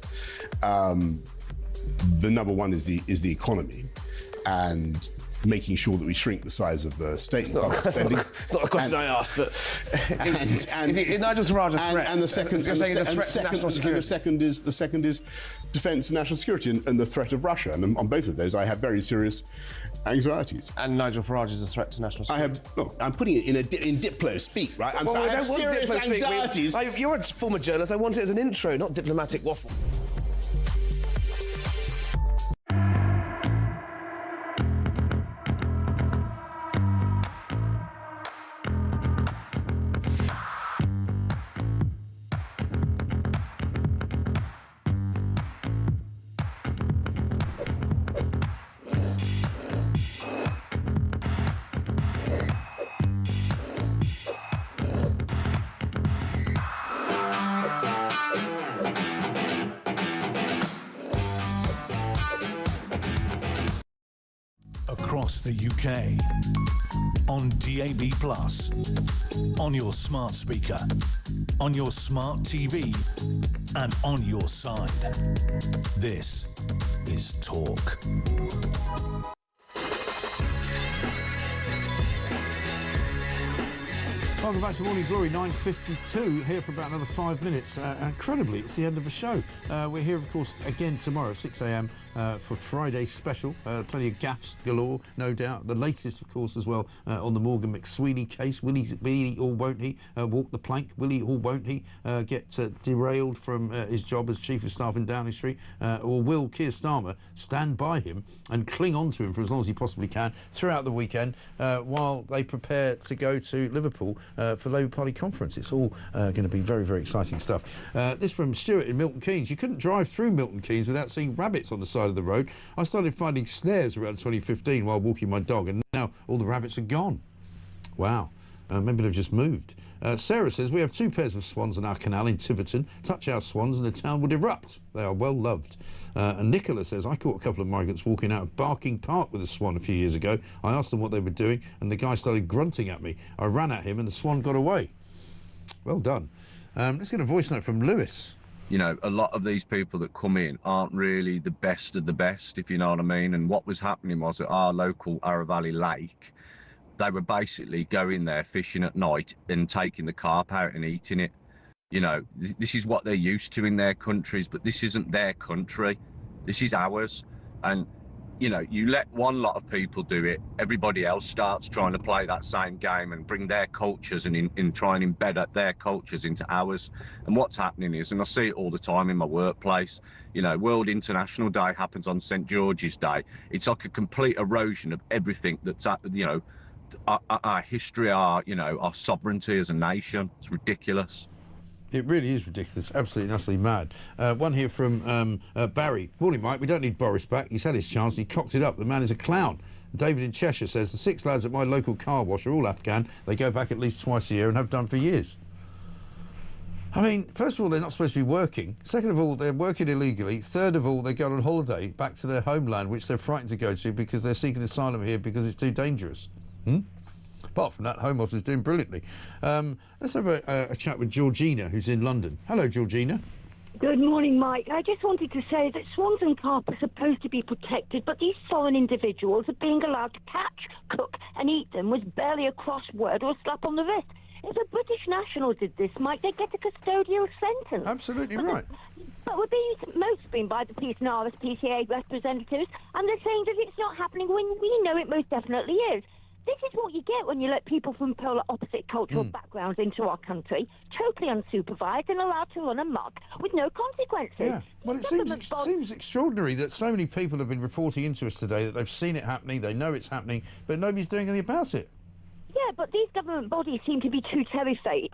The number one is the economy, and making sure that we shrink the size of the state spending. It's not a question I asked, but is Nigel Farage a threat? And the second, You're saying it's a threat to national security. The second is defence and national security and the threat of Russia. And on both of those, I have very serious anxieties. And Nigel Farage is a threat to national security. I'm putting it in Diplo speak, right? I have serious anxieties. You're a former journalist. I want it as an intro, not diplomatic waffle. Across the UK, on DAB+, on your smart speaker, on your smart TV, and on your side. This is Talk. Welcome back to Morning Glory, 9:52, here for about another 5 minutes. Incredibly, it's the end of the show. We're here, of course, again tomorrow, 6 a.m, for Friday's special. Plenty of gaffes galore, no doubt. The latest, of course, as well, on the Morgan McSweeney case. Will he or won't he walk the plank? Will he or won't he get derailed from his job as Chief of Staff in Downing Street? Or will Keir Starmer stand by him and cling on to him for as long as he possibly can throughout the weekend while they prepare to go to Liverpool for Labour Party conference? It's all going to be very, very exciting stuff. This from Stuart in Milton Keynes. You couldn't drive through Milton Keynes without seeing rabbits on the side of the road. I started finding snares around 2015 while walking my dog, and now all the rabbits are gone. Wow. Maybe they've just moved. Sarah says, we have 2 pairs of swans on our canal in Tiverton. Touch our swans and the town would erupt. They are well loved. And Nicola says, I caught a couple of migrants walking out of Barking Park with a swan a few years ago. I asked them what they were doing and the guy started grunting at me. I ran at him and the swan got away. Well done. Let's get a voice note from Lewis. You know, a lot of these people that come in aren't really the best of the best, if you know what I mean. And what was happening was at our local Arra Valley Lake, they were basically going there fishing at night and taking the carp out and eating it. You know, this is what they're used to in their countries, but this isn't their country. This is ours. And, you know, you let one lot of people do it, everybody else starts trying to play that same game and bring their cultures and try and embed their cultures into ours. And what's happening is, and I see it all the time in my workplace, you know, World International Day happens on St. George's Day. It's like a complete erosion of everything that's, you know, our history, our sovereignty as a nation. It's ridiculous. It really is ridiculous, absolutely and utterly mad. One here from Barry. Morning, Mike. We don't need Boris back. He's had his chance and he cocked it up. The man is a clown. David in Cheshire says, the 6 lads at my local car wash are all Afghan. They go back at least twice a year and have done for years. I mean, first of all, they're not supposed to be working. Second of all, they're working illegally. Third of all, they go on holiday back to their homeland, which they're frightened to go to because they're seeking asylum here because it's too dangerous. Apart from that, Home Office is doing brilliantly. Let's have a chat with Georgina, who's in London. Hello, Georgina. Good morning, Mike. I just wanted to say that swans and carp are supposed to be protected, but these foreign individuals are being allowed to catch, cook and eat them with barely a crossword or a slap on the wrist. If a British national did this, Mike, they'd get a custodial sentence. Absolutely right. But we're being most by the Peace and RSPCA representatives, and they're saying that it's not happening when we know it most definitely is. This is what you get when you let people from polar opposite cultural backgrounds into our country, totally unsupervised and allowed to run amok with no consequences. Yeah, well, it seems extraordinary that so many people have been reporting into us today that they've seen it happening, they know it's happening, but nobody's doing anything about it. Yeah, but these government bodies seem to be too terrified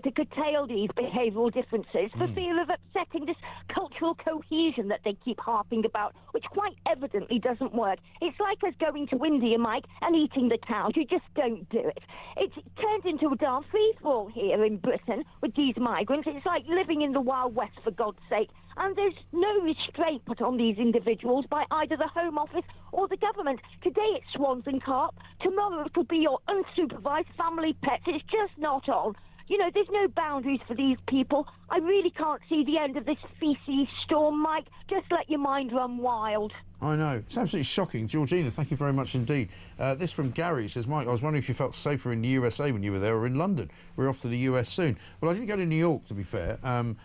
to curtail these behavioural differences for fear of upsetting this cultural cohesion that they keep harping about, which quite evidently doesn't work. It's like us going to India, Mike, and eating the cows. You just don't do it. It's turned into a darn free-for-all here in Britain with these migrants. It's like living in the Wild West, for God's sake. And there's no restraint put on these individuals by either the Home Office or the government. Today it's swans and carp. Tomorrow it could be your unsupervised family pets. It's just not on. You know, there's no boundaries for these people. I really can't see the end of this feces storm, Mike. Just let your mind run wild. I know. It's absolutely shocking. Georgina, thank you very much indeed. This from Gary says, Mike, I was wondering if you felt safer in the USA when you were there or in London. We're off to the US soon. Well, I didn't go to New York, to be fair,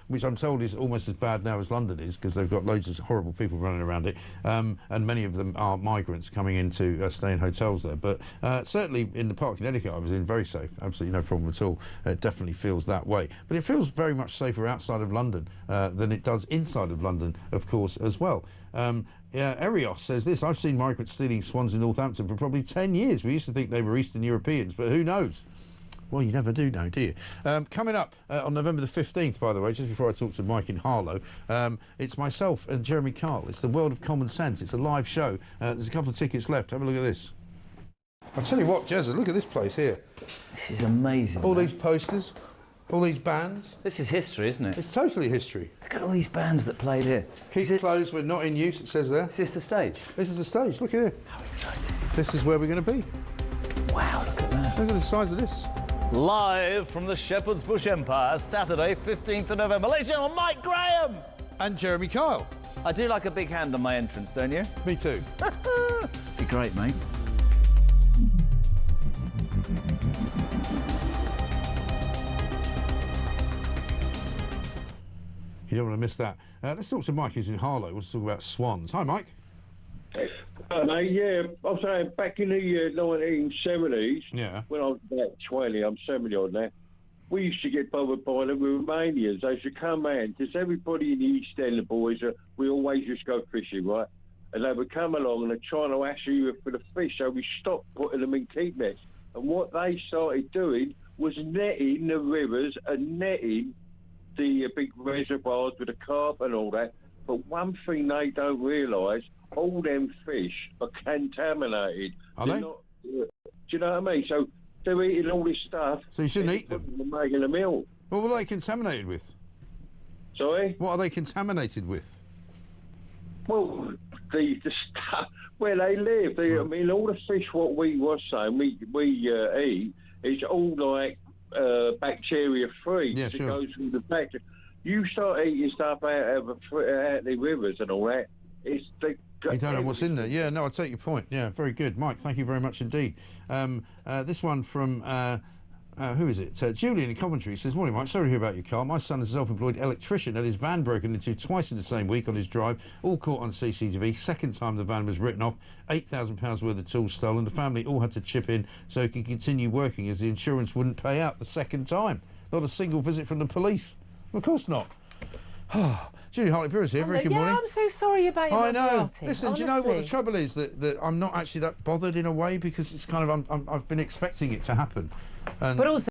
which I'm told is almost as bad now as London is, because they've got loads of horrible people running around it, and many of them are migrants coming in to stay in hotels there. But certainly in the park in Connecticut I was in, very safe, absolutely no problem at all. It definitely feels that way. But it feels very much safer outside of London than it does inside of London, of course, as well. Erios says this: I've seen migrants stealing swans in Northampton for probably 10 years. We used to think they were Eastern Europeans, but who knows? Well, you never do know, do you? Coming up on November the 15th, by the way, just before I talk to Mike in Harlow, it's myself and Jeremy Kyle. It's the World of Common Sense. It's a live show. There's a couple of tickets left. Have a look at this. I'll tell you what, Jezza, look at this place here. This is amazing. All these posters, all these bands. This is history, isn't it? It's totally history. Look at all these bands that played here. Keep closed, we're not in use, it says there. Is this the stage? This is the stage, look at here. How exciting. This is where we're going to be. Wow, look at that. Look at the size of this. Live from the Shepherd's Bush Empire, Saturday, 15th of November. Ladies and gentlemen, Mike Graham! And Jeremy Kyle. I do like a big hand on my entrance, don't you? Me too. Be great, mate. You don't want to miss that. Let's talk to Mike, who's in Harlow. Let's talk about swans. Hi, Mike. Mate, yeah, I'm saying back in the 1970s, when I was about 20, I'm 70 odd now, we used to get bothered by the Romanians. They used to come out, because everybody in the East End, the boys, we always used to go fishing, right? And they would come along and they're trying to hassle you for the fish, so we stopped putting them in keep nets. And what they started doing was netting the rivers and netting the big reservoirs with the carp and all that. But one thing they don't realise, all them fish are contaminated. Are they? Not, do you know what I mean? So they're eating all this stuff. So you shouldn't eat them? They're making a meal. Well, what are they contaminated with? Sorry? What are they contaminated with? Well, the stuff where they live. I mean, all the fish what we was saying we eat is all like bacteria free. Yeah, sure. It goes through the bacteria. You start eating stuff out the rivers and all that. You don't know what's in there. Yeah, no, I take your point. Yeah, very good. Mike, thank you very much indeed. This one from, who is it? Julian in Coventry says, morning, Mike. Sorry to hear about your car. My son is a self-employed electrician, had his van broken into twice in the same week on his drive, all caught on CCTV. Second time the van was written off, £8,000 worth of tools stolen. The family all had to chip in so he could continue working as the insurance wouldn't pay out the second time. Not a single visit from the police. Of course not. Julie Hartley-Brewers here. Very good morning. I'm so sorry about your I know. Maserati, Listen, honestly. do you know what the trouble is? That I'm not actually that bothered in a way, because it's kind of I've been expecting it to happen. And but also